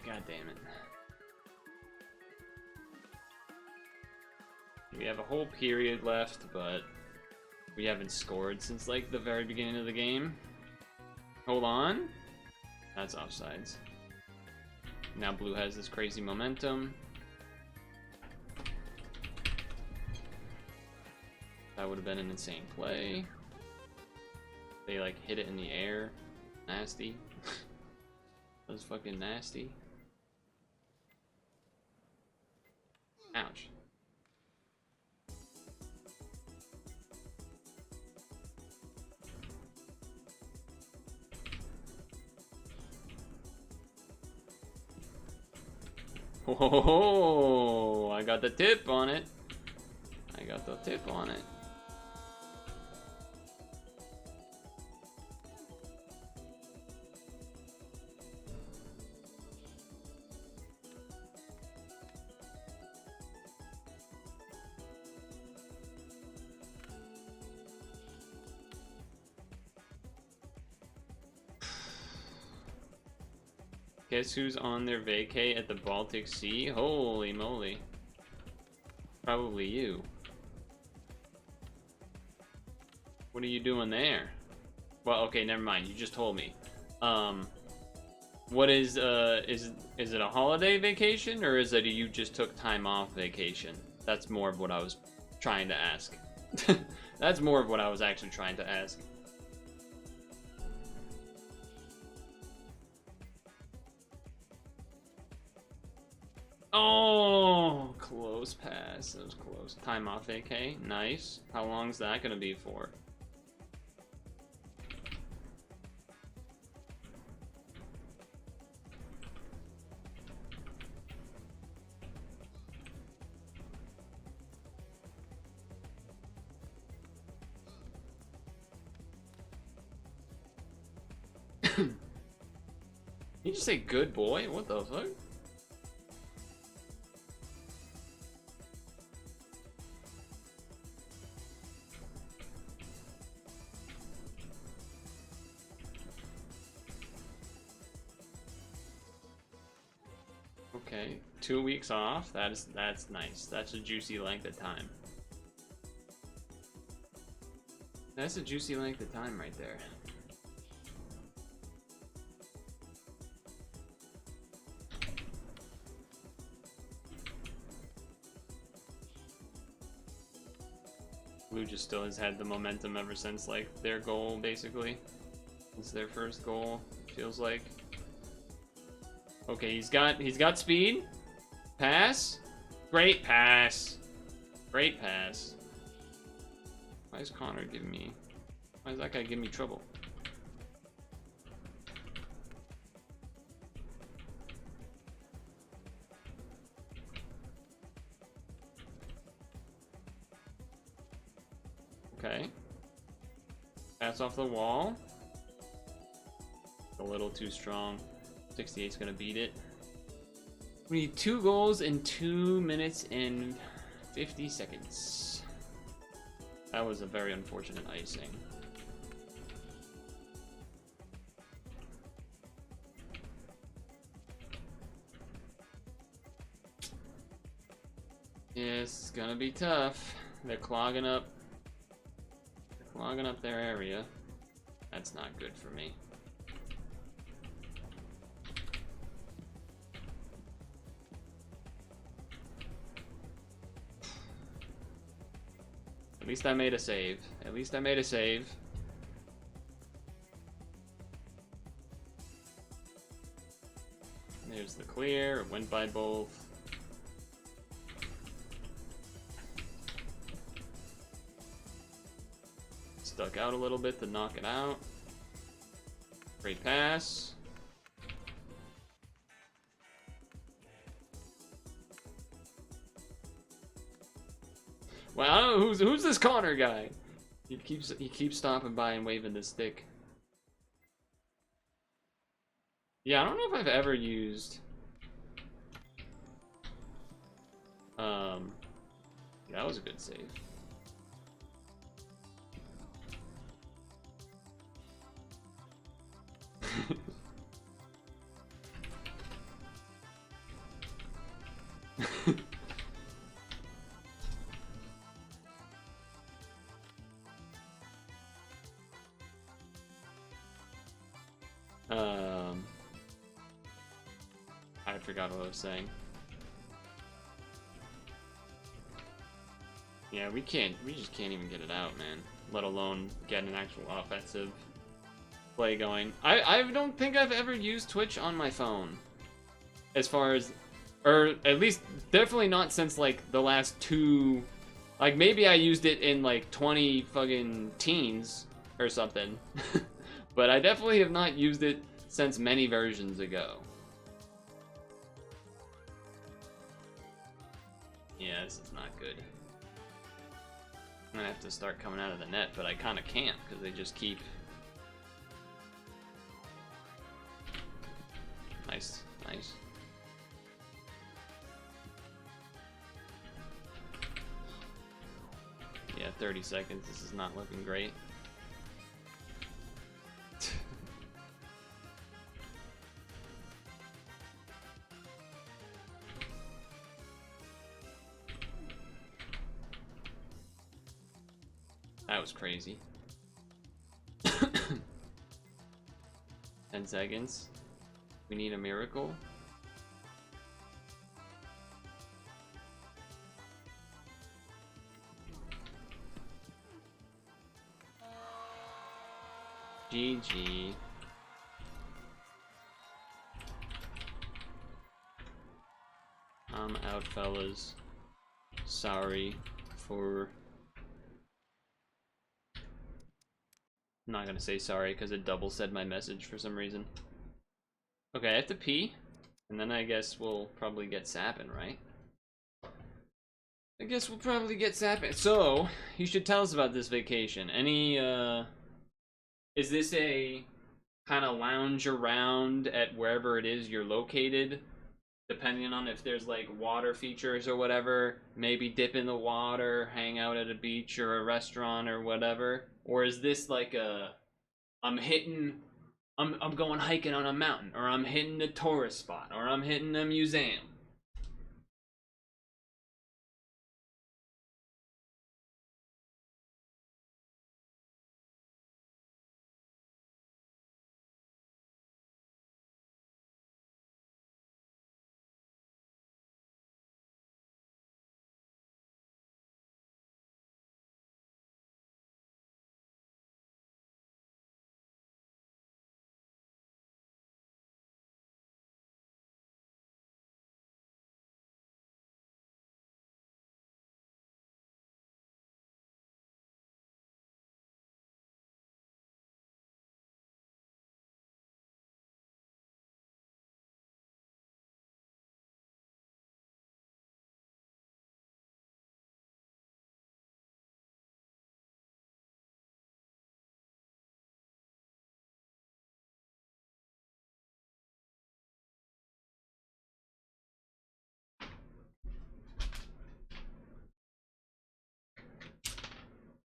God damn it. We have a whole period left, but we haven't scored since like the very beginning of the game. Hold on. That's offsides. Now blue has this crazy momentum. That would have been an insane play. They like hit it in the air. Nasty. That was fucking nasty. Ouch. Oh, I got the tip on it. I got the tip on it. Guess who's on their vacay at the Baltic Sea? Holy moly. Probably you. What are you doing there? Well, okay, never mind. You just told me. What is it a holiday vacation, or is it a you just took time off vacation? That's more of what I was trying to ask. That's more of what I was actually trying to ask. Oh, close pass. That was close. Time off AK. Nice. How long's that gonna be for? You just say good boy? What the fuck? Okay, 2 weeks off. That's nice. That's a juicy length of time. That's a juicy length of time right there. Blue just still has had the momentum ever since like their goal, basically. It's their first goal, feels like. Okay, he's got speed. Pass. Great pass. Great pass. Why is Connor giving me... Why is that guy giving me trouble? Okay. Pass off the wall. A little too strong. 68's gonna beat it. We need 2 goals in 2 minutes and 50 seconds. That was a very unfortunate icing. Yeah, it's gonna be tough. They're clogging up their area. That's not good for me. At least I made a save. At least I made a save. There's the clear. It went by both. Stuck out a little bit to knock it out. Great pass. Well, I don't know who's this Connor guy. He keeps stopping by and waving the stick. Yeah, I don't know if I've ever used that was a good save. I forgot what I was saying. Yeah, we just can't even get it out, man. Let alone get an actual offensive play going. I don't think I've ever used Twitch on my phone. As far as, or at least definitely not since like the last two, like maybe I used it in like 20 fucking teens or something. But I definitely have not used it since many versions ago. Yeah, this is not good. I'm gonna have to start coming out of the net, but I kind of can't because they just keep. Nice, nice. Yeah, 30 seconds. This is not looking great. That was crazy. 10 seconds. We need a miracle. GG. I'm out, fellas. Sorry for... I'm not gonna say sorry because it double said my message for some reason. Okay, I have to pee, and then I guess we'll probably get sapping, right? I guess we'll probably get sapping. So, you should tell us about this vacation. Any, is this a kind of lounge around at wherever it is you're located? Depending on if there's like water features or whatever, maybe dip in the water, hang out at a beach or a restaurant or whatever? Or is this like a, I'm going hiking on a mountain, or I'm hitting a tourist spot, or I'm hitting a museum?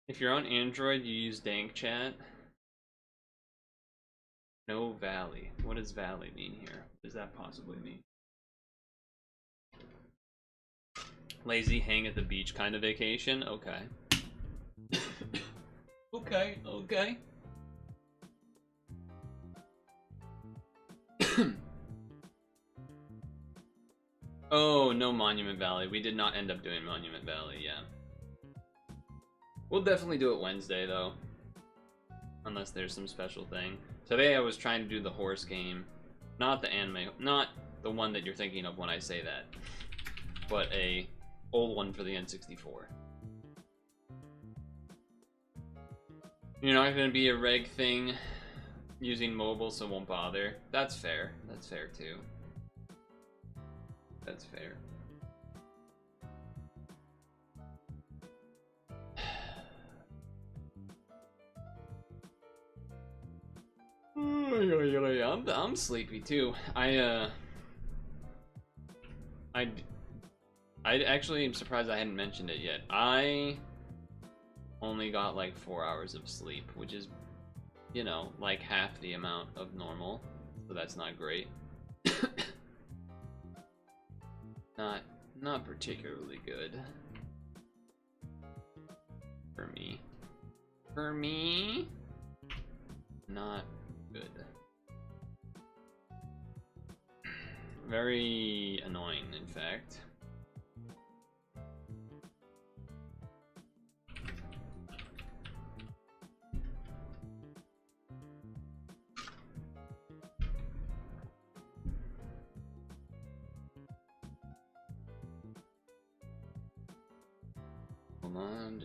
If you're on Android, you use Dank Chat. No Valley. What does Valley mean here? What does that possibly mean? Lazy hang at the beach kind of vacation? Okay. Okay, okay. Oh, no Monument Valley. We did not end up doing Monument Valley, yeah. We'll definitely do it Wednesday, though. Unless there's some special thing. Today I was trying to do the horse game. Not the anime, not the one that you're thinking of when I say that. But a old one for the N64. You're not gonna be a reg thing using mobile, so won't bother. That's fair. That's fair, too. That's fair. I'm sleepy too. I actually am surprised I hadn't mentioned it yet. I only got like 4 hours of sleep, which is, you know, like half the amount of normal. So that's not great. Not particularly good for me. For me, not good. Very annoying, in fact. Hold on.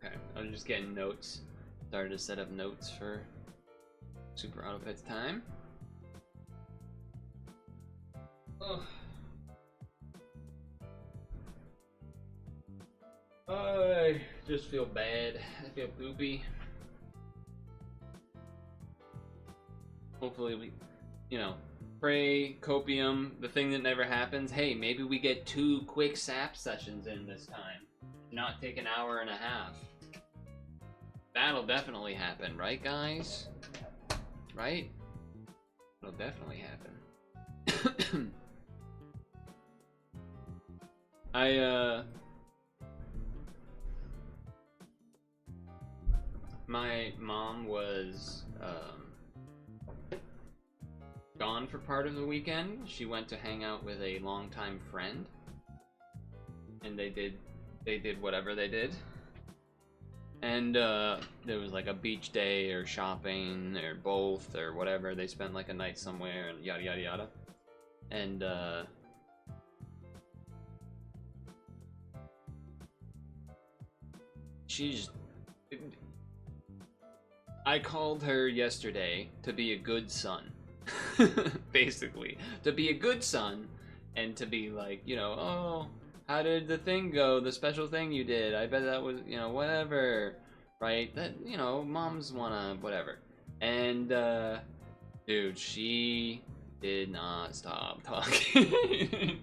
Okay, I was just getting notes. Started to set up notes for Superautopets time. Oh. I just feel bad. I feel poopy. Hopefully we, you know, pray, copium, the thing that never happens. Hey, maybe we get 2 quick sap sessions in this time. Not take an hour and a half. That'll definitely happen, right guys? Right? It'll definitely happen. My mom was gone for part of the weekend. She went to hang out with a longtime friend, and they did whatever they did. And there was like a beach day or shopping or both or whatever. They spent like a night somewhere and yada yada yada. And I called her yesterday to be a good son. Basically, to be a good son and to be like, you know, oh, how did the thing go? The special thing you did. I bet that was, you know, whatever, right? That, you know, moms wanna, whatever. And, dude, she did not stop talking.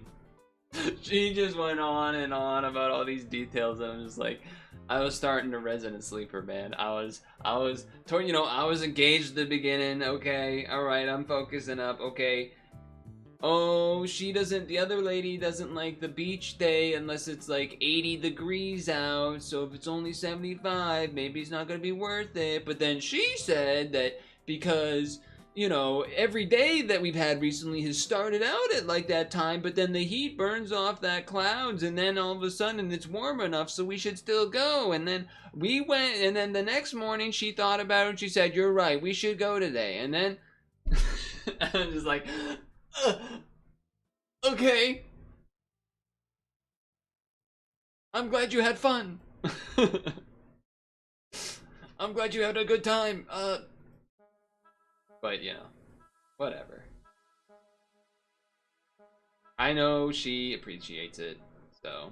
She just went on and on about all these details. And I'm just like, I was starting to Resident Sleeper, man. I was, you know, I was engaged at the beginning. Okay, all right, I'm focusing up. Okay. Oh, the other lady doesn't like the beach day unless it's like 80 degrees out. So if it's only 75, maybe it's not going to be worth it. But then she said that because, you know, every day that we've had recently has started out at like that time, but then the heat burns off that clouds, and then all of a sudden it's warm enough, so we should still go. And then we went, and then the next morning she thought about it and she said, "You're right, we should go today." And then I'm just like, okay. I'm glad you had fun. I'm glad you had a good time. But, you know, whatever. I know she appreciates it, so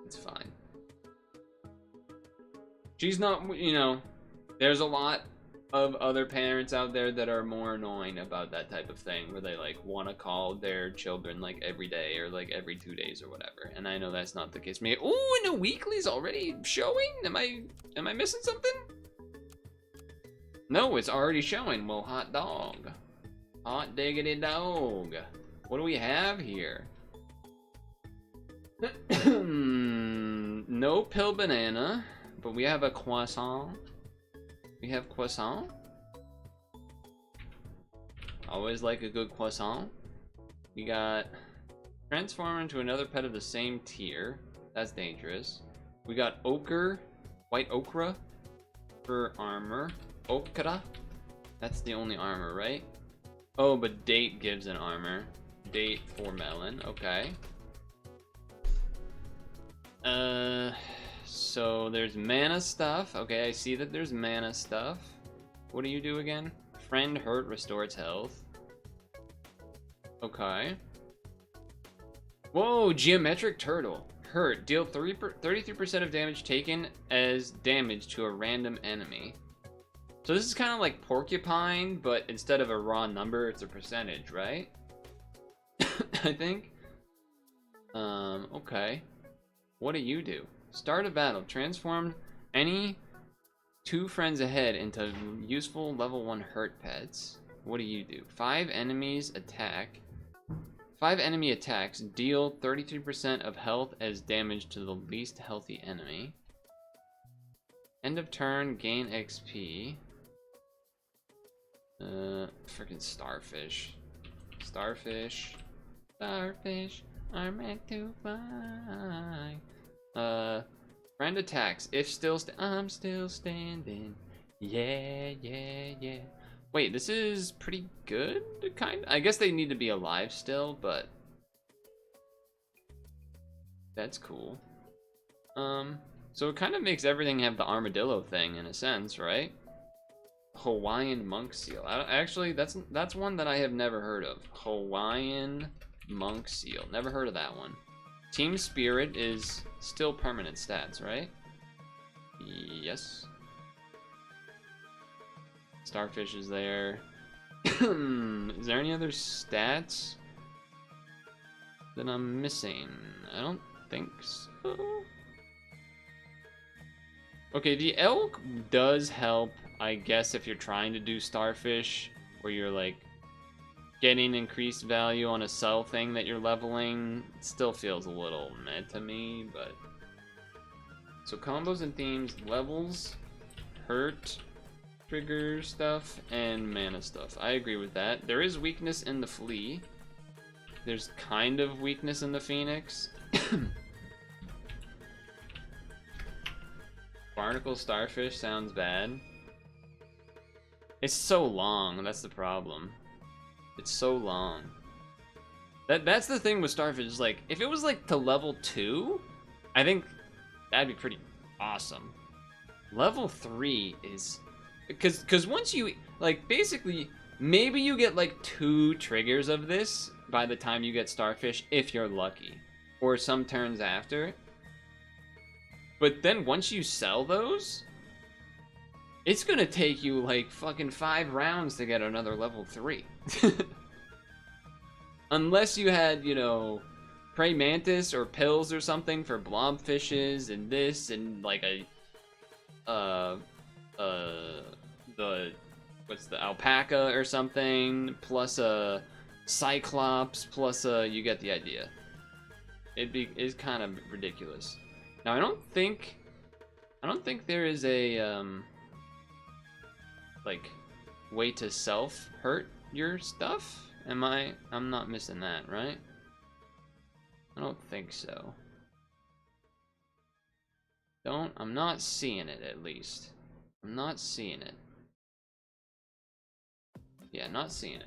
it's fine. She's not, you know, there's a lot of other parents out there that are more annoying about that type of thing, where they like want to call their children like every day or like every 2 days or whatever. And I know that's not the case. Me, oh, and the weekly's already showing. Am I missing something? No, it's already showing. Well, hot dog. Hot diggity dog. What do we have here? No pill banana, but we have a croissant. We have croissant. Always like a good croissant. We got transform into another pet of the same tier. That's dangerous. We got ochre, white ochre for armor. Okra. That's the only armor, right? Oh, but date gives an armor. Date for melon. Okay. So there's mana stuff. Okay, I see that there's mana stuff. What do you do again? Friend hurt restores health. Okay. Whoa, geometric turtle. Hurt. Deal 33% of damage taken as damage to a random enemy. So this is kind of like porcupine, but instead of a raw number, it's a percentage, right? I think. Okay. What do you do? Start a battle. Transform any 2 friends ahead into useful level 1 hurt pets. What do you do? 5 enemies attack. 5 enemy attacks deal 33% of health as damage to the least healthy enemy. End of turn, gain XP. freaking starfish. Starfish. Starfish are meant to fly. Friend attacks. If still I'm still standing. Yeah, yeah, yeah. Wait, this is pretty good, kind of? I guess they need to be alive still, but that's cool. So it kind of makes everything have the armadillo thing in a sense, right? Hawaiian monk seal. Actually, that's one that I have never heard of. Hawaiian monk seal. Never heard of that one. Team spirit is still permanent stats, right? Yes. Starfish is there. Is there any other stats that I'm missing? I don't think so. Okay, the elk does help, I guess, if you're trying to do starfish, where you're like getting increased value on a cell thing that you're leveling. It still feels a little meh to me, but so combos and themes, levels, hurt, trigger stuff, and mana stuff. I agree with that. There is weakness in the flea. There's kind of weakness in the phoenix. Barnacle starfish sounds bad. It's so long, that's the problem. It's so long. That's the thing with starfish, is like, if it was like to level 2, I think that'd be pretty awesome. Level 3 is... Because once you, like, basically, maybe you get like 2 triggers of this by the time you get starfish, if you're lucky. Or some turns after. But then once you sell those, it's gonna take you like fucking 5 rounds to get another level 3. Unless you had, you know, prey mantis or pills or something for blobfishes and this and like what's the alpaca or something, plus a cyclops, plus you get the idea. It's kind of ridiculous. Now I don't think there is a like way to self hurt your stuff. I'm not missing that, right? I don't think so. I'm not seeing it, at least. I'm not seeing it. Yeah, not seeing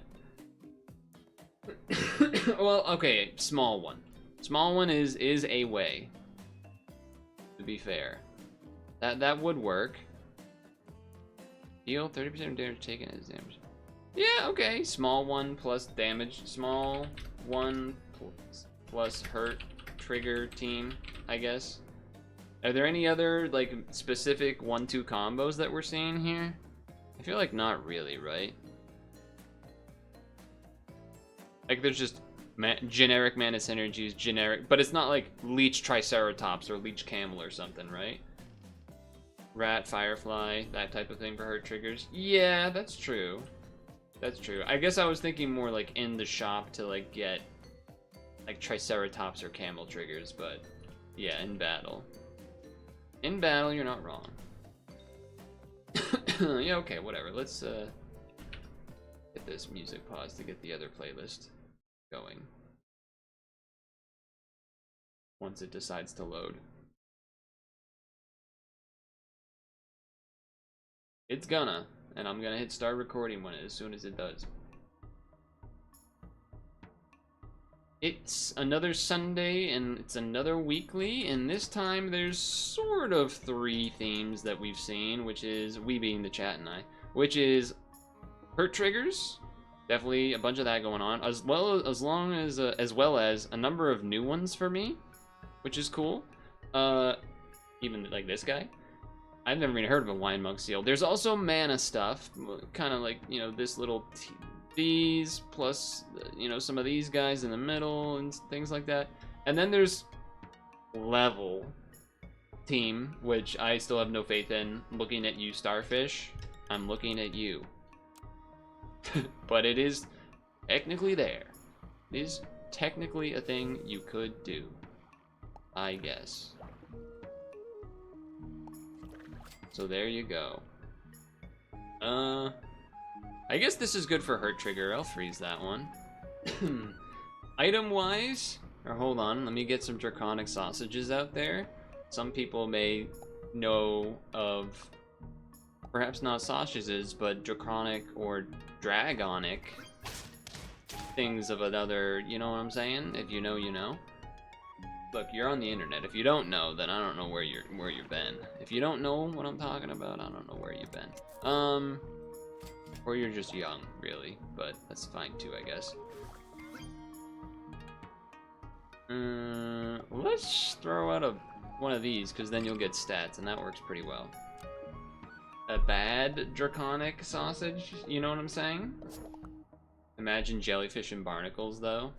it. Well, okay, small one. Small one is a way. To be fair. That would work. Heal 30% of damage taken as damage. Yeah, okay. Small one plus damage. Small one plus hurt trigger team, I guess. Are there any other like specific 1-2 combos that we're seeing here? I feel like not really, right? Like there's just generic mana synergies, generic, but it's not like Leech Triceratops or Leech Camel or something, right? Rat, Firefly, that type of thing for hurt triggers. Yeah, that's true. That's true. I guess I was thinking more like in the shop to like get like Triceratops or Camel triggers, but yeah, in battle. In battle, you're not wrong. Yeah, okay, whatever. Let's get this music paused to get the other playlist going. Once it decides to load. It's gonna, and I'm gonna hit start recording as soon as it does. It's another Sunday, and it's another weekly, and this time there's sort of 3 themes that we've seen, which is, we being the chat and I, which is hurt triggers, definitely a bunch of that going on, as well as a number of new ones for me, which is cool. Even like this guy. I've never even heard of a wine monk seal. There's also mana stuff, kind of like, you know, this little these plus, you know, some of these guys in the middle and things like that. And then there's level team, which I still have no faith in. Looking at you, Starfish. I'm looking at you. But it is technically there. It is technically a thing you could do, I guess. So there you go. I guess this is good for hurt trigger. I'll freeze that one. Item wise, or hold on, let me get some draconic sausages out there. Some people may know of, perhaps not sausages, but draconic or dragonic things of another, you know what I'm saying? If you know, you know. Look, you're on the internet. If you don't know, then I don't know where you've been. If you don't know what I'm talking about, I don't know where you've been. Or you're just young, really, but that's fine too, I guess. Let's throw out one of these, because then you'll get stats, and that works pretty well. A bad draconic sausage, you know what I'm saying? Imagine jellyfish and barnacles, though.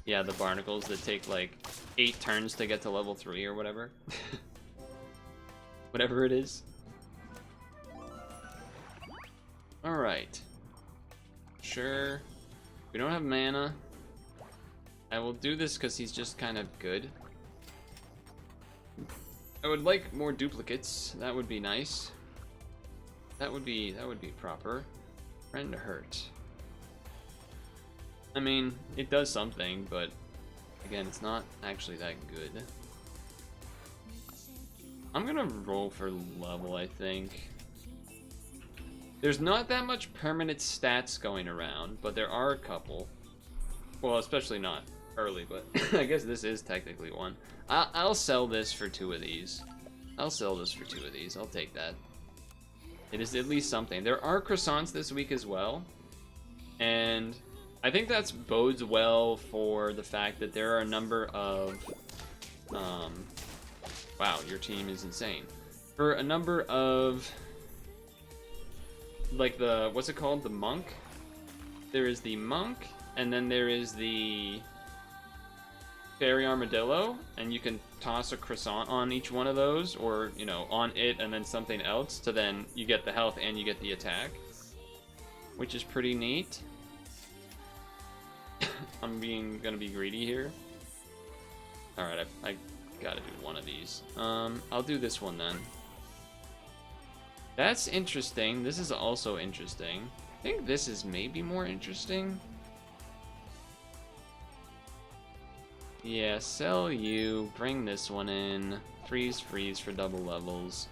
Yeah, the barnacles that take like 8 turns to get to level 3 or whatever. Whatever it is. Alright. Sure. We don't have mana. I will do this because he's just kind of good. I would like more duplicates. That would be nice. That would be proper. Friend hurt. I mean, it does something, but again, it's not actually that good. I'm gonna roll for level, I think. There's not that much permanent stats going around, but there are a couple. Well, especially not early, but I guess this is technically one. I'll sell this for 2 of these. I'll sell this for 2 of these. I'll take that. It is at least something. There are croissants this week as well, and I think that bodes well for the fact that there are a number of, wow, your team is insane. For a number of, like what's it called? The monk? There is the monk, and then there is the fairy armadillo, and you can toss a croissant on each one of those, or, you know, on it and then something else, to then you get the health and you get the attack, which is pretty neat. I'm gonna be greedy here. Alright, I gotta do one of these. I'll do this one then. That's interesting. This is also interesting. I think this is maybe more interesting. Yeah, sell you. Bring this one in. Freeze for double levels.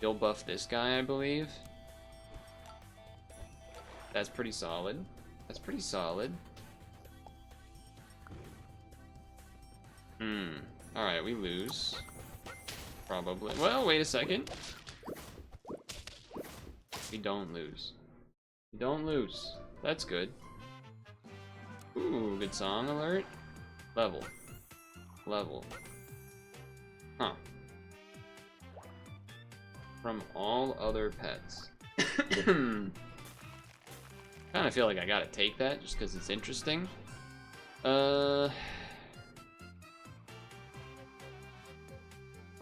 You'll buff this guy, I believe. That's pretty solid. That's pretty solid. Alright, we lose. Probably. Well, wait a second. We don't lose. We don't lose. That's good. Ooh, good song alert. Level. Level. Huh. From all other pets. Kind of feel like I gotta take that just because it's interesting. Would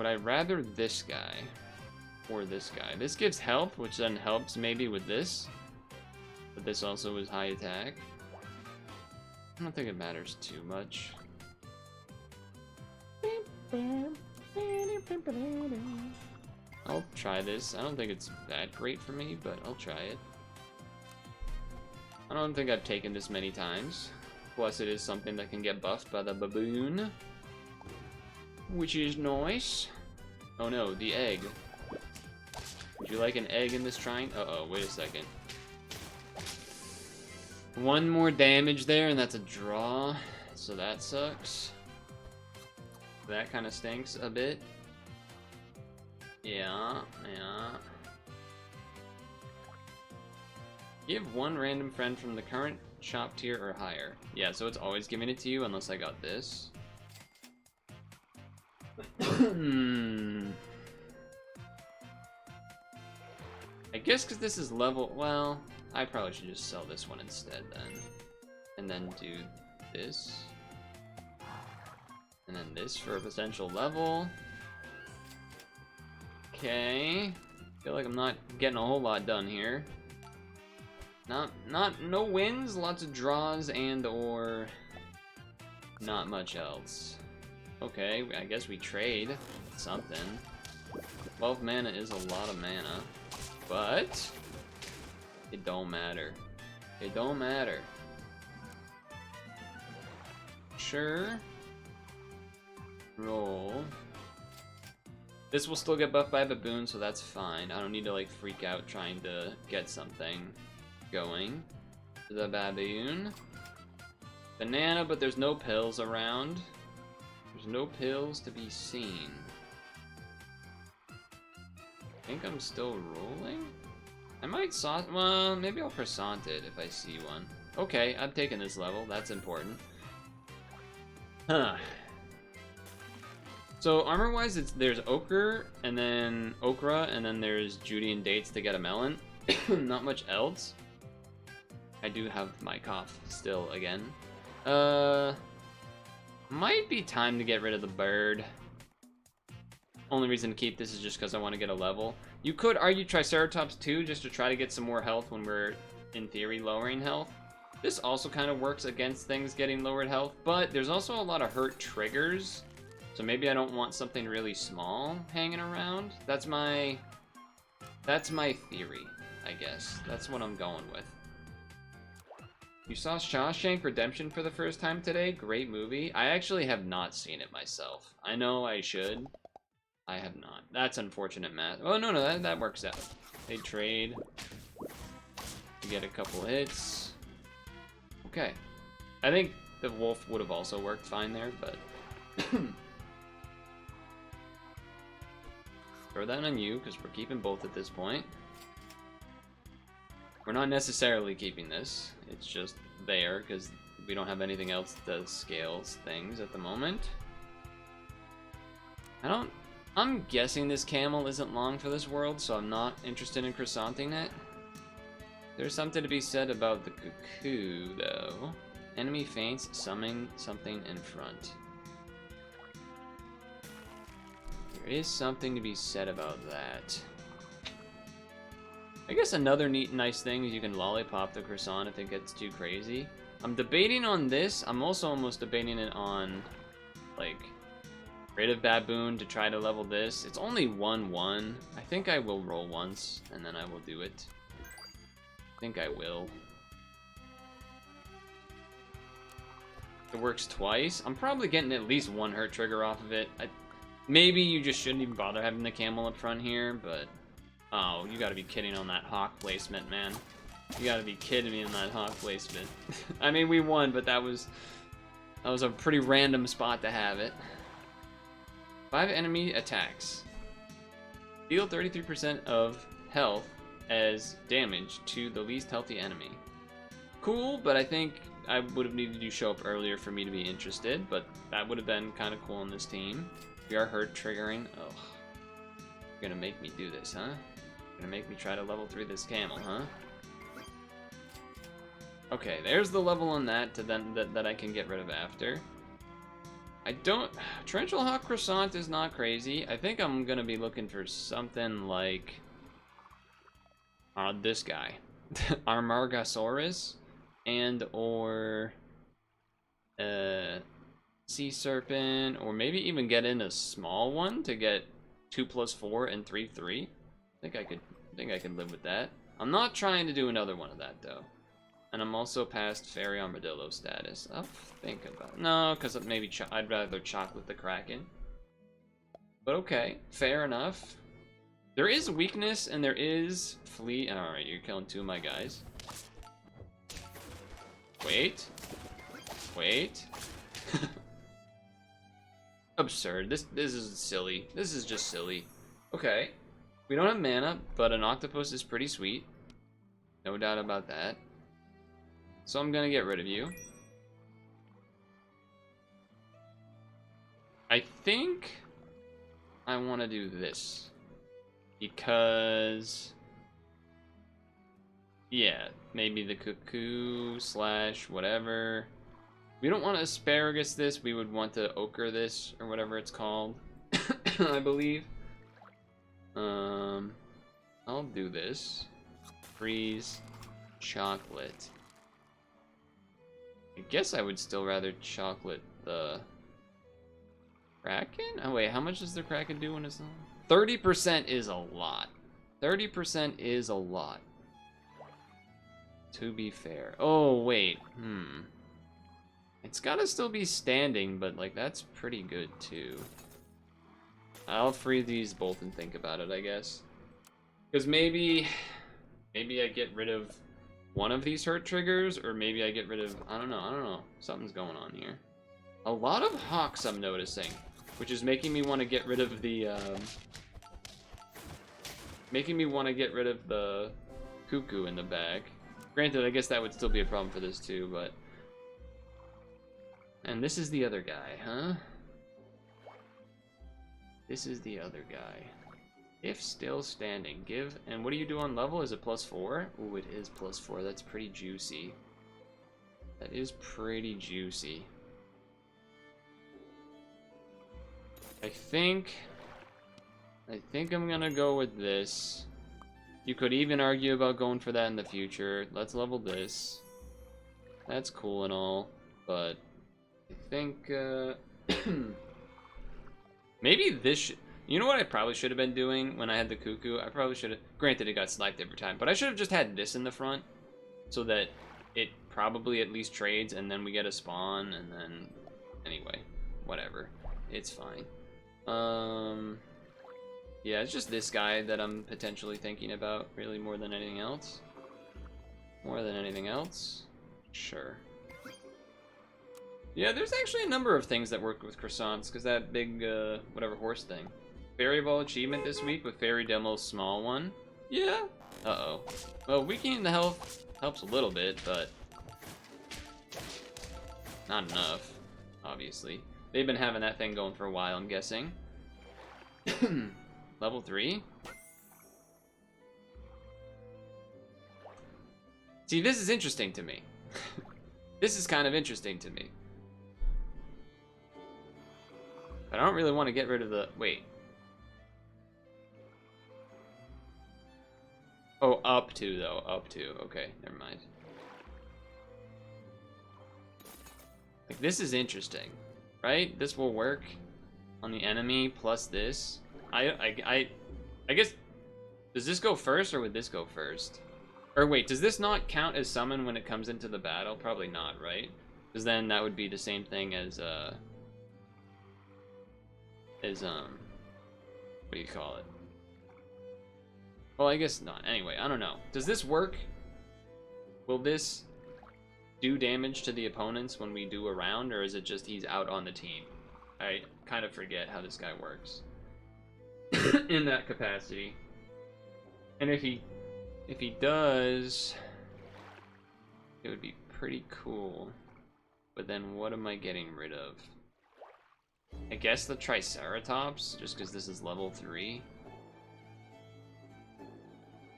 I rather this guy or this guy? This gives health, which then helps maybe with this. But this also is high attack. I don't think it matters too much. I'll try this. I don't think it's that great for me, but I'll try it. I don't think I've taken this many times. Plus, it is something that can get buffed by the baboon, which is nice. Oh no, the egg. Would you like an egg in this shrine? Uh-oh, wait a second. One more damage there, and that's a draw. So that sucks. That kind of stinks a bit. Yeah. Give one random friend from the current shop tier or higher. Yeah, so it's always giving it to you unless I got this. I guess because this is level... Well, I probably should just sell this one instead then. And then do this. And then this for a potential level. Okay. Feel like I'm not getting a whole lot done here. No wins, lots of draws and or not much else. Okay, I guess we trade something. 12 mana is a lot of mana, but It don't matter. It don't matter. Sure. Roll. This will still get buffed by Baboon, so that's fine. I don't need to like freak out trying to get something going. The Baboon. Banana, but there's no pills around. There's no pills to be seen. I think I'm still rolling? I might well, maybe I'll croissant it if I see one. Okay, I'm taking this level. That's important. Huh. So armor-wise, there's Okra, and then there's Judy and Dates to get a melon. Not much else. I do have my cough still again. Might be time to get rid of the bird. Only reason to keep this is just because I want to get a level. You could argue Triceratops too, just to try to get some more health when we're, in theory, lowering health. This also kind of works against things getting lowered health, but there's also a lot of hurt triggers. So maybe I don't want something really small hanging around. That's my theory, I guess. That's what I'm going with. You saw Shawshank Redemption for the first time today? Great movie. I actually have not seen it myself. I know I should. I have not. That's unfortunate, Matt. Oh, no, that works out. They trade. You get a couple hits. Okay. I think the wolf would have also worked fine there, but... Throw that on you, because we're keeping both at this point. We're not necessarily keeping this. It's just there, because we don't have anything else that scales things at the moment. I'm guessing this camel isn't long for this world, so I'm not interested in croissanting it. There's something to be said about the cuckoo, though. Enemy faints, summoning something in front. There is something to be said about that. I guess another nice thing is you can lollipop the croissant if it gets too crazy. I'm debating on this. I'm also almost debating it on, like, rid of Baboon to try to level this. It's only 1-1. I think I will roll once, and then I will do it. I think I will. If it works twice, I'm probably getting at least one hurt trigger off of it. Maybe you just shouldn't even bother having the camel up front here, but... Oh, you gotta be kidding on that hawk placement, man. You gotta be kidding me on that hawk placement. I mean, we won, but that was a pretty random spot to have it. 5 enemy attacks. Deal 33% of health as damage to the least healthy enemy. Cool, but I think I would have needed you to show up earlier for me to be interested, but that would have been kind of cool in this team. We are hurt triggering. Ugh. You're gonna make me do this, huh? You're gonna make me try to level 3 this camel, huh? Okay, there's the level on that that I can get rid of after. Torrential Hawk Croissant is not crazy. I think I'm gonna be looking for something like this guy. Amargasaurus or Sea Serpent, or maybe even get in a small one to get 2+4 and 3/3. I think I could live with that. I'm not trying to do another one of that though. And I'm also past Fairy Armadillo status. I'll think about it. No, because maybe I'd rather chocolate the Kraken. But okay, fair enough. There is weakness and there is flee. Alright, you're killing 2 of my guys. Wait. Absurd. This is silly. This is just silly. Okay. We don't have mana, but an octopus is pretty sweet. No doubt about that. So I'm gonna get rid of you. I think I want to do this. Because... yeah, maybe the cuckoo / whatever. We don't want to asparagus this, we would want to ochre this, or whatever it's called. I believe. I'll do this. Freeze. Chocolate. I guess I would still rather chocolate the Kraken? Oh wait, how much does the Kraken do when it's... 30% is a lot. 30% is a lot. to be fair. Oh, wait. It's gotta still be standing, but, like, that's pretty good, too. I'll free these both and think about it, I guess. Because maybe I get rid of one of these hurt triggers, or maybe I get rid of... I don't know. Something's going on here. A lot of hawks I'm noticing, which is making me want to get rid of the, cuckoo in the bag. Granted, I guess that would still be a problem for this too, but... And this is the other guy, huh? This is the other guy. If still standing, give... And what do you do on level? Is it +4? Ooh, it is +4. That's pretty juicy. That is pretty juicy. I think I'm gonna go with this. You could even argue about going for that in the future. Let's level this. That's cool and all, but I think maybe this you know what I probably should have been doing when I had the cuckoo? I probably should have, granted it got sniped every time, but I should have just had this in the front so that it probably at least trades and then we get a spawn and then anyway, whatever. It's fine. Yeah, it's just this guy that I'm potentially thinking about, really, more than anything else. More than anything else? Sure. Yeah, there's actually a number of things that work with croissants, because that big, whatever horse thing. Fairy Ball achievement this week with Fairy Demo's small one. Yeah. Uh-oh. Well, weakening the health helps a little bit, but not enough, obviously. They've been having that thing going for a while, I'm guessing. Level 3? See, this is interesting to me. This is kind of interesting to me. But I don't really want to get rid of the... Wait. Oh, up to, though. Up to. Okay, never mind. Like, this is interesting. Right? This will work on the enemy plus this. I guess, does this go first or would this go first? Or wait, does this not count as summon when it comes into the battle? Probably not, right? Because then that would be the same thing as what do you call it? Well, I guess not. Anyway, I don't know. Does this work? Will this do damage to the opponents when we do a round, or is it just he's out on the team? I kind of forget how this guy works in that capacity. And if he does, it would be pretty cool. But then what am I getting rid of? I guess the Triceratops, just because this is level 3.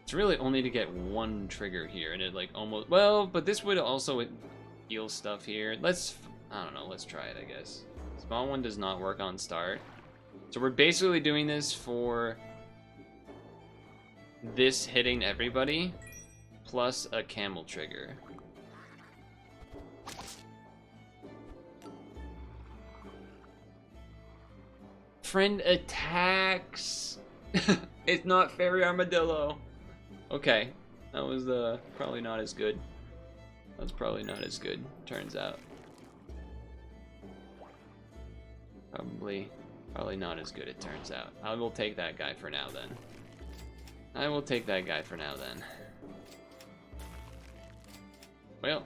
It's really only to get one trigger here, and it like almost... Well, but this would also heal stuff here. I don't know, let's try it, I guess. Small one does not work on start. So we're basically doing this for this hitting everybody, plus a camel trigger. Friend attacks! It's not Fairy Armadillo! Okay, that was probably not as good. That's probably not as good, turns out. Probably not as good, it turns out. I will take that guy for now, then. I will take that guy for now, then. Well.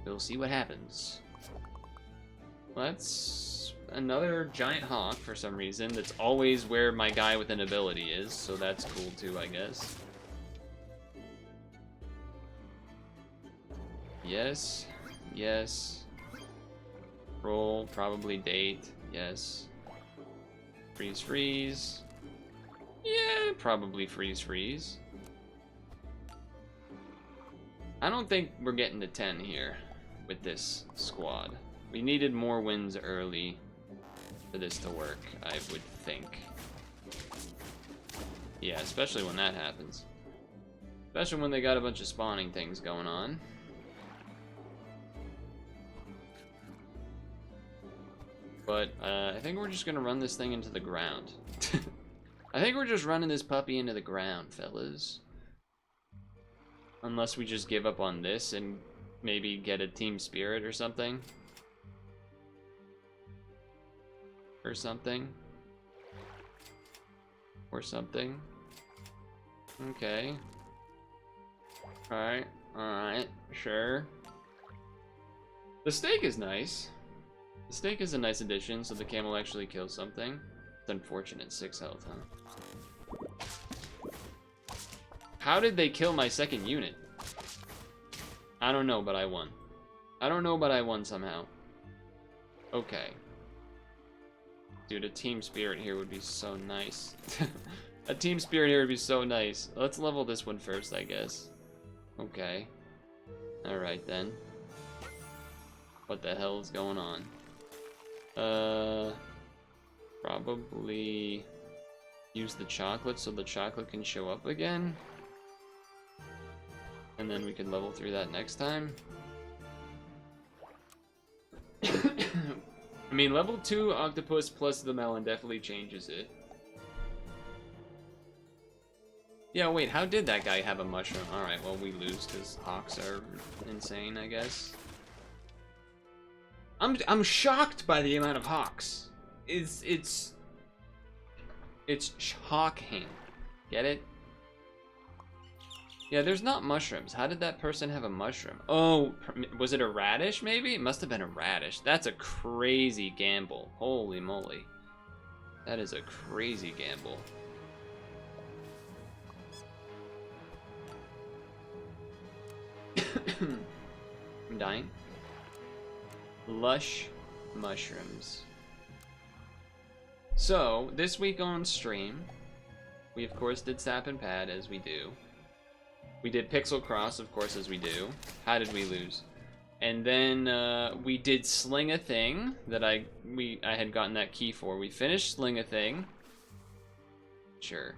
We'll see what happens. That's another giant hawk for some reason. That's always where my guy with an ability is, so that's cool too, I guess. Yes. Yes. Roll, probably date. Yes. Freeze. Yeah, probably freeze. I don't think we're getting to 10 here with this squad. We needed more wins early for this to work, I would think. Yeah, especially when that happens. Especially when they got a bunch of spawning things going on. But I think we're just gonna run this thing into the ground. I think we're just running this puppy into the ground, fellas. Unless we just give up on this and maybe get a team spirit or something. Or something. Or something. Okay. Alright. Alright. Sure. The steak is nice. The steak is a nice addition, so the camel actually kills something. It's unfortunate. 6 health, huh? How did they kill my second unit? I don't know, but I won. I don't know, but I won somehow. Okay. Dude, a team spirit here would be so nice. A team spirit here would be so nice. Let's level this one first, I guess. Okay. Alright then. What the hell is going on? Probably use the chocolate so the chocolate can show up again. And then we can level through that next time. I mean, level 2 octopus plus the melon definitely changes it. Yeah, wait, how did that guy have a mushroom? Alright, well, we lose because hawks are insane, I guess. I'm shocked by the amount of hawks. It's shocking. Get it? Yeah, there's not mushrooms. How did that person have a mushroom? Oh, was it a radish maybe? It must have been a radish. That's a crazy gamble. Holy moly. That is a crazy gamble. I'm dying. Lush mushrooms. So, this week on stream, we of course did Sap and Pad, as we do. We did Pixel Cross, of course, as we do. How did we lose? And then we did Sling a Thing that I had gotten that key for. We finished Sling a Thing. Sure.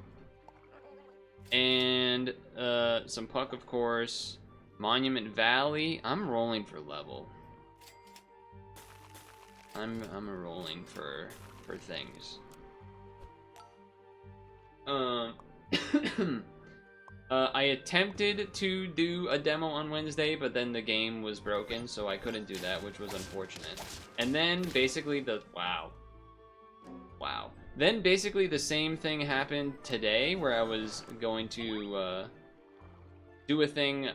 And some Puck, of course. Monument Valley. I'm rolling for level. I'm rolling for things. I attempted to do a demo on Wednesday, but then the game was broken, so I couldn't do that, which was unfortunate. And then basically wow. Then basically the same thing happened today, where I was going to do a thing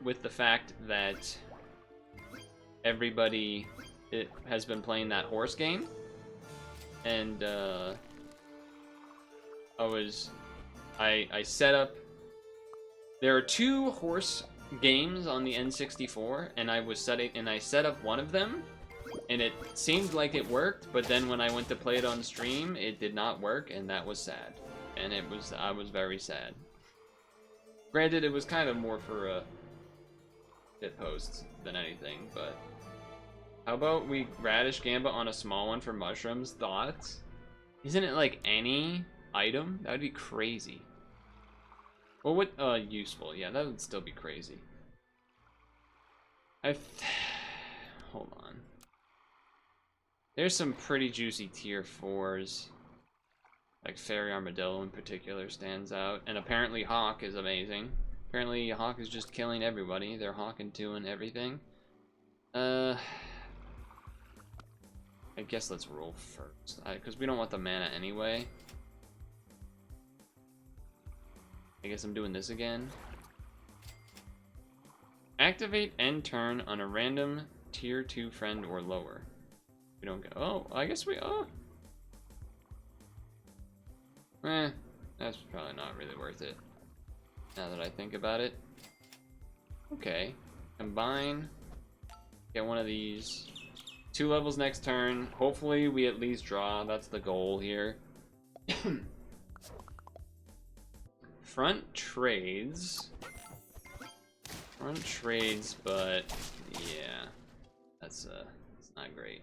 with the fact that everybody has been playing that horse game, and I set up. There are 2 horse games on the N64, and I set up one of them, and it seemed like it worked, but then when I went to play it on stream, it did not work, and that was sad. And I was very sad. Granted, it was kind of more for a hit post than anything, but how about we Radish Gambit on a small one for mushrooms? Thoughts? Isn't it like any item? That would be crazy. Well, what, useful. Yeah, that would still be crazy. Hold on. There's some pretty juicy tier 4s. Like Fairy Armadillo in particular stands out. And apparently Hawk is amazing. Apparently Hawk is just killing everybody. They're Hawking 2 and everything. I guess let's roll first. Because we don't want the mana anyway. I guess I'm doing this again. Activate end turn on a random tier 2 friend or lower. We don't get. Oh, I guess we. Oh. That's probably not really worth it. Now that I think about it. Okay. Combine. Get one of these. 2 levels next turn. Hopefully we at least draw. That's the goal here. Front trades, but yeah, it's not great.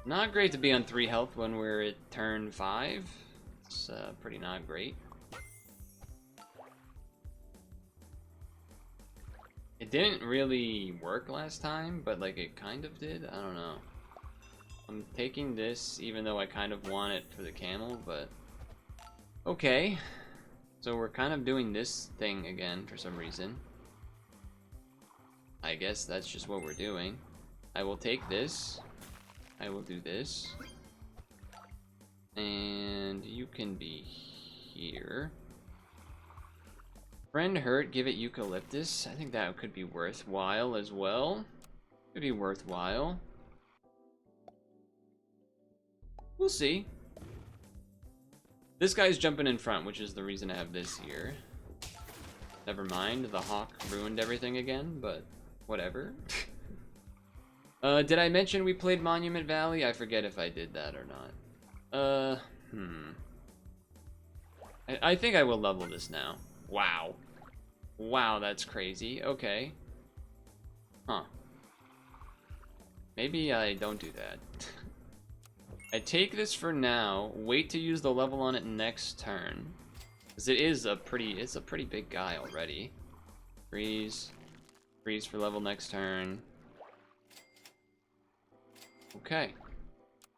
Not great to be on 3 health when we're at turn 5. It's pretty not great. It didn't really work last time, but like it kind of did. I don't know. I'm taking this, even though I kind of want it for the camel, but Okay. So we're kind of doing this thing again for some reason. I guess that's just what we're doing. I will take this. I will do this. And you can be here. Friend hurt, give it eucalyptus. I think that could be worthwhile as well. Could be worthwhile. We'll see. This guy's jumping in front, which is the reason I have this here. Never mind, the hawk ruined everything again, but whatever. Did I mention we played Monument Valley? I forget if I did that or not. I think I will level this now. Wow. Wow, that's crazy. Okay. Huh. Maybe I don't do that. I take this for now, wait to use the level on it next turn. Because it's a pretty big guy already. Freeze. Freeze for level next turn. Okay.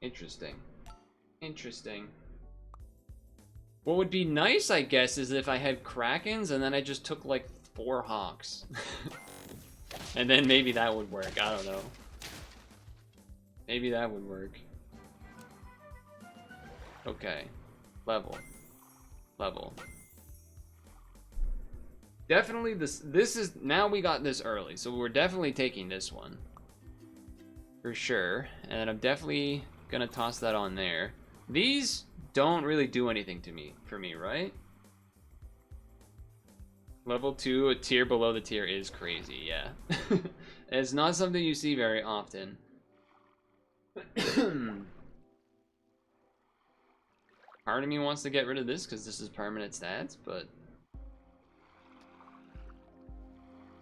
Interesting. Interesting. What would be nice, I guess, is if I had Krakens and then I just took like 4 Hawks. And then maybe that would work. I don't know. Maybe that would work. Okay. Level. Level. Definitely this is, now we got this early, so we're definitely taking this one. For sure. And I'm definitely gonna toss that on there. These don't really do anything for me, right? Level 2, a tier below the tier is crazy, yeah. It's not something you see very often. Part of me wants to get rid of this because this is permanent stats, but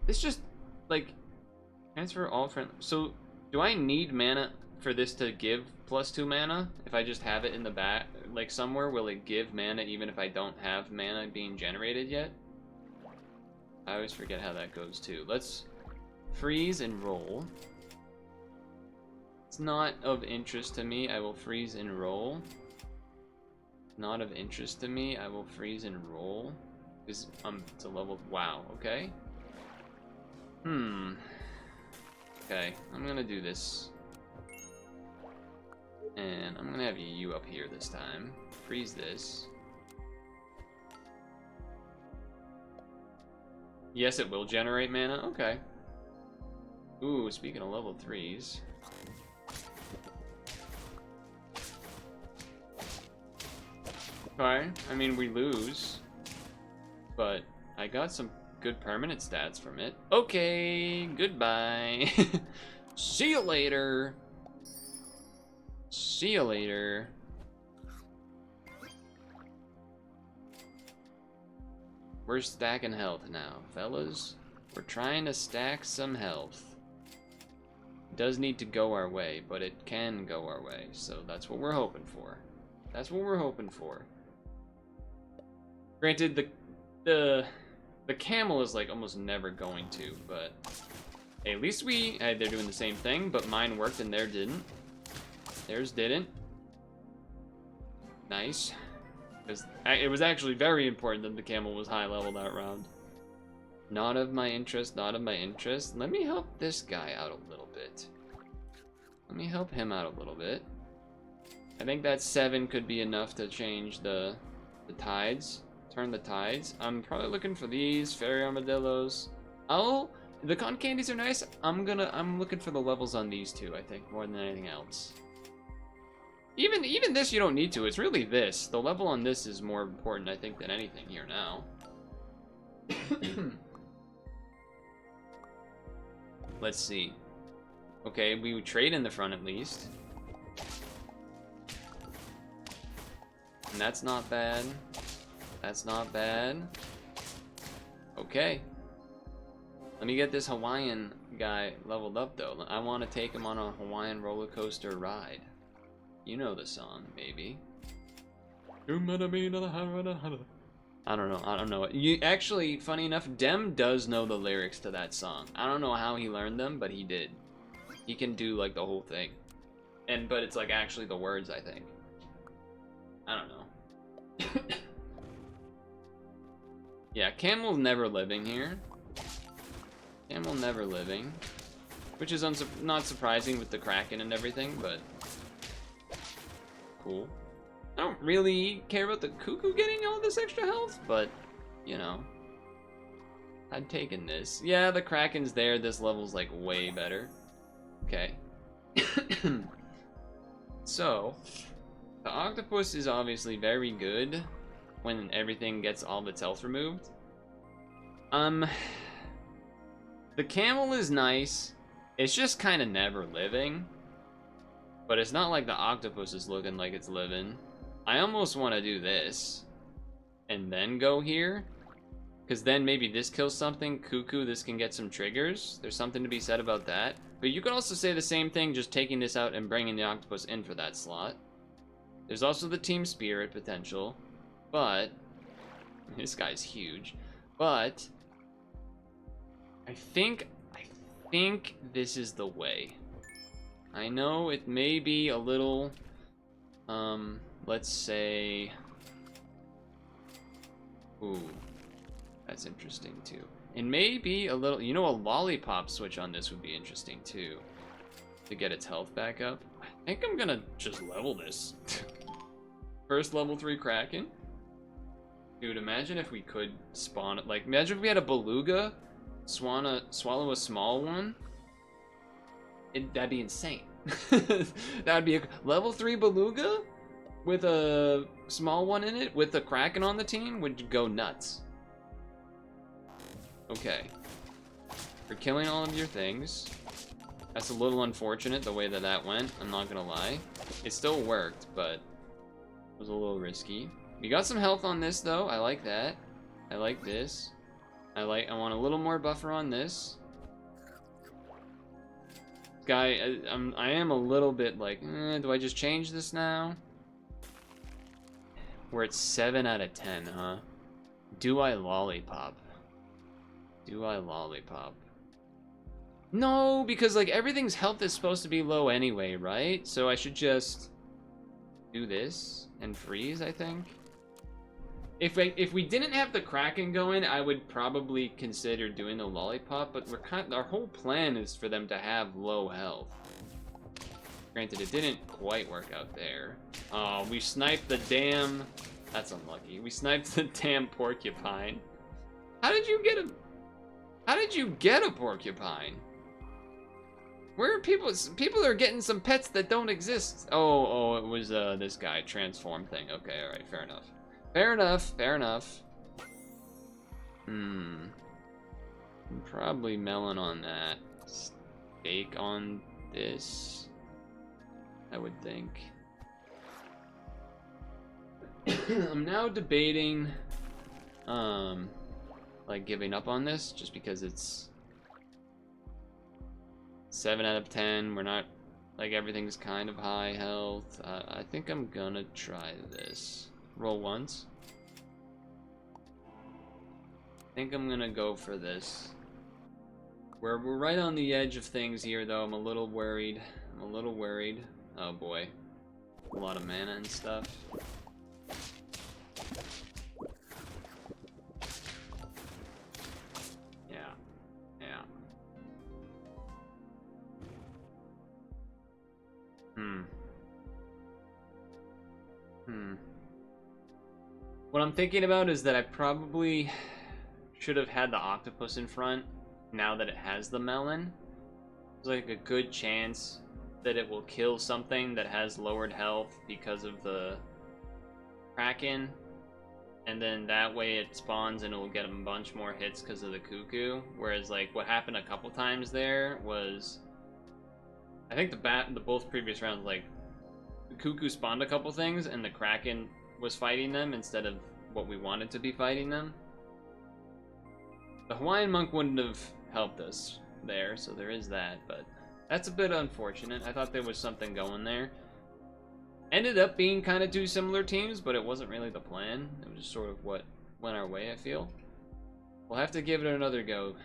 it's just like transfer all friend. So do I need mana for this to give +2 mana? If I just have it in the back, like somewhere, will it give mana even if I don't have mana being generated yet? I always forget how that goes too. Let's freeze and roll. It's not of interest to me. I will freeze and roll. Not of interest to me. I will freeze and roll. Because I'm to level. Wow. Okay. Okay. I'm gonna do this. And I'm gonna have you up here this time. Freeze this. Yes, it will generate mana. Okay. Ooh, speaking of level 3s. Okay, I mean, we lose. But I got some good permanent stats from it. Okay, goodbye. See you later. See you later. We're stacking health now, fellas. We're trying to stack some health. It does need to go our way, but it can go our way, so that's what we're hoping for. That's what we're hoping for. Granted, the camel is like almost never going to, but hey, at least they're doing the same thing, but mine worked and theirs didn't. Theirs didn't. Nice. Because it was actually very important that the camel was high level that round. Not of my interest, not of my interest. Let me help this guy out a little bit. Let me help him out a little bit. I think that 7 could be enough to change the tides. Turn the tides. I'm probably looking for these fairy armadillos. The cotton candies are nice. I'm looking for the levels on these two, I think, more than anything else. Even this you don't need to. It's really this. The level on this is more important, I think, than anything here now. Let's see. Okay, we would trade in the front at least. And that's not bad. That's not bad. Okay. Let me get this Hawaiian guy leveled up, though. I want to take him on a Hawaiian roller coaster ride. You know the song, maybe. I don't know. I don't know. Actually, funny enough, Dem does know the lyrics to that song. I don't know how he learned them, but he did. He can do like the whole thing. But it's like actually the words, I think. I don't know. Yeah, Camel never living here. Camel never living. Which is not surprising with the Kraken and everything, but... cool. I don't really care about the Cuckoo getting all this extra health, but, you know. I'd taken this. Yeah, the Kraken's there. This level's, like, way better. Okay. So, the Octopus is obviously very good when everything gets all of its health removed. The Camel is nice. It's just kind of never living. But it's not like the Octopus is looking like it's living. I almost want to do this. And then go here. Because then maybe this kills something. Cuckoo, this can get some triggers. There's something to be said about that. But you could also say the same thing, just taking this out and bringing the Octopus in for that slot. There's also the Team Spirit potential. But... this guy's huge. But... I think this is the way. I know it may be a little... let's say... ooh. That's interesting, too. It may be a little... you know, a lollipop switch on this would be interesting, too. To get its health back up. I think I'm gonna just level this. First level 3 Kraken. Dude, imagine if we could spawn... like, imagine if we had a Beluga swallow a small one. That'd be insane. That'd be a level 3 Beluga with a small one in it with the Kraken on the team would go nuts. Okay. For killing all of your things. That's a little unfortunate the way that that went. I'm not gonna lie. It still worked, but it was a little risky. We got some health on this though. I like that. I like this. I want a little more buffer on this. Guy, I am a little bit like, do I just change this now? We're at 7 out of 10, huh? Do I lollipop? Do I lollipop? No, because like everything's health is supposed to be low anyway, right? So I should just do this and freeze, I think. If we didn't have the Kraken going, I would probably consider doing the lollipop, but our whole plan is for them to have low health. Granted, it didn't quite work out there. Oh, we sniped the damn... that's unlucky. We sniped the damn porcupine. How did you get a porcupine? Where are people? People are getting some pets that don't exist. Oh, it was this guy, transform thing. Okay, all right, fair enough. Fair enough. I'm probably melon on that. Steak on this, I would think. I'm now debating, like giving up on this just because it's 7 out of 10. We're not, like everything's kind of high health. I think I'm gonna try this. Roll once. I think I'm gonna go for this. We're right on the edge of things here, though. I'm a little worried. Oh boy, a lot of mana and stuff. Yeah. What I'm thinking about is that I probably should have had the octopus in front now that it has the melon. There's like a good chance that it will kill something that has lowered health because of the Kraken. And then that way it spawns and it will get a bunch more hits because of the cuckoo. Whereas like what happened a couple times there was, I think the both previous rounds, like the cuckoo spawned a couple things and the Kraken was fighting them instead of what we wanted to be fighting them. The Hawaiian monk wouldn't have helped us there, so there is that, but that's a bit unfortunate. I thought there was something going there. Ended up being kind of two similar teams, but it wasn't really the plan. It was just sort of what went our way, I feel. We'll have to give it another go.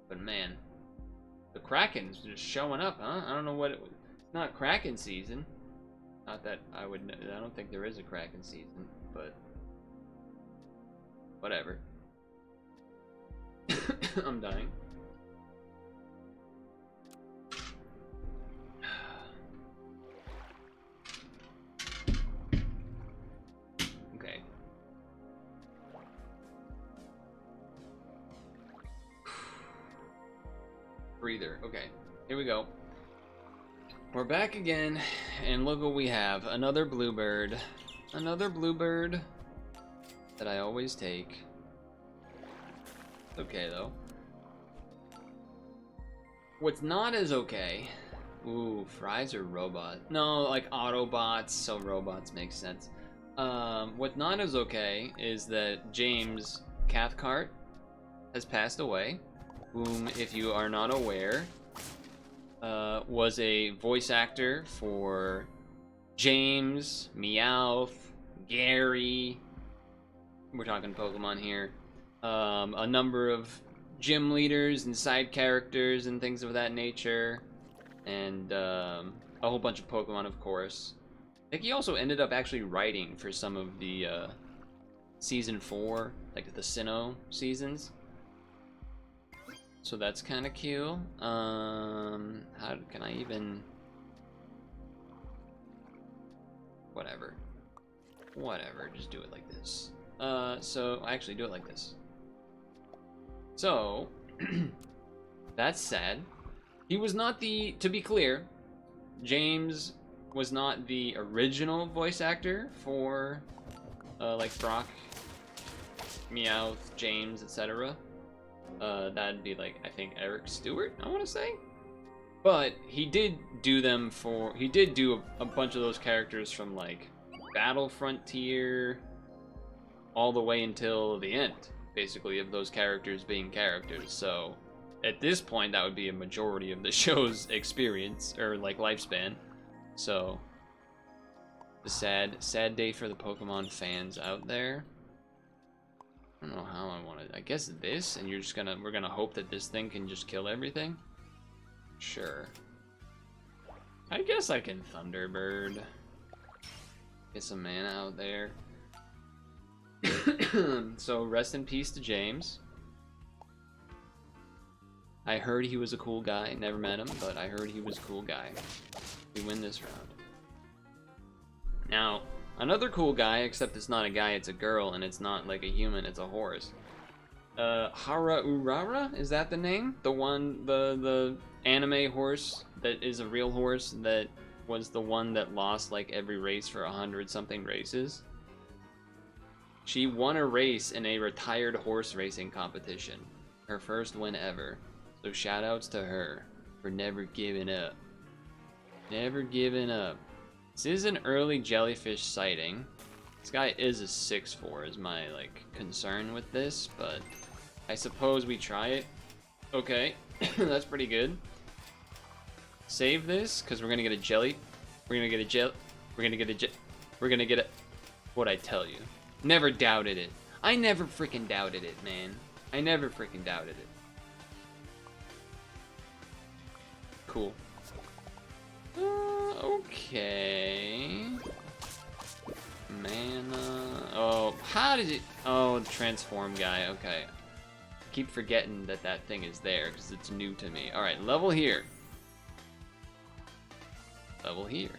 But man, the Kraken's just showing up, huh? I don't know what it was. It's not Kraken season. Not that I don't think there is a Kraken season, but Whatever. I'm dying. Okay. Breather. Okay. Here we go. We're back again, and look what we have. Another bluebird. Another bluebird that I always take. Okay, though. What's not as okay... Ooh, fries or robot? No, like Autobots, so robots make sense. What's not as okay is that James Cathcart has passed away, whom, if you are not aware, was a voice actor for James, Meowth, Gary. We're talking Pokemon here. A number of gym leaders and side characters and things of that nature. And a whole bunch of Pokemon, of course. I think he also ended up actually writing for some of the Season 4, like the Sinnoh seasons. So that's kind of cool. How can I even... Whatever, just do it like this. So actually do it like this. So that's sad. He was not the, to be clear, James was not the original voice actor for like Brock, Meowth, James, etc. That'd be like, I think, Eric Stewart, I want to say. But he did do them for, he did do a bunch of those characters from like Battle Frontier all the way until the end, basically, of those characters being characters. So at this point, that would be a majority of the show's experience, or like lifespan. So, a sad day for the Pokemon fans out there. I don't know how I want to. I guess this, and we're gonna hope that this thing can just kill everything. Sure. I guess I can Thunderbird. Get some mana out there. So rest in peace to James. I heard he was a cool guy. Never met him, but I heard he was a cool guy. We win this round. Now, another cool guy, except it's not a guy, it's a girl, and it's not like a human, it's a horse. Hara Urara? Is that the name? The one, the anime horse that is a real horse that was the one that lost like every race for 100-something races? She won a race in a retired horse racing competition. Her first win ever. So shoutouts to her for never giving up. Never giving up. This is an early jellyfish sighting. This guy is a 6'4" is my like concern with this, but I suppose we try it. Okay, that's pretty good. Save this, because we're gonna get a jelly. We're gonna get a gel. We're gonna get a We're gonna get a. What'd I tell you? Never doubted it. I never freaking doubted it, man. I never freaking doubted it. Cool. Okay. Mana. Oh, how did it? Oh, the transform guy. Okay. Keep forgetting that that thing is there because it's new to me. All right, level here. Level here.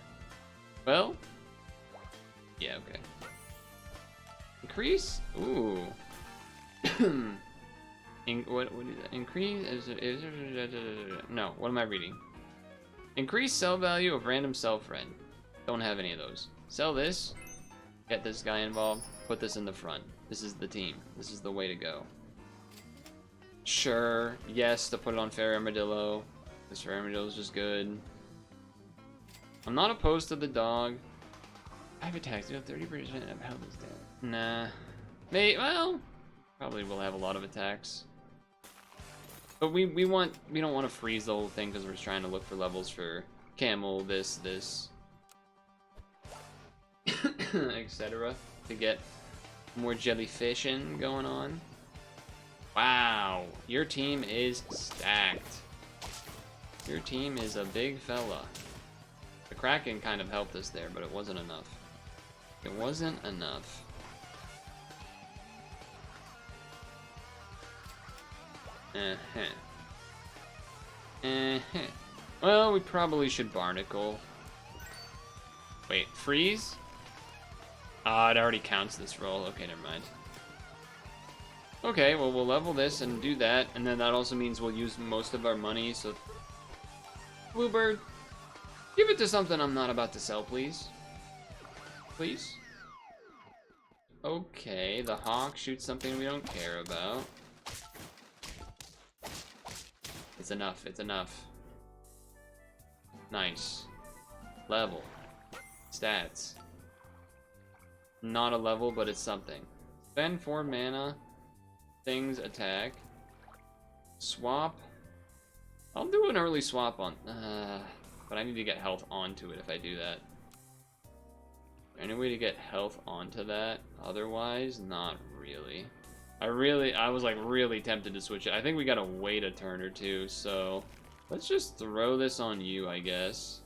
Well. Yeah. Okay. Increase. Ooh. What is that? Increase? No, what am I reading? Increase sell value of random sell friend. Don't have any of those. Sell this. Get this guy involved. Put this in the front. This is the team. This is the way to go. Sure. Yes, to put it on Fair Armadillo. This Fair Armadillo is just good. I'm not opposed to the dog. 5 attacks. You have 30% of health is down. Nah. Well, probably will have a lot of attacks. But we don't want to freeze the whole thing because we're trying to look for levels for camel, this, etc. to get more jellyfishing going on. Wow, your team is stacked. Your team is a big fella. The Kraken kind of helped us there, but it wasn't enough. It wasn't enough. Well, we probably should barnacle. Wait, freeze? Ah, it already counts this roll. Okay, never mind. Okay, well, we'll level this and do that, and then that also means we'll use most of our money, so... Bluebird, give it to something I'm not about to sell, please. Please? Okay, the hawk shoots something we don't care about. It's enough, it's enough. Nice. Level. Stats. Not a level, but it's something. Spend 4 mana. Things attack. Swap. I'll do an early swap on... but I need to get health onto it if I do that. Any way to get health onto that? Otherwise, not really. I was like really tempted to switch it. I think we gotta wait a turn or two, so... Let's just throw this on you, I guess.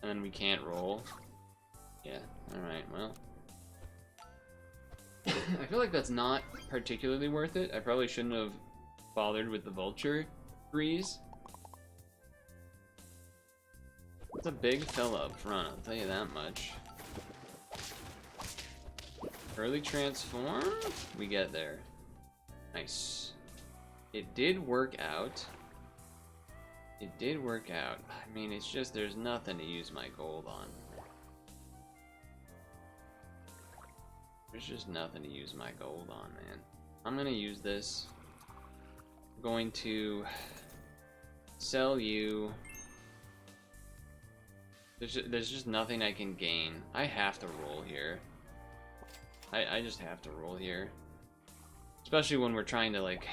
And then we can't roll. Yeah, alright, well. I feel like that's not particularly worth it. I probably shouldn't have bothered with the vulture freeze. It's a big fella up front, I'll tell you that much. Early transform? We get there. Nice. It did work out. It did work out. I mean, it's just there's nothing to use my gold on. There's just nothing to use my gold on, man. I'm gonna use this. I'm going to sell you. There's just nothing I can gain. I have to roll here. I just have to roll here. Especially when we're trying to, like...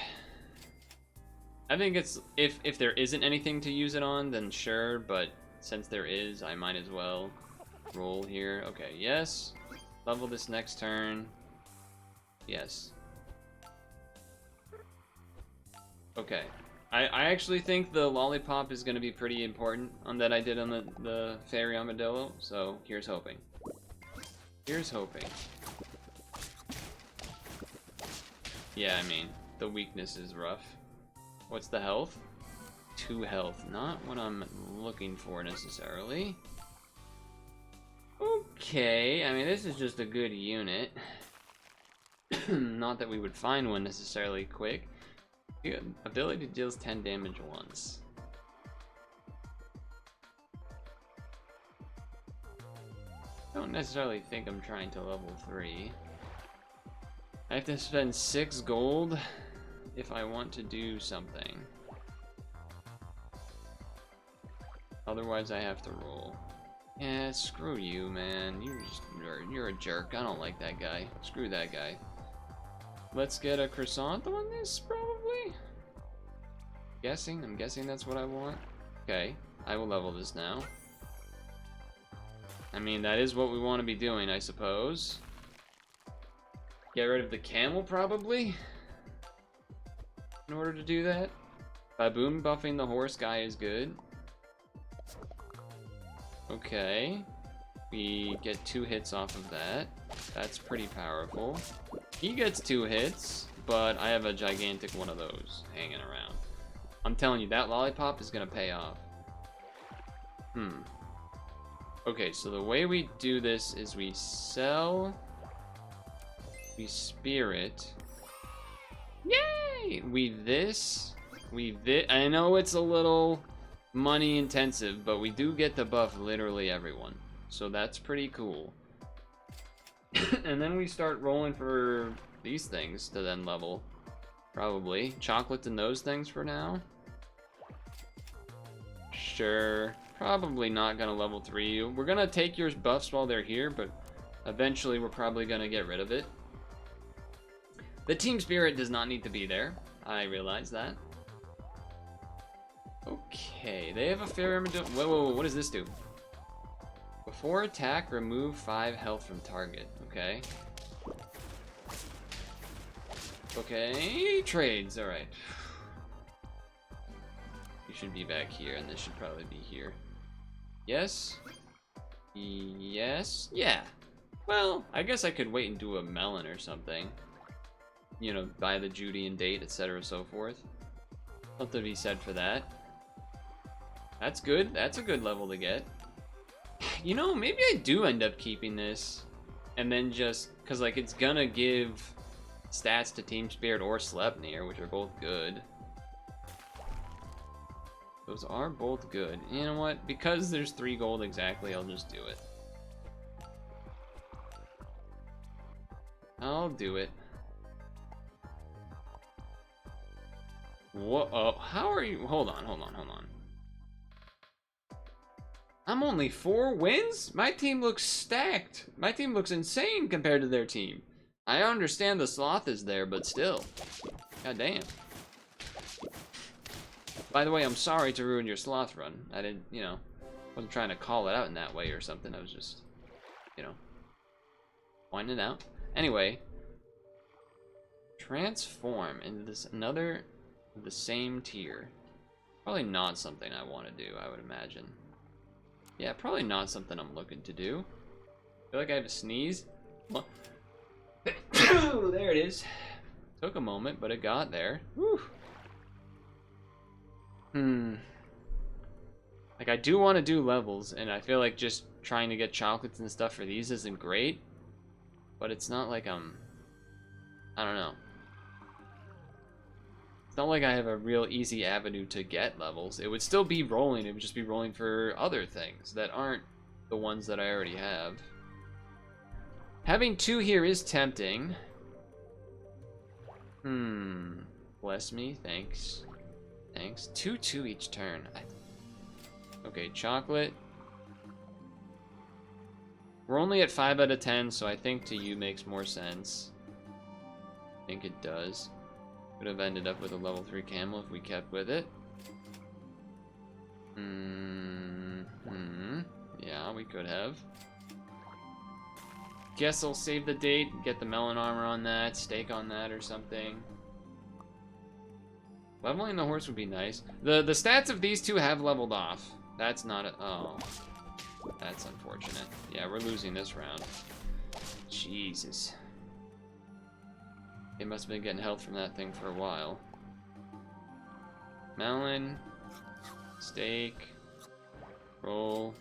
I think it's... If there isn't anything to use it on, then sure, but since there is, I might as well roll here. Okay, yes. Level this next turn. Yes. Okay. I actually think the lollipop is going to be pretty important on that I did on the fairy armadillo, so here's hoping. Here's hoping. Yeah, I mean, the weakness is rough. What's the health? 2 health. Not what I'm looking for necessarily. Okay, I mean, this is just a good unit. Not that we would find one necessarily quick. Good. Ability deals 10 damage once. Don't necessarily think I'm trying to level 3. I have to spend 6 gold if I want to do something. Otherwise, I have to roll. Yeah, screw you, man. You're a jerk. I don't like that guy. Screw that guy. Let's get a croissant on this, probably? I'm guessing that's what I want. Okay, I will level this now. I mean, that is what we want to be doing, I suppose. Get rid of the camel, probably? In order to do that. Baboon buffing the horse guy is good. Okay. We get 2 hits off of that. That's pretty powerful. He gets 2 hits, but I have a gigantic one of those hanging around. I'm telling you, that lollipop is gonna pay off. Okay, so the way we do this is we sell... We spirit. Yay! We this. I know it's a little money intensive, but we do get to buff literally everyone. So that's pretty cool. And then we start rolling for these things to then level. Probably. Chocolate and those things for now. Sure. Probably not gonna level 3. We're gonna take your buffs while they're here, but eventually we're probably gonna get rid of it. The team spirit does not need to be there. I realize that. Okay, they have a fair armadillo. Whoa, what does this do? Before attack, remove 5 health from target. Okay. Okay, trades. All right. You should be back here, and this should probably be here. Yes. Yes. Yeah. Well, I guess I could wait and do a melon or something. You know, buy the Judy and date, etc. so forth. Something to be said for that. That's good. That's a good level to get. You know, maybe I do end up keeping this. And then just... Because, like, it's gonna give stats to Team Spirit or Sleipnir, which are both good. Those are both good. You know what? Because there's 3 gold exactly, I'll just do it. I'll do it. Whoa, how are you? Hold on. I'm only 4 wins? My team looks stacked. My team looks insane compared to their team. I understand the sloth is there, but still. God damn. By the way, I'm sorry to ruin your sloth run. I didn't, you know, wasn't trying to call it out in that way or something. I was just, you know, pointing it out. Anyway, transform into this another the same tier. Probably not something I want to do, I would imagine. Yeah, probably not something I'm looking to do. I feel like I have a sneeze. There it is. Took a moment, but it got there. Whew. Like, I do want to do levels, and I feel like just trying to get chocolates and stuff for these isn't great. But it's not like I don't know. It's not like I have a real easy avenue to get levels. It would still be rolling. It would just be rolling for other things that aren't the ones that I already have. Having 2 here is tempting. Bless me. Thanks. Thanks. 2 each turn. Okay, chocolate. We're only at 5 out of 10, so I think to you makes more sense. I think it does. Could have ended up with a level 3 camel if we kept with it. Yeah, we could have. Guess I'll save the date, get the melon armor on that, steak on that or something. Leveling the horse would be nice. The stats of these 2 have leveled off. That's not a... Oh. That's unfortunate. Yeah, we're losing this round. Jesus. They must have been getting health from that thing for a while. Melon. Steak. Roll.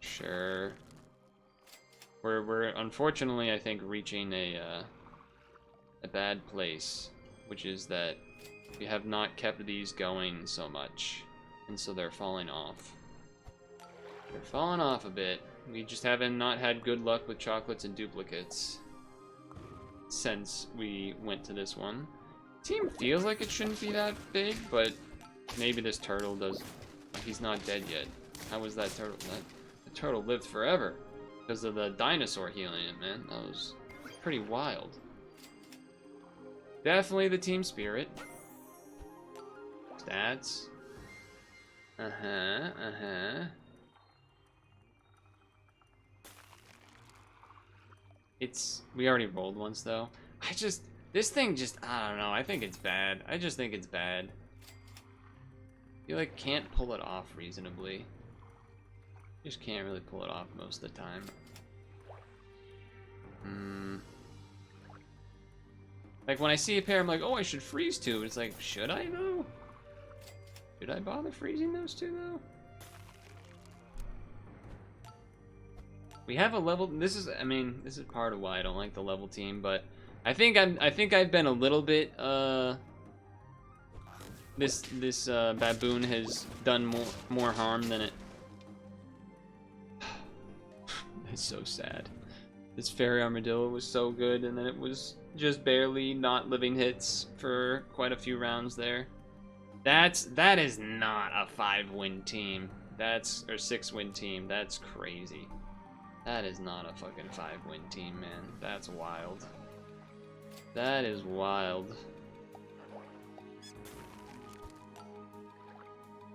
Sure. We're unfortunately, I think, reaching a bad place, which is that we have not kept these going so much, and so they're falling off. They're falling off a bit. We just haven't not had good luck with chocolates and duplicates since we went to this one. Team feels like it shouldn't be that big, but maybe this turtle does. He's not dead yet. How was that turtle? The turtle lived forever because of the dinosaur healing it, man. That was pretty wild. Definitely the team spirit. Stats. We already rolled once though. This thing just, I don't know, I think it's bad. I just think it's bad. I feel like can't pull it off reasonably. Just can't really pull it off most of the time. Like when I see a pair, I'm like, oh, I should freeze 2. It's like, should I though? Should I bother freezing those 2 though? We have a level. This is part of why I don't like the level team, but I think I've been a little bit. This baboon has done more harm than it. It's so sad. This fairy armadillo was so good, and then it was just barely not living hits for quite a few rounds there. That is not a 5-win team. Or 6-win team. That's crazy. That is not a fucking 5-win team, man. That's wild. That is wild.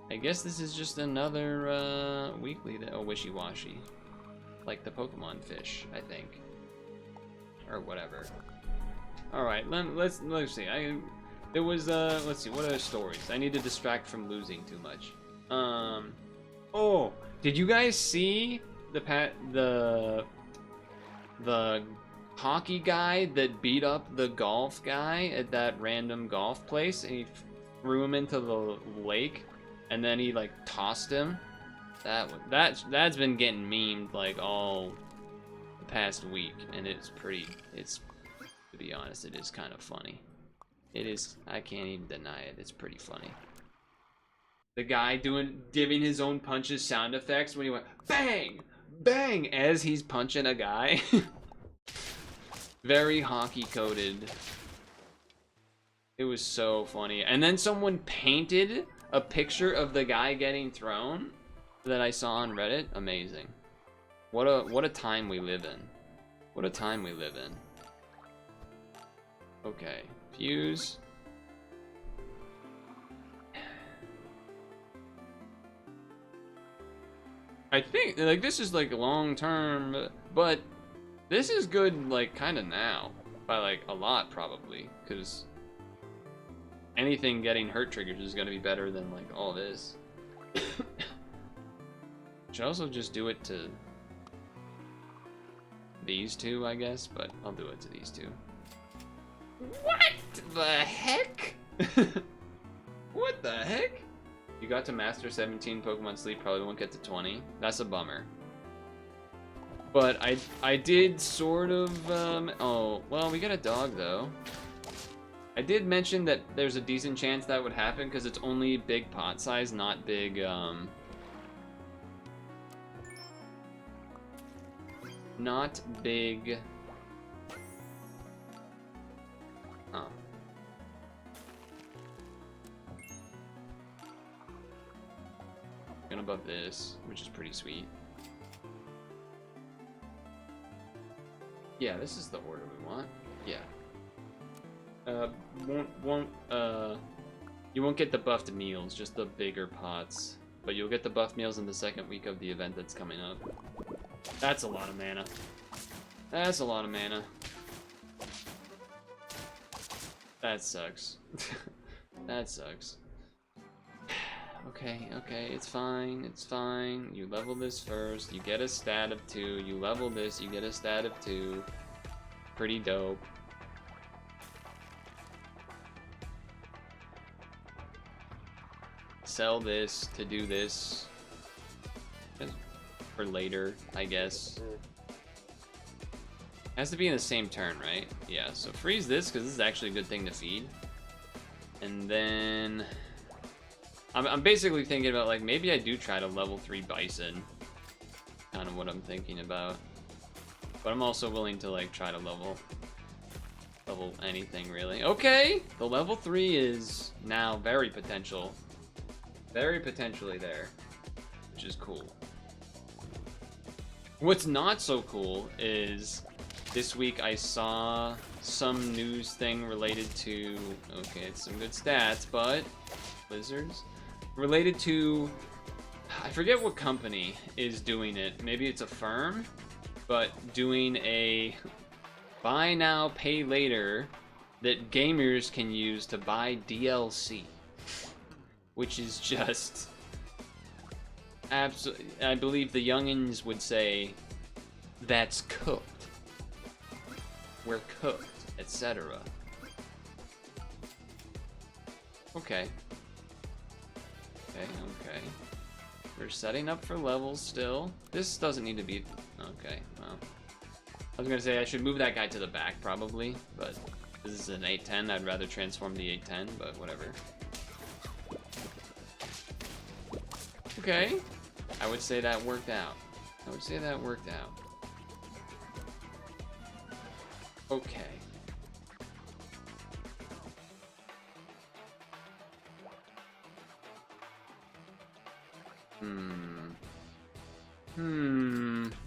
I guess this is just another weekly wishy-washy. Like the Pokemon fish, I think. Or whatever. Alright, let's see. There was let's see, what other stories? I need to distract from losing too much. Oh, did you guys see the hockey guy that beat up the golf guy at that random golf place, and he threw him into the lake, and then he like tossed him. That's been getting memed like all the past week, and it's to be honest, it is kind of funny. It is, I can't even deny it. It's pretty funny. The guy giving his own punches sound effects when he went bang, bang as he's punching a guy. Very hockey coded. It was so funny. And then someone painted a picture of the guy getting thrown that I saw on Reddit. Amazing. What a time we live in. What a time we live in. Okay, fuse. I think like this is like long term, but this is good like kind of now by like a lot probably, because anything getting hurt triggers is going to be better than like all this. Should also just do it to these two, I guess, but I'll do it to these two. What the heck? What the heck? You got to Master 17 Pokemon Sleep, probably won't get to 20. That's a bummer. But I did sort of, oh, well, we got a dog, though. I did mention that there's a decent chance that would happen, because it's only big pot size, not big, not big... Huh. Gonna buff this, which is pretty sweet. Yeah, this is the order we want. Yeah. You won't get the buffed meals, just the bigger pots. But you'll get the buffed meals in the second week of the event that's coming up. That's a lot of mana. That's a lot of mana. That sucks. That sucks. Okay, okay, it's fine, it's fine. You level this first, you get a stat of 2. You level this, you get a stat of 2. Pretty dope. Sell this to do this. For later, I guess. Has to be in the same turn, right? Yeah, so freeze this, because this is actually a good thing to feed. And then... I'm basically thinking about, like, maybe I do try to level 3 Bison. Kind of what I'm thinking about. But I'm also willing to, like, try to level anything, really. Okay! The level 3 is now very potential. Very potentially there. Which is cool. What's not so cool is this week I saw some news thing related to... Okay, it's some good stats, but... Blizzards? Related to... I forget what company is doing it. Maybe it's a firm, but doing a buy now, pay later that gamers can use to buy DLC. Which is just... Absolutely, I believe the youngins would say, that's cooked. We're cooked, etc. Okay. Okay. We're setting up for levels still. This doesn't need to be... Okay, well. I was gonna say I should move that guy to the back, probably, but this is an 810. I'd rather transform the 810, but whatever. Okay. I would say that worked out. Okay.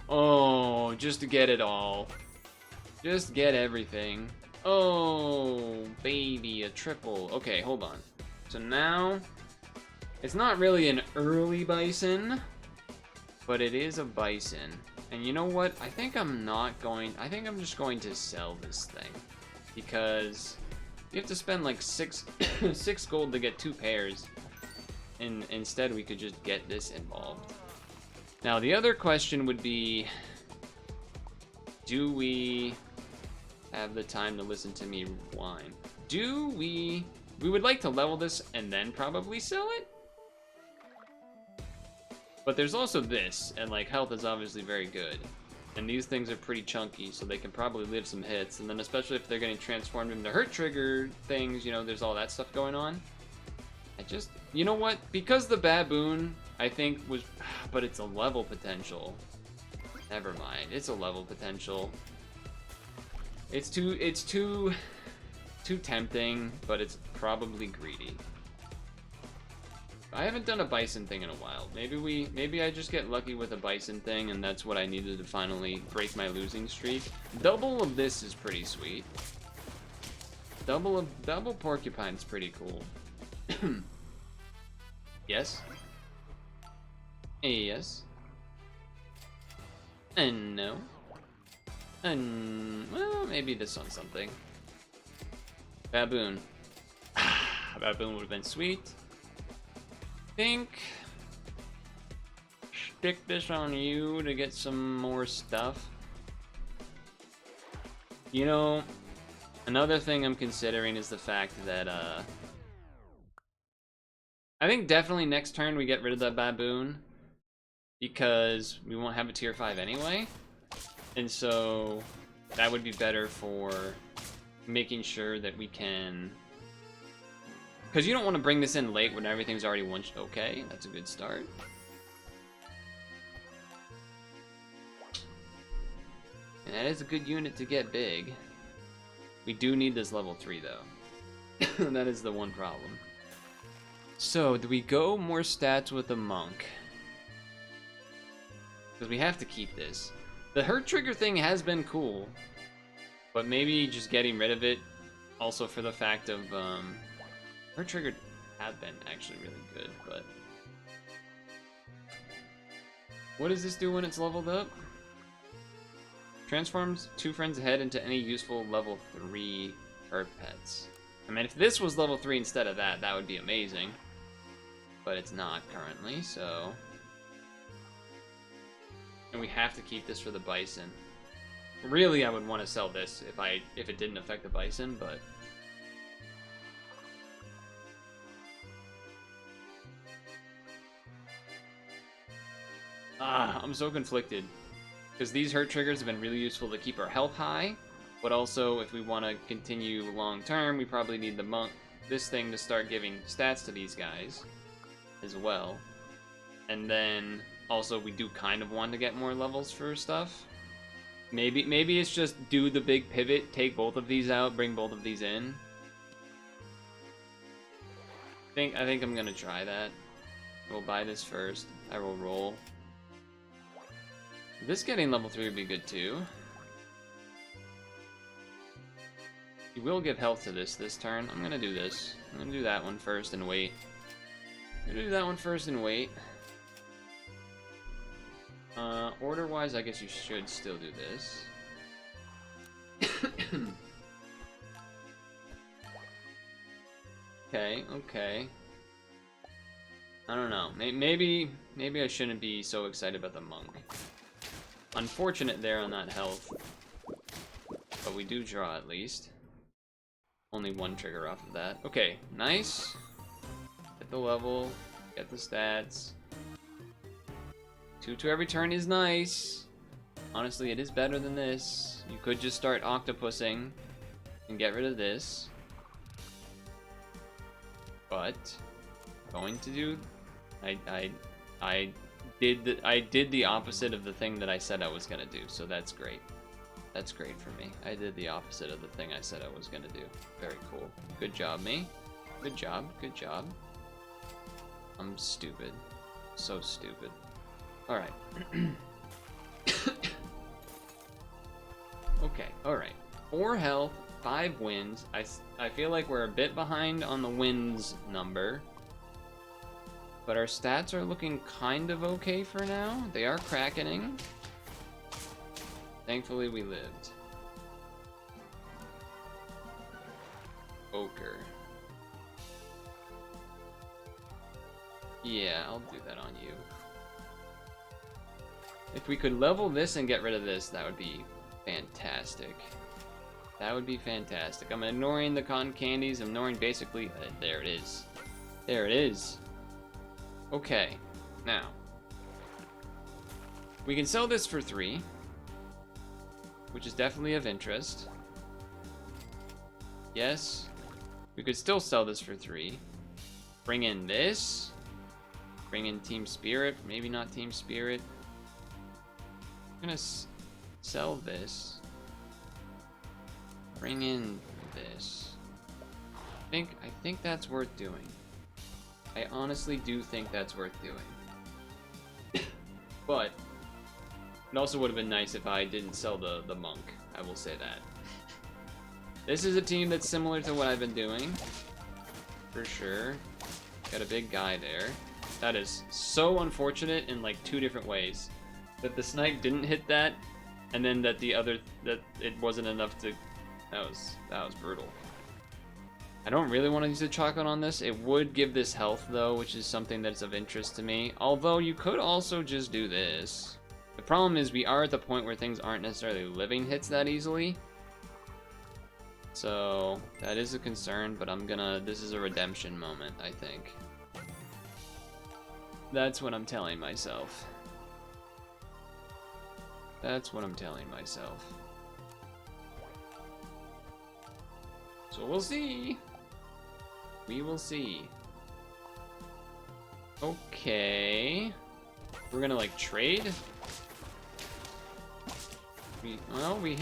Oh, just to get it all. Just get everything. Oh, baby, a triple. Okay, hold on. So now, it's not really an early Bison, but it is a Bison. And you know what? I think I'm just going to sell this thing. Because you have to spend like 6 gold to get 2 pairs. And instead we could just get this involved. Now the other question would be, do we have the time to listen to me whine? Do we We would like to level this and then probably sell it. But there's also this, and like health is obviously very good. And these things are pretty chunky, so they can probably live some hits. And then especially if they're getting transformed into hurt trigger things, you know, there's all that stuff going on. I just, you know what? Because the baboon, I think was, but it's a level potential. Never mind, it's a level potential. It's too tempting, but it's probably greedy. I haven't done a bison thing in a while. Maybe I just get lucky with a bison thing, and that's what I needed to finally break my losing streak. Double of this is pretty sweet. Double porcupine's pretty cool. Yes. Yes. And no. And well, maybe this on something. Baboon. Baboon would have been sweet. Think stick this on you to get some more stuff. You know, another thing I'm considering is the fact that I think definitely next turn we get rid of that baboon because we won't have a tier 5 anyway. And so that would be better for making sure that we can, because you don't want to bring this in late when everything's already one. Okay, that's a good start. And that is a good unit to get big. We do need this level 3 though. That is the one problem. So, do we go more stats with the monk? Because we have to keep this. The hurt trigger thing has been cool, but maybe just getting rid of it also for the fact of hurt trigger have been actually really good, but what does this do when it's leveled up? Transforms 2 friends ahead into any useful level 3 hurt pets. I mean, if this was level 3 instead of that, that would be amazing. But it's not currently, so. And we have to keep this for the bison. Really, I would want to sell this if it didn't affect the bison, but I'm so conflicted. Because these hurt triggers have been really useful to keep our health high, but also if we want to continue long term, we probably need the monk, this thing, to start giving stats to these guys as well. And then also we do kind of want to get more levels for stuff. Maybe it's just do the big pivot, take both of these out, bring both of these in. I think I'm gonna try that. We'll buy this first. I will roll. This getting level 3 would be good too. You will give health to this turn. I'm gonna do this. I'm gonna do that one first and wait. I'm gonna do that one first and wait. Order-wise, I guess you should still do this. Okay. I don't know. Maybe I shouldn't be so excited about the monk. Unfortunate there on that health. But we do draw at least. Only 1 trigger off of that. Okay, nice. Get the level, get the stats. 2 to every turn is nice. Honestly, it is better than this. You could just start octopussing and get rid of this. But going to do, I did the opposite of the thing that I said I was gonna do, so that's great. That's great for me. I did the opposite of the thing I said I was gonna do. Very cool. Good job, me. Good job. Good job. I'm stupid. So stupid. Alright. Okay, alright. 4 health, 5 wins. I feel like we're a bit behind on the wins number. But our stats are looking kind of okay for now. They are crackening. Thankfully, we lived. Ochre. Yeah, I'll do that on you. If we could level this and get rid of this, that would be fantastic. That would be fantastic. I'm ignoring the cotton candies. I'm ignoring basically... there it is. There it is. Okay. Now. We can sell this for 3. Which is definitely of interest. Yes. We could still sell this for 3. Bring in this. Bring in Team Spirit. Maybe not Team Spirit. I'm gonna sell this. Bring in this. I think that's worth doing. I honestly do think that's worth doing. But it also would have been nice if I didn't sell the monk. I will say that. This is a team that's similar to what I've been doing. For sure. Got a big guy there. That is so unfortunate in like 2 different ways. That the snipe didn't hit that, and then that that it wasn't enough to... That was brutal. I don't really want to use a chocolate on this. It would give this health though, which is something that's of interest to me. Although you could also just do this. The problem is we are at the point where things aren't necessarily living hits that easily. So that is a concern, but this is a redemption moment, I think. That's what I'm telling myself. That's what I'm telling myself. So we'll see. We will see. Okay. We're gonna like trade. We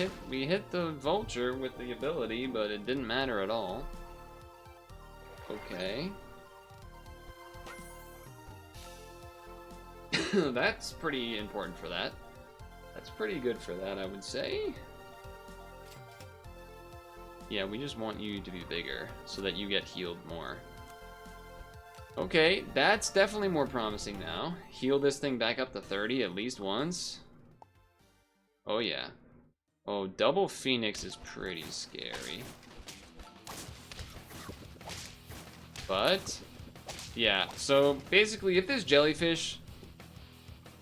hit the vulture with the ability, but it didn't matter at all. Okay. That's pretty important for that. That's pretty good for that, I would say. Yeah, we just want you to be bigger so that you get healed more. Okay, that's definitely more promising now. Heal this thing back up to 30 at least once. Oh yeah. Oh, double Phoenix is pretty scary. But, yeah, so basically if this jellyfish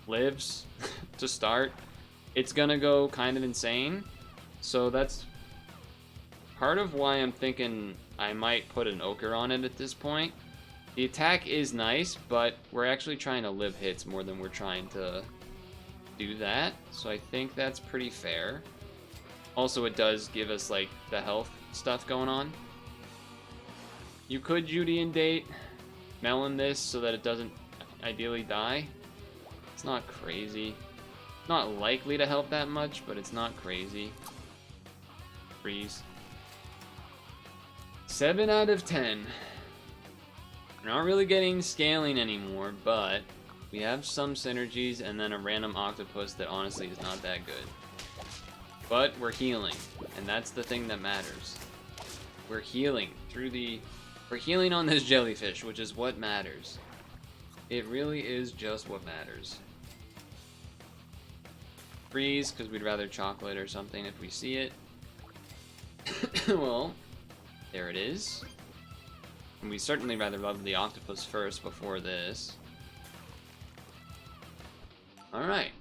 lives to start, it's gonna go kind of insane. So that's part of why I'm thinking I might put an ochre on it at this point. The attack is nice, but we're actually trying to live hits more than we're trying to do that. So I think that's pretty fair. Also, it does give us like the health stuff going on. You could Judean date melon this so that it doesn't ideally die. It's not crazy. Not likely to help that much, but it's not crazy. Freeze. 7 out of 10. We're not really getting scaling anymore, but we have some synergies and then a random octopus that honestly is not that good. But we're healing, and that's the thing that matters. We're healing we're healing on this jellyfish, which is what matters. It really is just what matters. Freeze, because we'd rather chocolate or something if we see it. Well, there it is. And we certainly rather love the octopus first before this. Alright.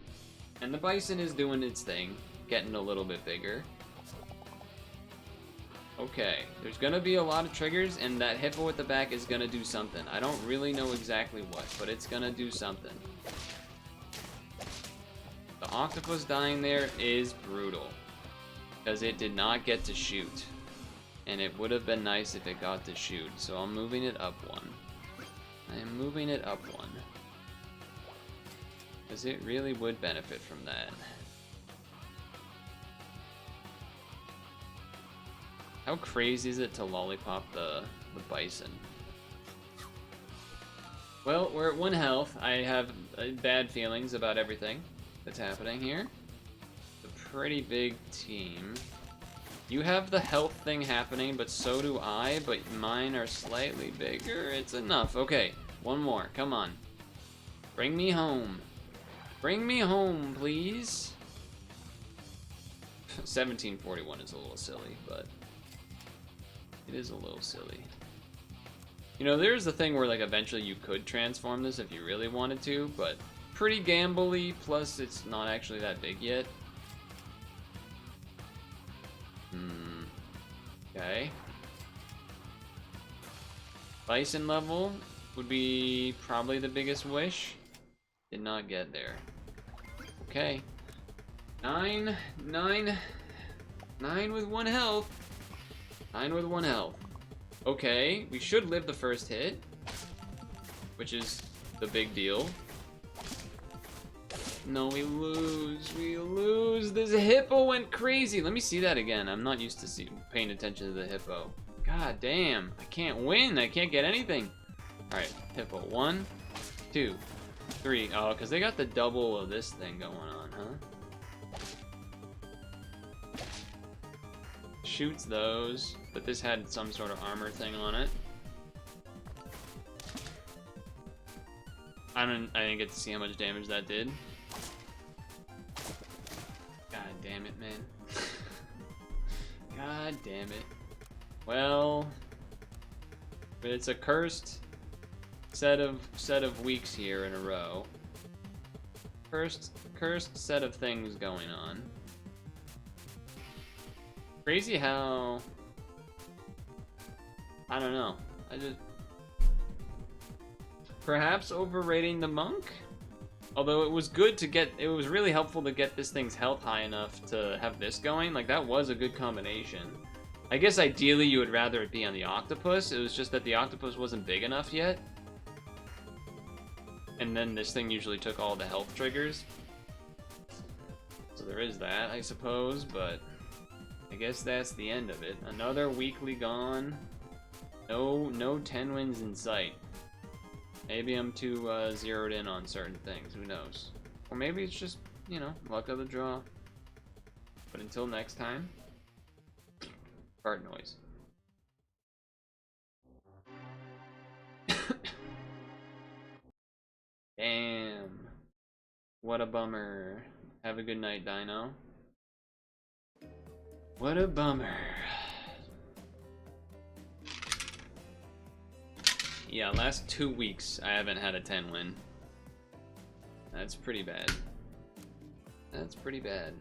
And the bison is doing its thing, getting a little bit bigger. Okay, there's gonna be a lot of triggers, and that hippo at the back is gonna do something. I don't really know exactly what, but it's gonna do something. The octopus dying there is brutal, because it did not get to shoot. And it would have been nice if it got to shoot, so I'm moving it up 1. I am moving it up 1. Because it really would benefit from that. How crazy is it to lollipop the bison? Well, we're at 1 health. I have bad feelings about everything that's happening here. It's a pretty big team. You have the health thing happening, but so do I, but mine are slightly bigger. It's enough. Okay, 1 more. Come on. Bring me home. Bring me home, please. 1741 is a little silly, but it is a little silly. You know, there's the thing where like eventually you could transform this if you really wanted to, but pretty gambly, plus it's not actually that big yet. Okay. Bison level would be probably the biggest wish. Did not get there. Okay. 9 with 1 health. 9 with 1 health. Okay, we should live the first hit, which is the big deal. No, we lose. We lose. This hippo went crazy. Let me see that again. I'm not used to paying attention to the hippo. God damn. I can't win. I can't get anything. Alright, hippo. 1, 2, 3. Oh, because they got the double of this thing going on, huh? Shoots those, but this had some sort of armor thing on it. I didn't get to see how much damage that did. God damn it, man. God damn it. Well, it's a cursed set of weeks here in a row. Cursed set of things going on. Crazy how, I don't know. Perhaps overrating the monk? Although it was good to get, it was really helpful to get this thing's health high enough to have this going. Like, that was a good combination. I guess ideally you would rather it be on the octopus. It was just that the octopus wasn't big enough yet. And then this thing usually took all the health triggers. So there is that, I suppose, but I guess that's the end of it. Another weekly gone. No 10 wins in sight. Maybe I'm too zeroed in on certain things, who knows. Or maybe it's just, you know, luck of the draw. But until next time, fart noise. Damn. What a bummer. Have a good night, Dino. What a bummer. Yeah, last 2 weeks I haven't had a 10 win. That's pretty bad. That's pretty bad.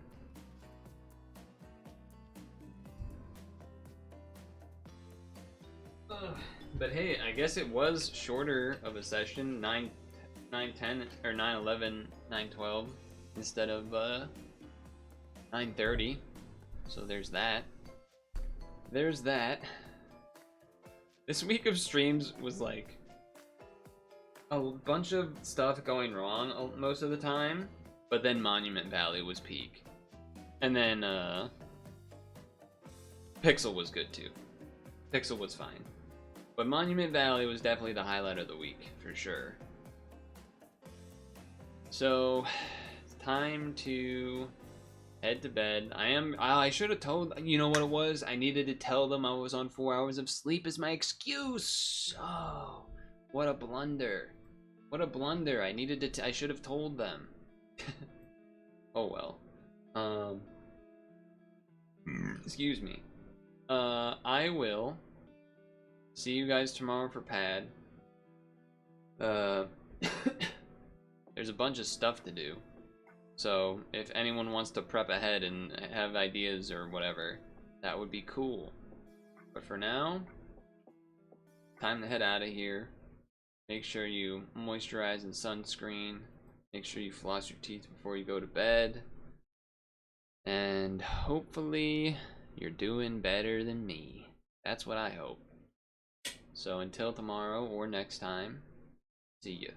But hey, I guess it was shorter of a session, 9:10 or 9:11, 9:12 instead of 9:30. So there's that. There's that. This week of streams was like a bunch of stuff going wrong most of the time, but then Monument Valley was peak. And then Pixel was good too. Pixel was fine. But Monument Valley was definitely the highlight of the week, for sure. So, it's time to head to bed. I should have told, you know what it was? I needed to tell them I was on 4 hours of sleep as my excuse. Oh, what a blunder. What a blunder. I should have told them. Oh well. Excuse me. I will see you guys tomorrow for pad. There's a bunch of stuff to do. So, if anyone wants to prep ahead and have ideas or whatever, that would be cool. But for now, time to head out of here. Make sure you moisturize and sunscreen. Make sure you floss your teeth before you go to bed. And hopefully, you're doing better than me. That's what I hope. So until tomorrow or next time, see ya.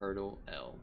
Purtle L.